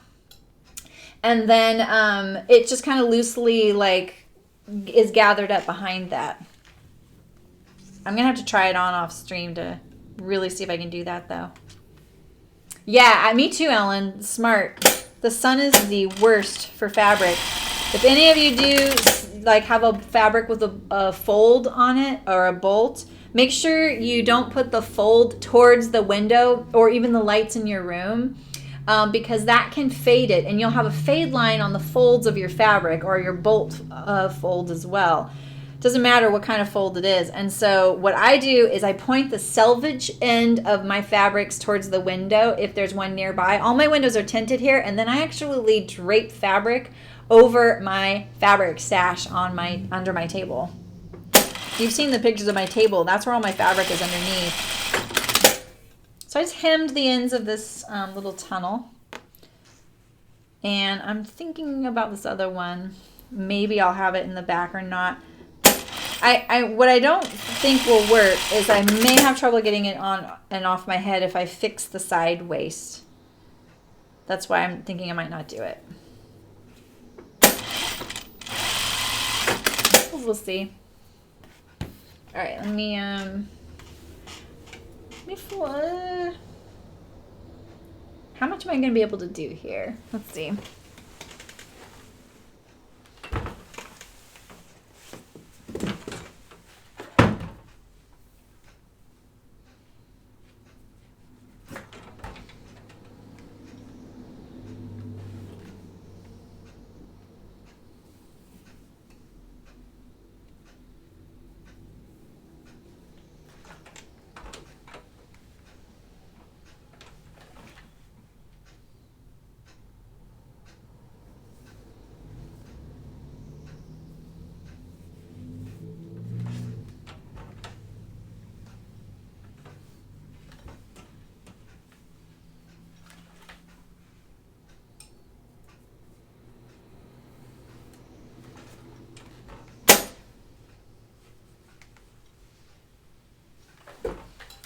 And then it just kind of loosely like is gathered up behind that. I'm going to have to try it on off stream to really see if I can do that though. Yeah, me too, Ellen. Smart. The sun is the worst for fabric. If any of you do like have a fabric with a fold on it or a bolt, make sure you don't put the fold towards the window or even the lights in your room, because that can fade it, and you'll have a fade line on the folds of your fabric or your bolt fold as well. Doesn't matter what kind of fold it is. And so what I do is I point the selvage end of my fabrics towards the window if there's one nearby. All my windows are tinted here, and then I actually drape fabric over my fabric stash on under my table. You've seen the pictures of my table. That's where all my fabric is underneath. So I just hemmed the ends of this little tunnel. And I'm thinking about this other one. Maybe I'll have it in the back or not. What I don't think will work is I may have trouble getting it on and off my head if I fix the side waist. That's why I'm thinking I might not do it. We'll see. All right, let me how much am I going to be able to do here? Let's see.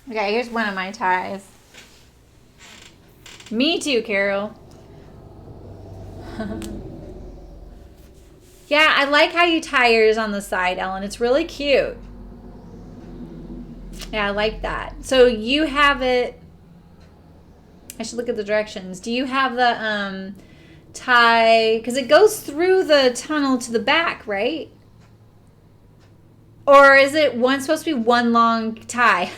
Okay, here's one of my ties. Me too, Carol. Yeah, I like how you tie yours on the side, Ellen. It's really cute. Yeah, I like that. So you have it. I should look at the directions. Do you have the tie? Because it goes through the tunnel to the back, right? Or is it supposed to be one long tie?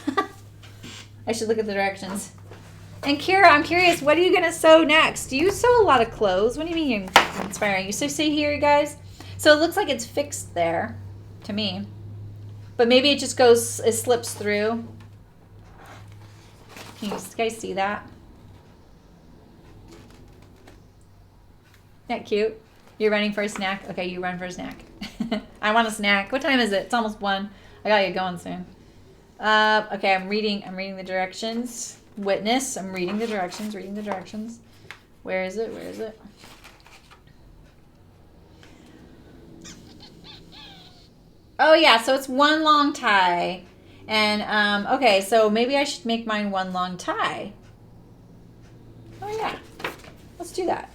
I should look at the directions. And Kira, I'm curious, what are you going to sew next? Do you sew a lot of clothes? What do you mean you're inspiring? You see here, you guys? So it looks like it's fixed there to me. But maybe it just it slips through. Can you guys see that? Isn't that cute? You're running for a snack? Okay, you run for a snack. I want a snack. What time is it? It's almost 1. I gotta get going soon. Okay, I'm reading the directions. Witness, I'm reading the directions. Where is it? Oh yeah, so it's one long tie. And okay, so maybe I should make mine one long tie. Oh yeah. Let's do that.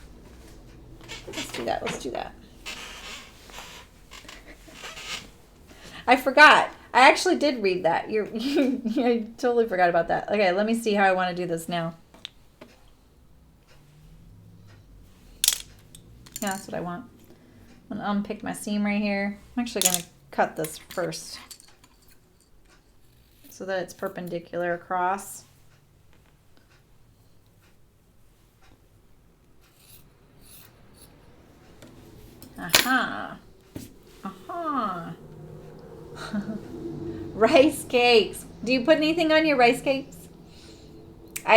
I forgot. I actually did read that. I totally forgot about that. Okay, let me see how I want to do this now. Yeah, that's what I want. I'm going to unpick my seam right here. I'm actually going to cut this first so that it's perpendicular across. Aha. Aha. Rice cakes. Do you put anything on your rice cakes?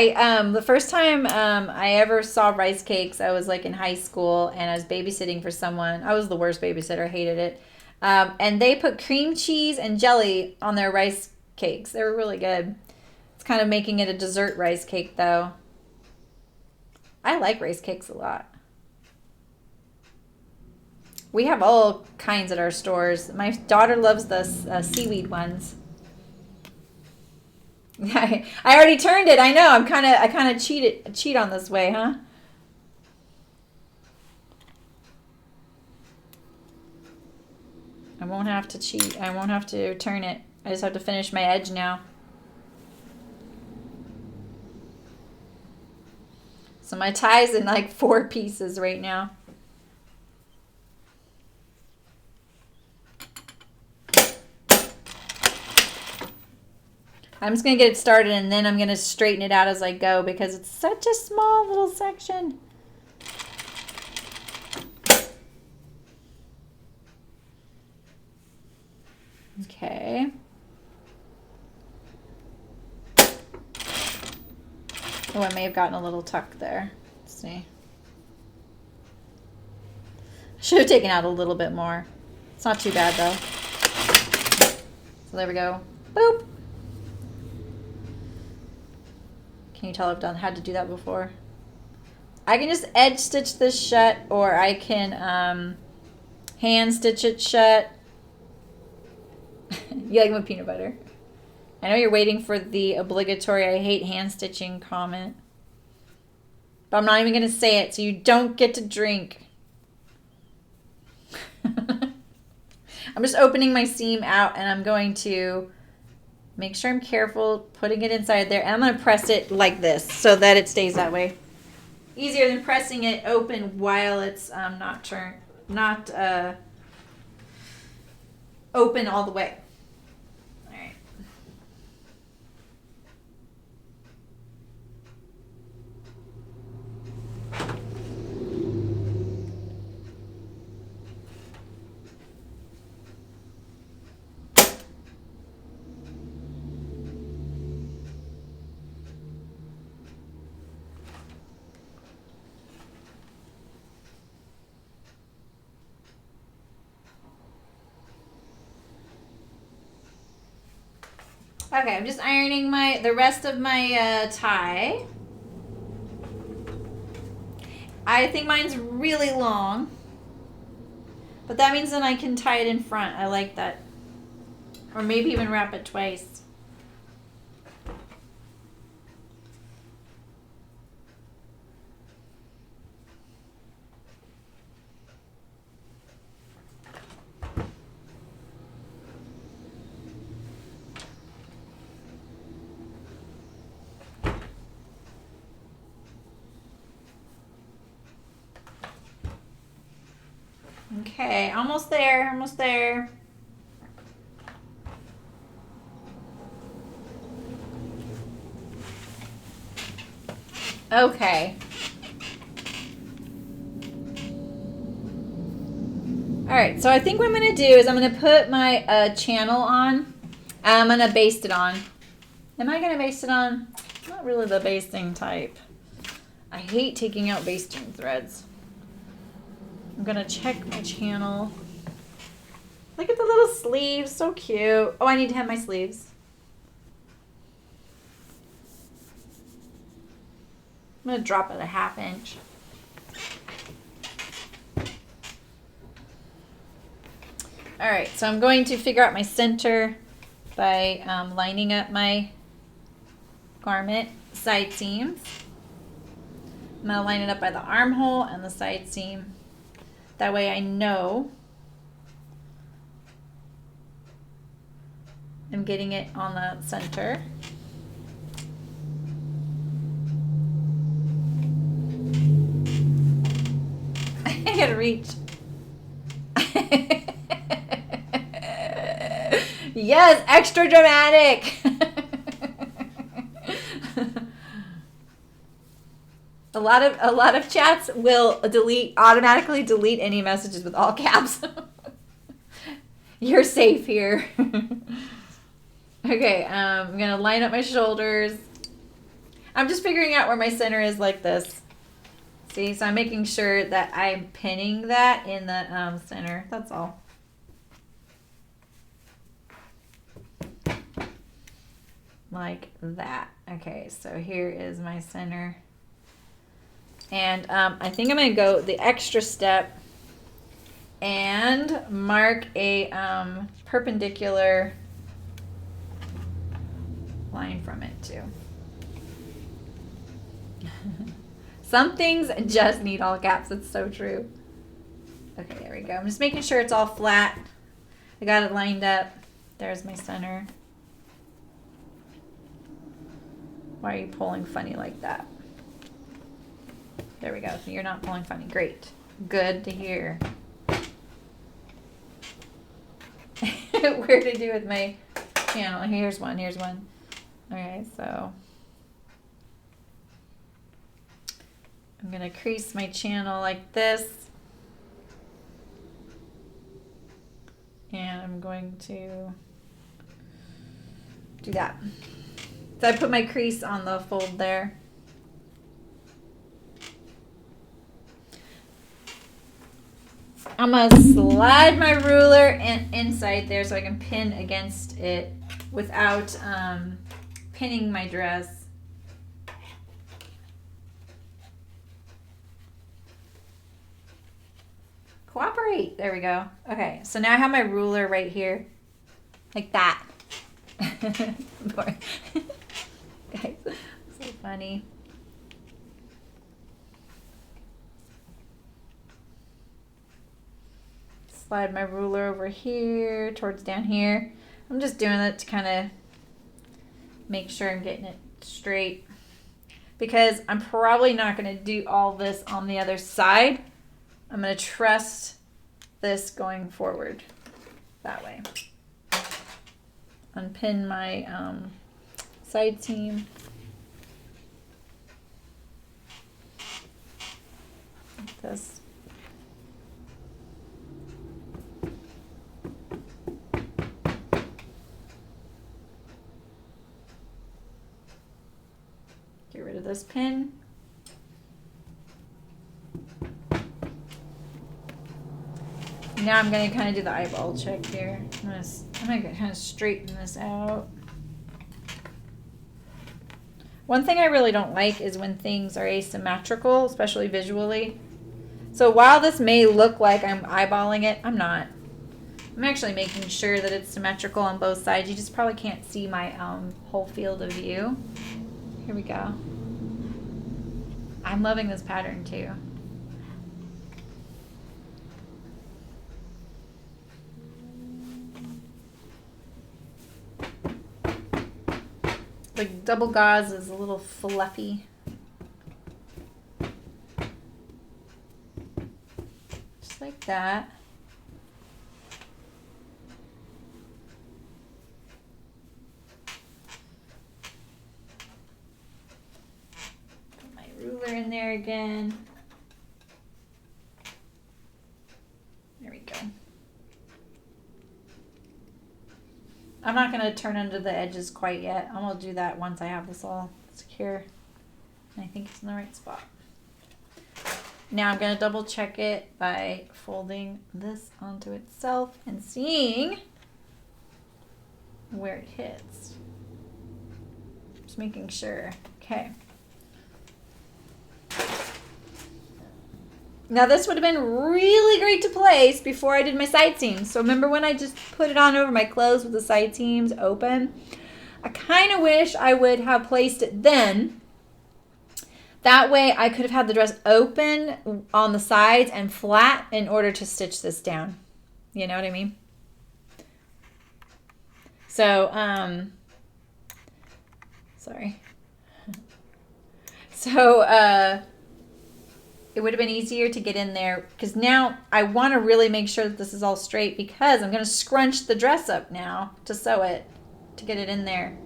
The first time I ever saw rice cakes, I was like in high school and I was babysitting for someone. I was the worst babysitter, I hated it. And they put cream cheese and jelly on their rice cakes. They were really good. It's kind of making it a dessert rice cake though. I like rice cakes a lot. We have all kinds at our stores. My daughter loves the seaweed ones. I already turned it. I know. I kind of cheat on this way, huh? I won't have to cheat. I won't have to turn it. I just have to finish my edge now. So my tie's in like 4 pieces right now. I'm just going to get it started and then I'm going to straighten it out as I go because it's such a small little section. Okay. Oh, I may have gotten a little tuck there. Let's see. Should have taken out a little bit more. It's not too bad though. So there we go. Boop. Can you tell I've had to do that before? I can just edge stitch this shut or I can hand stitch it shut. You like my peanut butter? I know you're waiting for the obligatory I hate hand stitching comment. But I'm not even going to say it, so you don't get to drink. I'm just opening my seam out and I'm going to make sure I'm careful putting it inside there. And I'm going to press it like this so that it stays that way. Easier than pressing it open while it's not open all the way. Okay, I'm just ironing the rest of my tie. I think mine's really long, but that means then I can tie it in front. I like that. Or maybe even wrap it twice. Okay, almost there, almost there. Okay. All right, so I think what I'm going to do is I'm going to put my channel on. I'm going to baste it on. Am I going to baste it on? Not really the basting type. I hate taking out basting threads. I'm going to check my channel. Look at the little sleeves, so cute. Oh, I need to have my sleeves. I'm going to drop it a 1/2 inch. All right, so I'm going to figure out my center by lining up my garment side seams. I'm going to line it up by the armhole and the side seam. That way I know I'm getting it on the center. I gotta reach. Yes, extra dramatic. A lot of chats will automatically delete any messages with all caps. You're safe here. Okay, I'm gonna line up my shoulders. I'm just figuring out where my center is like this. See, so I'm making sure that I'm pinning that in the center. That's all. Like that. Okay, so here is my center. And I think I'm going to go the extra step and mark a perpendicular line from it too. Some things just need all caps. It's so true. Okay, there we go. I'm just making sure it's all flat. I got it lined up. There's my center. Why are you pulling funny like that? There we go. You're not pulling funny. Great. Good to hear. Where to do with my channel? Here's one. Here's one. Okay, so I'm going to crease my channel like this. And I'm going to do that. So I put my crease on the fold there. I'm going to slide my ruler inside there so I can pin against it without pinning my dress. Cooperate. There we go. Okay, so now I have my ruler right here. Like that. Guys, so funny. Slide my ruler over here, towards down here. I'm just doing it to kind of make sure I'm getting it straight. Because I'm probably not going to do all this on the other side. I'm going to trust this going forward that way. Unpin my side seam. Like this. Get rid of this pin. Now I'm going to kind of do the eyeball check here. I'm going to kind of straighten this out. One thing I really don't like is when things are asymmetrical, especially visually. So while this may look like I'm eyeballing it, I'm not. I'm actually making sure that it's symmetrical on both sides. You just probably can't see my whole field of view. Here we go. I'm loving this pattern too. The double gauze is a little fluffy. Just like that. Put my ruler in there again. There we go. I'm not going to turn under the edges quite yet. I'm going to do that once I have this all secure. And I think it's in the right spot. Now I'm going to double check it by folding this onto itself and seeing where it hits. Just making sure. Okay. Now this would have been really great to place before I did my side seams. So remember when I just put it on over my clothes with the side seams open? I kind of wish I would have placed it then. That way I could have had the dress open on the sides and flat in order to stitch this down. You know what I mean? So, sorry. So, it would have been easier to get in there because now I want to really make sure that this is all straight because I'm going to scrunch the dress up now to sew it, to get it in there.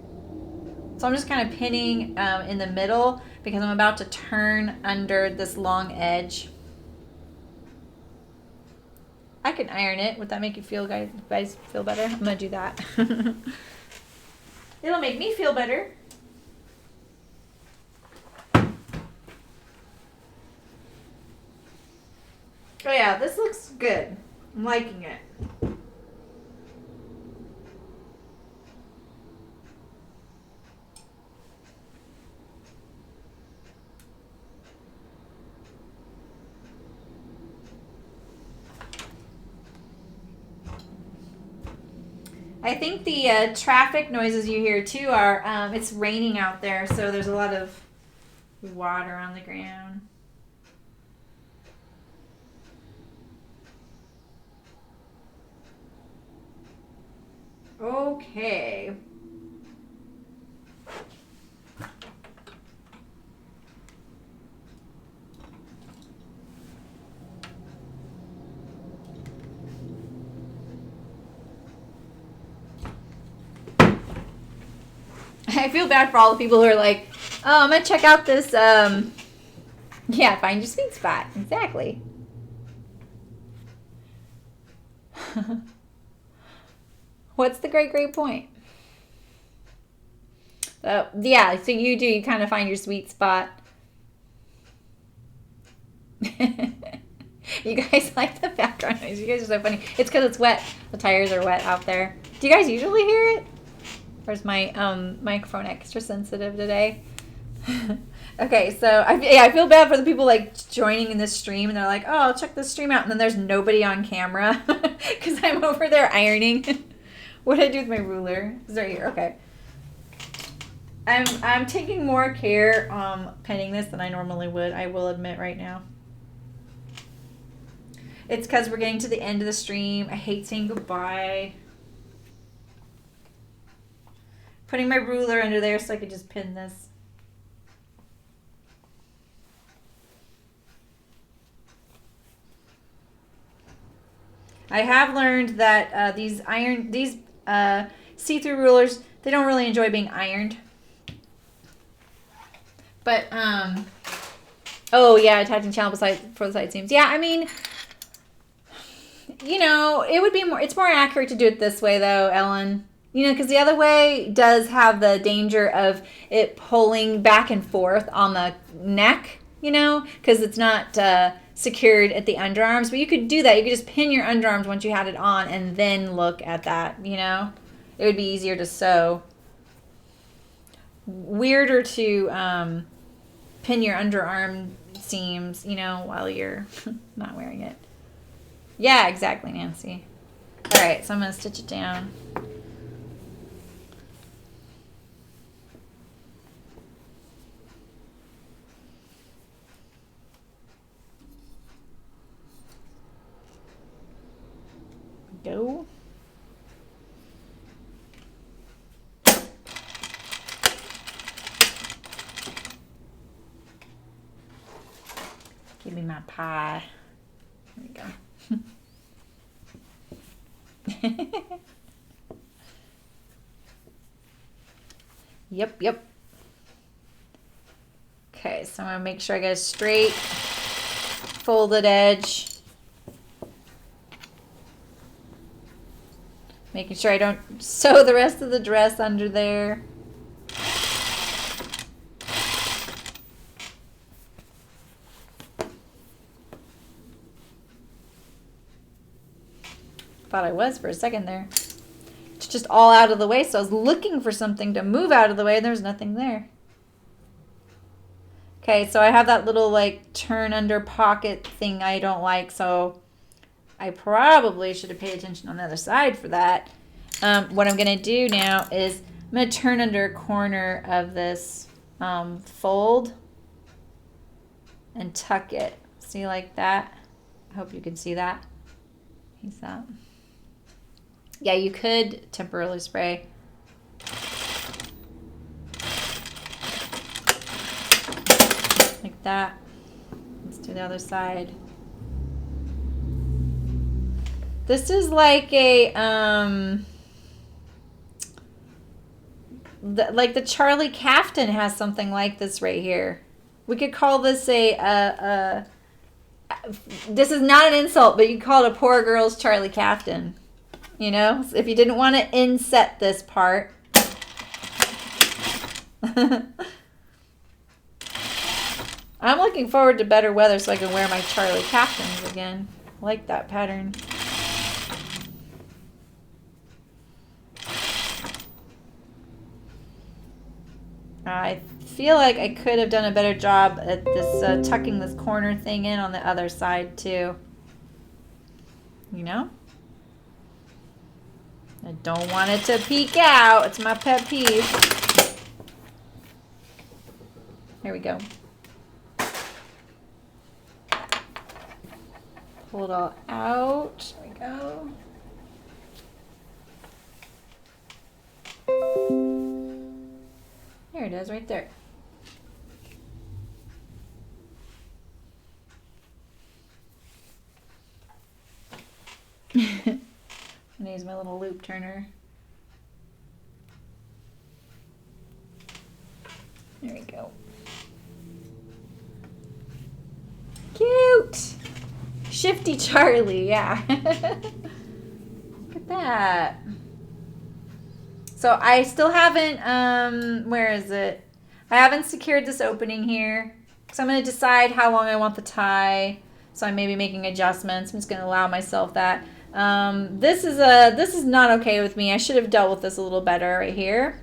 So I'm just kind of pinning in the middle because I'm about to turn under this long edge. I can iron it. Would that make you feel, guys feel better? I'm going to do that. It'll make me feel better. Oh yeah, this looks good. I'm liking it. I think the traffic noises you hear too are, it's raining out there, so there's a lot of water on the ground. Okay. I feel bad for all the people who are like, oh, I'm going to check out this, yeah, find your sweet spot. Exactly. What's the great point? Yeah, so you kind of find your sweet spot. You guys like the background noise. You guys are so funny. It's because it's wet. The tires are wet out there. Do you guys usually hear it? Or is my microphone extra sensitive today? Okay, so I feel bad for the people like joining in this stream and they're like, oh, I'll check this stream out, and then there's nobody on camera because I'm over there ironing. What did I do with my ruler? It's right here. Okay. I'm taking more care pinning this than I normally would. I will admit right now. It's because we're getting to the end of the stream. I hate saying goodbye. Putting my ruler under there so I could just pin this. I have learned that these see-through rulers, they don't really enjoy being ironed. But oh yeah, attaching channel for the side seams. Yeah, I mean, you know, it would be more. It's more accurate to do it this way though, Ellen. You know, because the other way does have the danger of it pulling back and forth on the neck, you know, because it's not secured at the underarms. But you could do that. You could just pin your underarms once you had it on and then look at that, you know. It would be easier to sew. Weirder to pin your underarm seams, you know, while you're not wearing it. Yeah, exactly, Nancy. All right, so I'm going to stitch it down. Go. Give me my pie. There we go. Yep. Okay, so I'm going to make sure I get a straight folded edge. Making sure I don't sew the rest of the dress under there. Thought I was for a second there. It's just all out of the way, so I was looking for something to move out of the way, and there's nothing there. Okay, so I have that little like turn under pocket thing I don't like, so I probably should have paid attention on the other side for that. What I'm going to do now is I'm going to turn under a corner of this fold and tuck it. See, like that? I hope you can see that. He's that. Yeah, you could temporarily spray. Like that. Let's do the other side. This is like a, like the Charlie Kaftan has something like this right here. We could call this this is not an insult, but you could call it a poor girl's Charlie Kaftan. You know, if you didn't want to inset this part. I'm looking forward to better weather so I can wear my Charlie captains again. I like that pattern. I feel like I could have done a better job at this tucking this corner thing in on the other side too. You know? I don't want it to peek out. It's my pet peeve. There we go. Pull it all out. There we go. There it is, right there. I'm gonna use my little loop turner. There we go. Cute! Shifty Charlie, yeah. Look at that. So I still haven't, where is it? I haven't secured this opening here. So I'm going to decide how long I want the tie. So I may be making adjustments. I'm just going to allow myself that. This is not okay with me. I should have dealt with this a little better right here.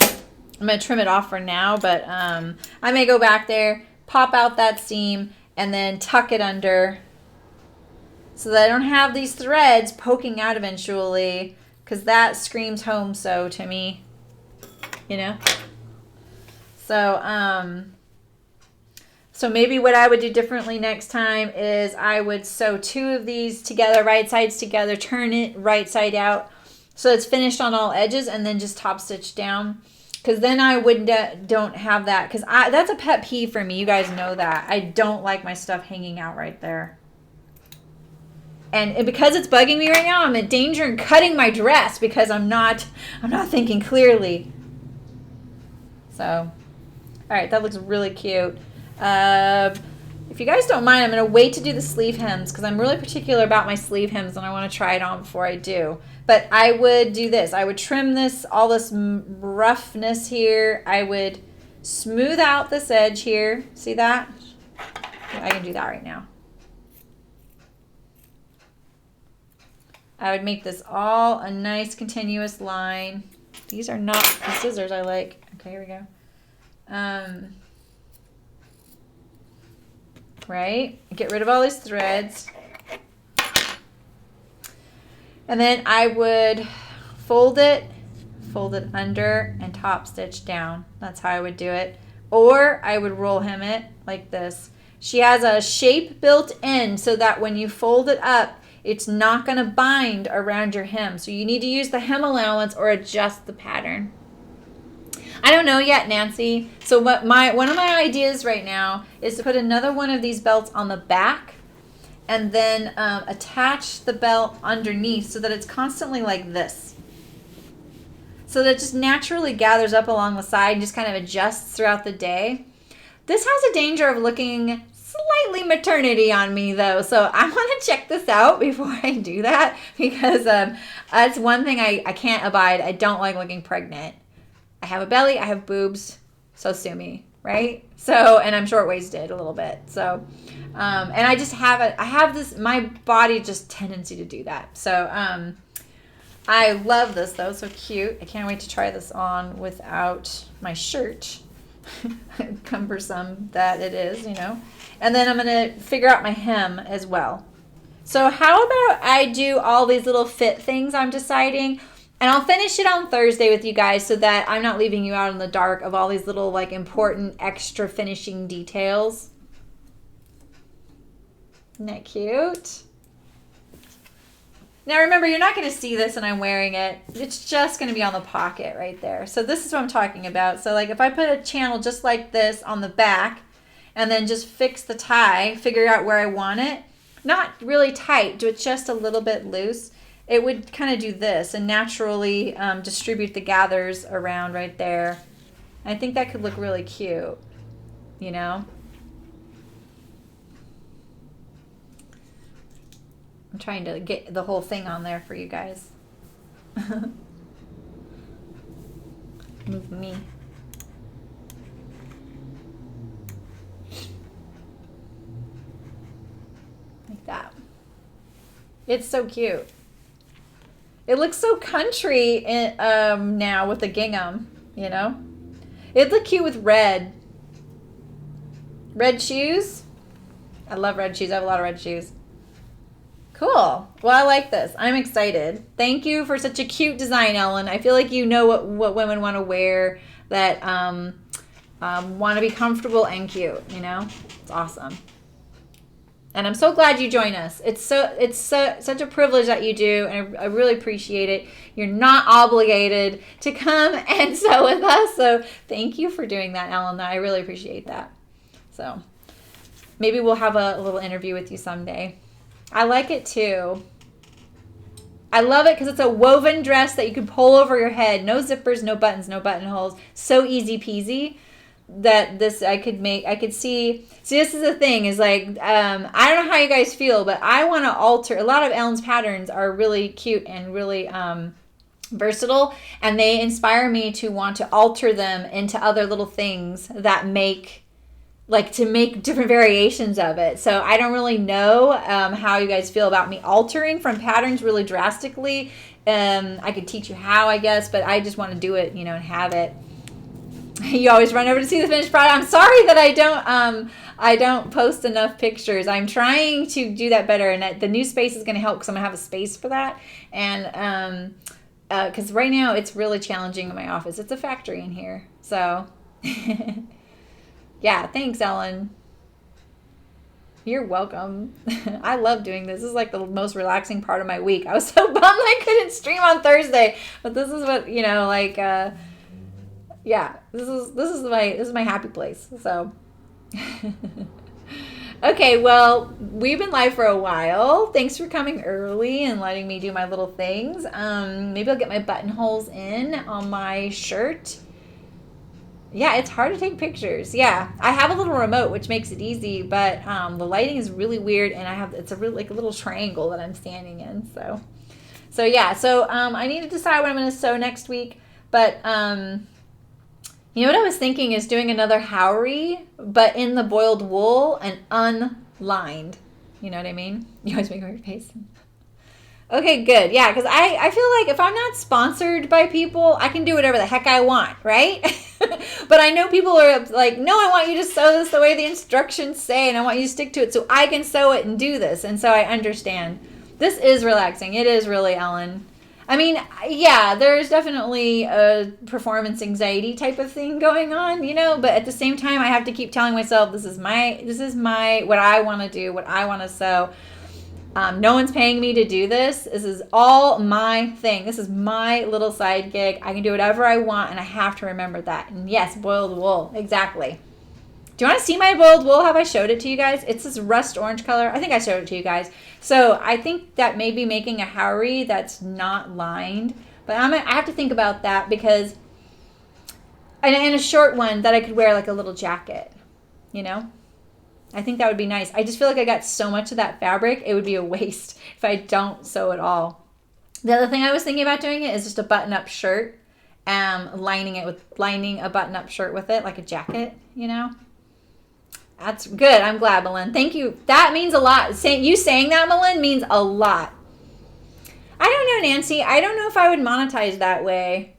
I'm going to trim it off for now, but I may go back there, pop out that seam, and then tuck it under so that I don't have these threads poking out eventually, because that screams home sew to me, you know? So, so maybe what I would do differently next time is I would sew 2 of these together, right sides together, turn it right side out so it's finished on all edges, and then just top stitch down. Because then I don't have that, because that's a pet peeve for me. You guys know that. I don't like my stuff hanging out right there. And because it's bugging me right now, I'm in danger in cutting my dress because I'm not thinking clearly. So, all right, that looks really cute. If you guys don't mind, I'm going to wait to do the sleeve hems because I'm really particular about my sleeve hems and I want to try it on before I do. But I would do this. I would trim this, all this roughness here. I would smooth out this edge here. See that? I can do that right now. I would make this all a nice continuous line. These are not the scissors I like. Okay, here we go. Right? Get rid of all these threads. And then I would fold it under and top stitch down. That's how I would do it. Or I would roll hem it like this. She has a shape built in so that when you fold it up, it's not going to bind around your hem. So you need to use the hem allowance or adjust the pattern. I don't know yet, Nancy. So one of my ideas right now is to put another one of these belts on the back and then attach the belt underneath so that it's constantly like this. So that it just naturally gathers up along the side and just kind of adjusts throughout the day. This has a danger of looking slightly maternity on me though, so I want to check this out before I do that because that's one thing I can't abide. I don't like looking pregnant. I have a belly, I have boobs, so sue me, right? So, and I'm short-waisted a little bit, so and I just have this, my body just tendency to do that. So I love this though, so cute. I can't wait to try this on without my shirt. Cumbersome that it is, you know. And then I'm going to figure out my hem as well. So how about I do all these little fit things I'm deciding, and I'll finish it on Thursday with you guys so that I'm not leaving you out in the dark of all these little like important extra finishing details. Isn't that cute? Now remember, you're not going to see this and I'm wearing it. It's just going to be on the pocket right there. So this is what I'm talking about. So like if I put a channel just like this on the back and then just fix the tie, figure out where I want it, not really tight, do it just a little bit loose, it would kind of do this and naturally distribute the gathers around right there. I think that could look really cute, you know? I'm trying to get the whole thing on there for you guys. Move me. It's so cute. It looks so country now with the gingham, you know? It'd look cute with red. Red shoes. I love red shoes. I have a lot of red shoes. Cool. Well, I like this. I'm excited. Thank you for such a cute design, Ellen. I feel like you know what women want to wear that want to be comfortable and cute, you know? It's awesome. And I'm so glad you join us. It's such a privilege that you do, and I really appreciate it. You're not obligated to come and sew with us, so thank you for doing that, Ellen. I really appreciate that. So maybe we'll have a little interview with you someday. I like it too. I love it because it's a woven dress that you can pull over your head. No zippers, no buttons, no buttonholes. So easy peasy. That this I could see this is the thing is like I don't know how you guys feel, but I want to alter. A lot of Ellen's patterns are really cute and really versatile, and they inspire me to want to alter them into other little things that make different variations of it. So I don't really know how you guys feel about me altering from patterns really drastically. I could teach you how, I guess, but I just want to do it, and have it. You always run over to see the finished product. I'm sorry that I don't post enough pictures. I'm trying to do that better, and the new space is going to help because I'm going to have a space for that. And because right now it's really challenging in my office. It's a factory in here. So yeah, thanks, Ellen. You're welcome. I love doing this. This is like the most relaxing part of my week. I was so bummed I couldn't stream on Thursday, but this is what yeah, this is my happy place. So okay, well, we've been live for a while. Thanks for coming early and letting me do my little things. Maybe I'll get my buttonholes in on my shirt. Yeah, it's hard to take pictures. Yeah, I have a little remote, which makes it easy, but the lighting is really weird, and it's a really like a little triangle that I'm standing in. So yeah, I need to decide what I'm going to sew next week, but you know what I was thinking is doing another Howery, but in the boiled wool and unlined. You know what I mean? You always make a weird face. Okay, good. Yeah, because I feel like if I'm not sponsored by people, I can do whatever the heck I want, right? But I know people are like, no, I want you to sew this the way the instructions say, and I want you to stick to it so I can sew it and do this. And so I understand. This is relaxing. It is really, Ellen. I mean, yeah, there's definitely a performance anxiety type of thing going on, but at the same time, I have to keep telling myself, this is my, what I want to do, what I want to sew. No one's paying me to do this. This is all my thing. This is my little side gig. I can do whatever I want, and I have to remember that. And yes, boiled wool. Exactly. Do you want to see my boiled wool? Have I showed it to you guys? It's this rust orange color. I think I showed it to you guys. So I think that maybe making a Howery that's not lined. But I have to think about that because, and a short one that I could wear like a little jacket, I think that would be nice. I just feel like I got so much of that fabric, it would be a waste if I don't sew it all. The other thing I was thinking about doing it is just a button-up shirt, lining a button-up shirt with it, like a jacket, That's good. I'm glad, Malin. Thank you. That means a lot. You saying that, Malin, means a lot. I don't know, Nancy. I don't know if I would monetize that way.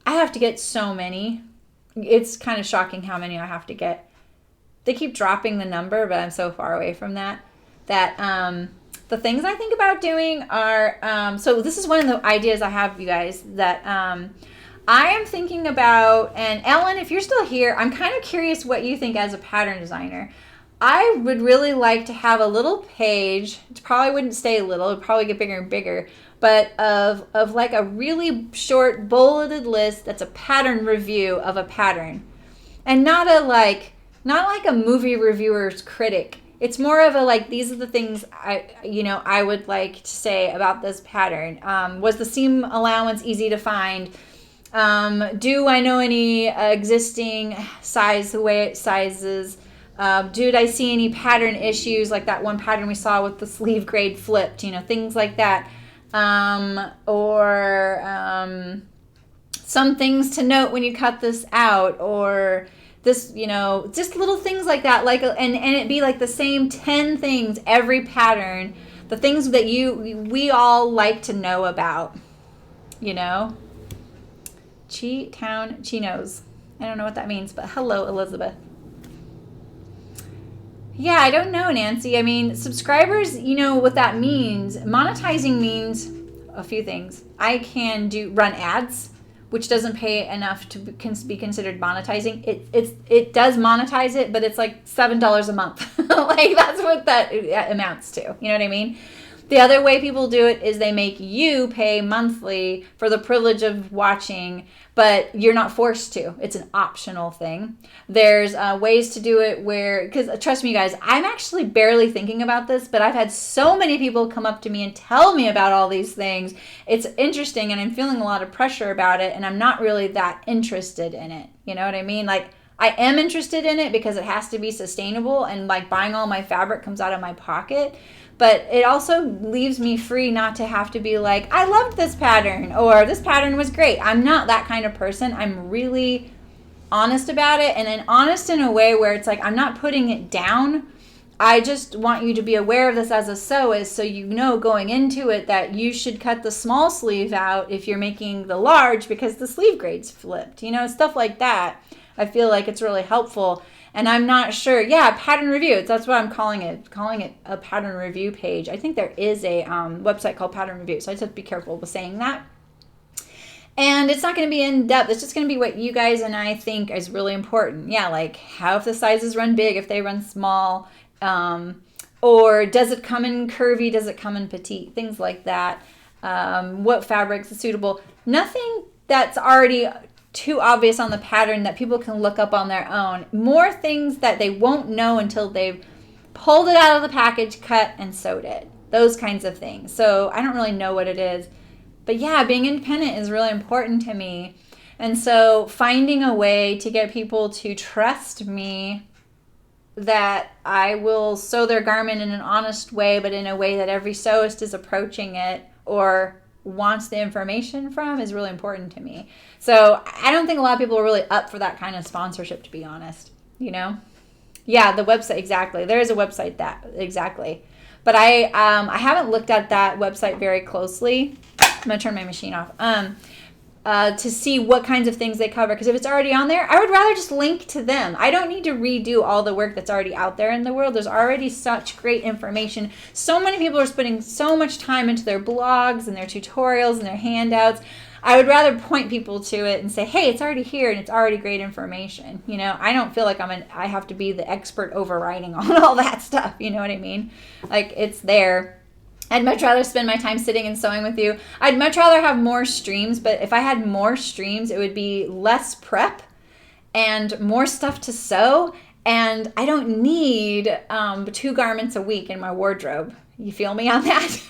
I have to get so many. It's kind of shocking how many I have to get. They keep dropping the number, but I'm so far away from that. The things I think about doing are, so this is one of the ideas I have, you guys, that I am thinking about, and Ellen, if you're still here, I'm kind of curious what you think as a pattern designer. I would really like to have a little page. It probably wouldn't stay little. It would probably get bigger and bigger. But of like a really short bulleted list that's a pattern review of a pattern. And not like a movie reviewer's critic. It's more of a like, these are the things I would like to say about this pattern. Was the seam allowance easy to find? Do I know any existing sizes? Did I see any pattern issues like that one pattern we saw with the sleeve grade flipped, things like that. Or some things to note when you cut this out, or this, just little things like that, and it be like the same 10 things every pattern the things that we all like to know about, you know. Chi-town chinos. I don't know what that means, but hello, Elizabeth. Yeah, I don't know, Nancy. I mean, subscribers, you know what that means. Monetizing means a few things. I can run ads, which doesn't pay enough to be considered monetizing. It does monetize it, but it's like $7 a month. Like, that's what that amounts to. You know what I mean? The other way people do it is they make you pay monthly for the privilege of watching, but you're not forced to. It's an optional thing. There's ways to do it where, because trust me, guys, I'm actually barely thinking about this, but I've had so many people come up to me and tell me about all these things. It's interesting, and I'm feeling a lot of pressure about it, and I'm not really that interested in it. You know what I mean? Like, I am interested in it because it has to be sustainable, and like buying all my fabric comes out of my pocket. But it also leaves me free not to have to be like, I loved this pattern, or this pattern was great. I'm not that kind of person. I'm really honest about it, and then honest in a way where it's like, I'm not putting it down. I just want you to be aware of this as a sewist, so you know going into it that you should cut the small sleeve out if you're making the large because the sleeve grade's flipped. You know, stuff like that. I feel like it's really helpful. And I'm not sure. Yeah, pattern review. That's what I'm calling it. Calling it a pattern review page. I think there is a website called Pattern Review. So I just have to be careful with saying that. And it's not going to be in depth. It's just going to be what you guys and I think is really important. Yeah, like how if the sizes run big, if they run small, or does it come in curvy? Does it come in petite? Things like that. What fabrics is suitable? Nothing that's already too obvious on the pattern that people can look up on their own. More things that they won't know until they've pulled it out of the package, cut, and sewed it. Those kinds of things. So I don't really know what it is. But yeah, being independent is really important to me. And so finding a way to get people to trust me that I will sew their garment in an honest way, but in a way that every sewist is approaching it or wants the information from is really important to me. So I don't think a lot of people are really up for that kind of sponsorship, to be honest, you know? Yeah, the website, exactly. There is a website that, exactly. But I haven't looked at that website very closely. I'm going to turn my machine off. To see what kinds of things they cover. Because if it's already on there, I would rather just link to them. I don't need to redo all the work that's already out there in the world. There's already such great information. So many people are putting so much time into their blogs and their tutorials and their handouts. I would rather point people to it and say, hey, it's already here and it's already great information. You know, I don't feel like I have to be the expert overriding on all that stuff. You know what I mean? Like, it's there. I'd much rather spend my time sitting and sewing with you. I'd much rather have more streams, but if I had more streams, it would be less prep and more stuff to sew. And I don't need 2 garments a week in my wardrobe. You feel me on that?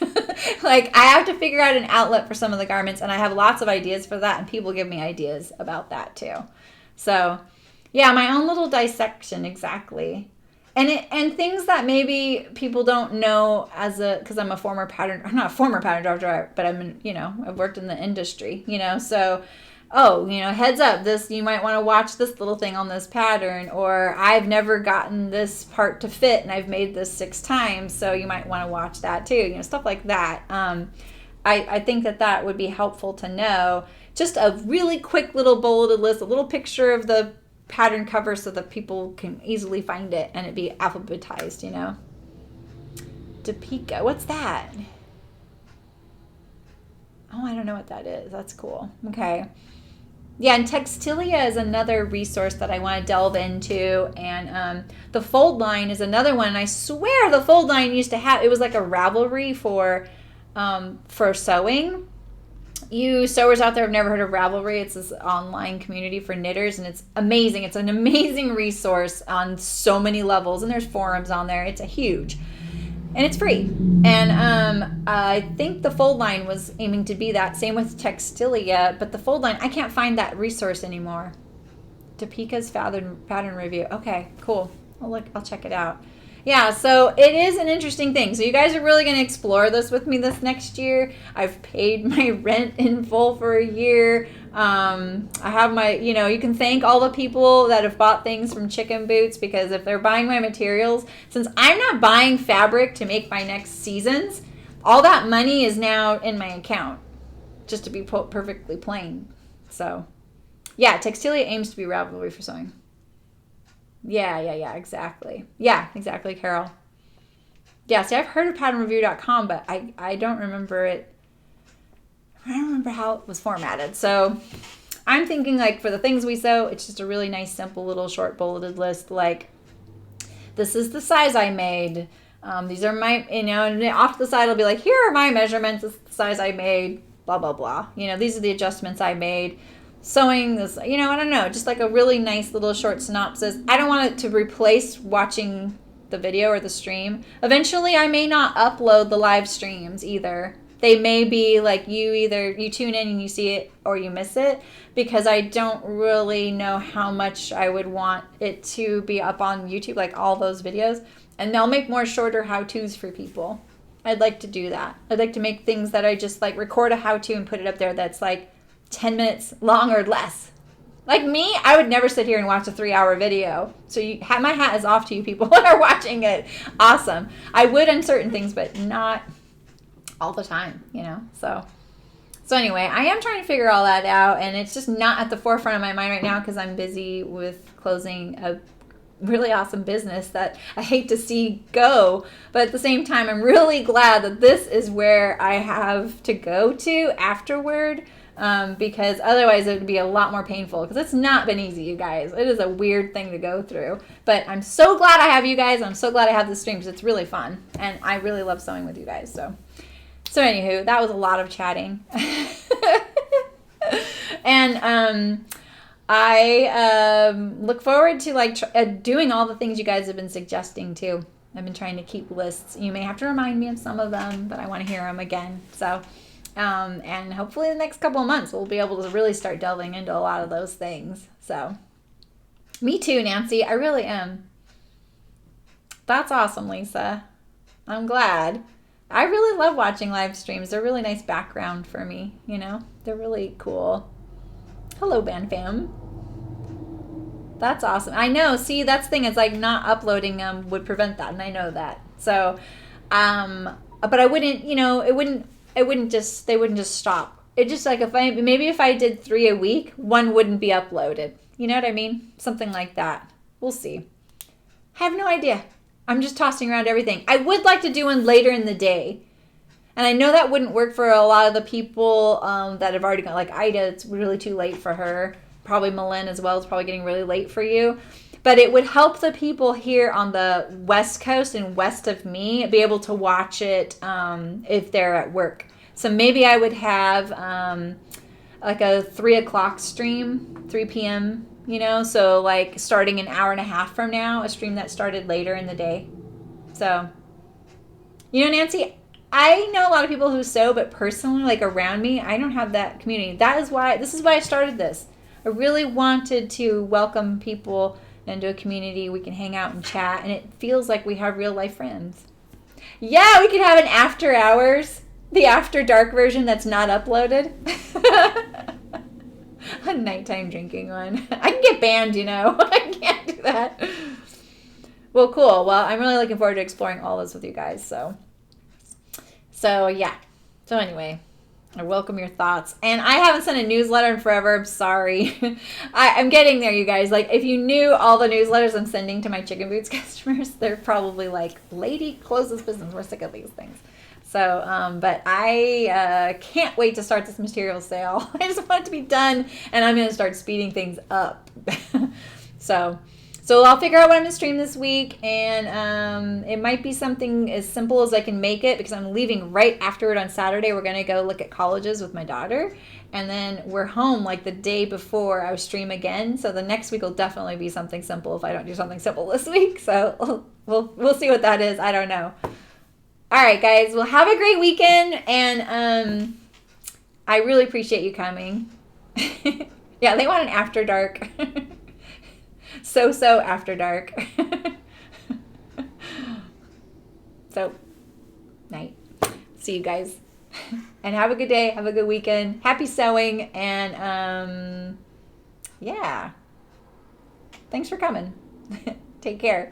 Like, I have to figure out an outlet for some of the garments, and I have lots of ideas for that, and people give me ideas about that too. So, yeah, my own little dissection, exactly. And things that maybe people don't know because I'm not a former pattern job driver, but I've worked in the industry, so, heads up, you might want to watch this little thing on this pattern, or I've never gotten this part to fit and I've made this 6 times, so you might want to watch that too, stuff like that. I think that would be helpful to know. Just a really quick little bulleted list, a little picture of the pattern cover so that people can easily find it and it be alphabetized, Topeka, what's that? Oh, I don't know what that is. That's cool. Okay. Yeah, and Textilia is another resource that I want to delve into, and the Fold Line is another one. And I swear the Fold Line used to have, it was like a Ravelry for sewing. You sewers out there have never heard of Ravelry. It's this online community for knitters, and it's amazing. It's an amazing resource on so many levels, and there's forums on there. It's huge, and it's free. And I think the Fold Line was aiming to be that. Same with Textilia, but the Fold Line, I can't find that resource anymore. Topeka's pattern review. Okay, cool. I'll check it out. Yeah, so it is an interesting thing. So you guys are really going to explore this with me this next year. I've paid my rent in full for a year. I have my, you can thank all the people that have bought things from Chicken Boots, because if they're buying my materials, since I'm not buying fabric to make my next seasons, all that money is now in my account, just to be perfectly plain. So, yeah, Textilia aims to be Ravelry for sewing. Yeah, exactly. Yeah, exactly, Carol. Yeah, see, I've heard of patternreview.com, but I don't remember it. I don't remember how it was formatted. So I'm thinking, like, for the things we sew, it's just a really nice, simple little short bulleted list. Like, this is the size I made. These are my, and off to the side, it'll be like, here are my measurements. This is the size I made, blah, blah, blah. These are the adjustments I made. Sewing this, I don't know, just like a really nice little short synopsis. I don't want it to replace watching the video or the stream. Eventually, I may not upload the live streams either. They may be like you tune in and you see it or you miss it, because I don't really know how much I would want it to be up on YouTube, like all those videos. And they'll make more shorter how-tos for people. I'd like to do that. I'd like to make things that I just like record a how-to and put it up there that's like 10 minutes long or less. Like me, I would never sit here and watch a 3-hour video. So my hat is off to you people that are watching it. Awesome. I would on certain things, but not all the time, So anyway, I am trying to figure all that out, and it's just not at the forefront of my mind right now because I'm busy with closing a really awesome business that I hate to see go. But at the same time, I'm really glad that this is where I have to go to afterward. Because otherwise it would be a lot more painful, because it's not been easy, you guys. It is a weird thing to go through, but I'm so glad I have you guys. I'm so glad I have this stream, because it's really fun, and I really love sewing with you guys. So anywho, that was a lot of chatting. And I look forward to doing all the things you guys have been suggesting too. I've been trying to keep lists. You may have to remind me of some of them, but I want to hear them again. So and hopefully the next couple of months we'll be able to really start delving into a lot of those things. So, me too, Nancy. I really am. That's awesome, Lisa. I'm glad. I really love watching live streams. They're really nice background for me, They're really cool. Hello, Band Fam. That's awesome. I know. See, that's the thing. It's like not uploading them would prevent that, and I know that. So, but I wouldn't, they wouldn't just stop. It just like if I did 3 a week, one wouldn't be uploaded. You know what I mean? Something like that. We'll see. I have no idea. I'm just tossing around everything. I would like to do one later in the day. And I know that wouldn't work for a lot of the people that have already gone. Like Ida, it's really too late for her. Probably Malin as well. It's probably getting really late for you. But it would help the people here on the West Coast and west of me be able to watch it if they're at work. So maybe I would have like a 3 o'clock stream, 3 p.m., so like starting an hour and a half from now, a stream that started later in the day. So, Nancy, I know a lot of people who sew, but personally, like around me, I don't have that community. This is why I started this. I really wanted to welcome people into a community. We can hang out and chat, and it feels like we have real life friends. Yeah, we could have an after hours, the after dark version that's not uploaded. A nighttime drinking one. I can get banned, I can't do that. Well, cool. Well, I'm really looking forward to exploring all this with you guys. So yeah. So anyway, I welcome your thoughts. And I haven't sent a newsletter in forever. I'm sorry. I'm getting there, you guys. Like, if you knew all the newsletters I'm sending to my Chicken Boots customers, they're probably like, lady, close this business. We're sick of these things. So, but I can't wait to start this material sale. I just want it to be done, and I'm going to start speeding things up. So I'll figure out what I'm going to stream this week, and it might be something as simple as I can make it, because I'm leaving right afterward on Saturday. We're going to go look at colleges with my daughter, and then we're home like the day before I stream again. So the next week will definitely be something simple if I don't do something simple this week. So we'll see what that is. I don't know. All right, guys. Well, have a great weekend, and I really appreciate you coming. Yeah, they want an after dark. So after dark. So, night. See you guys. And have a good day. Have a good weekend. Happy sewing. And, yeah. Thanks for coming. Take care.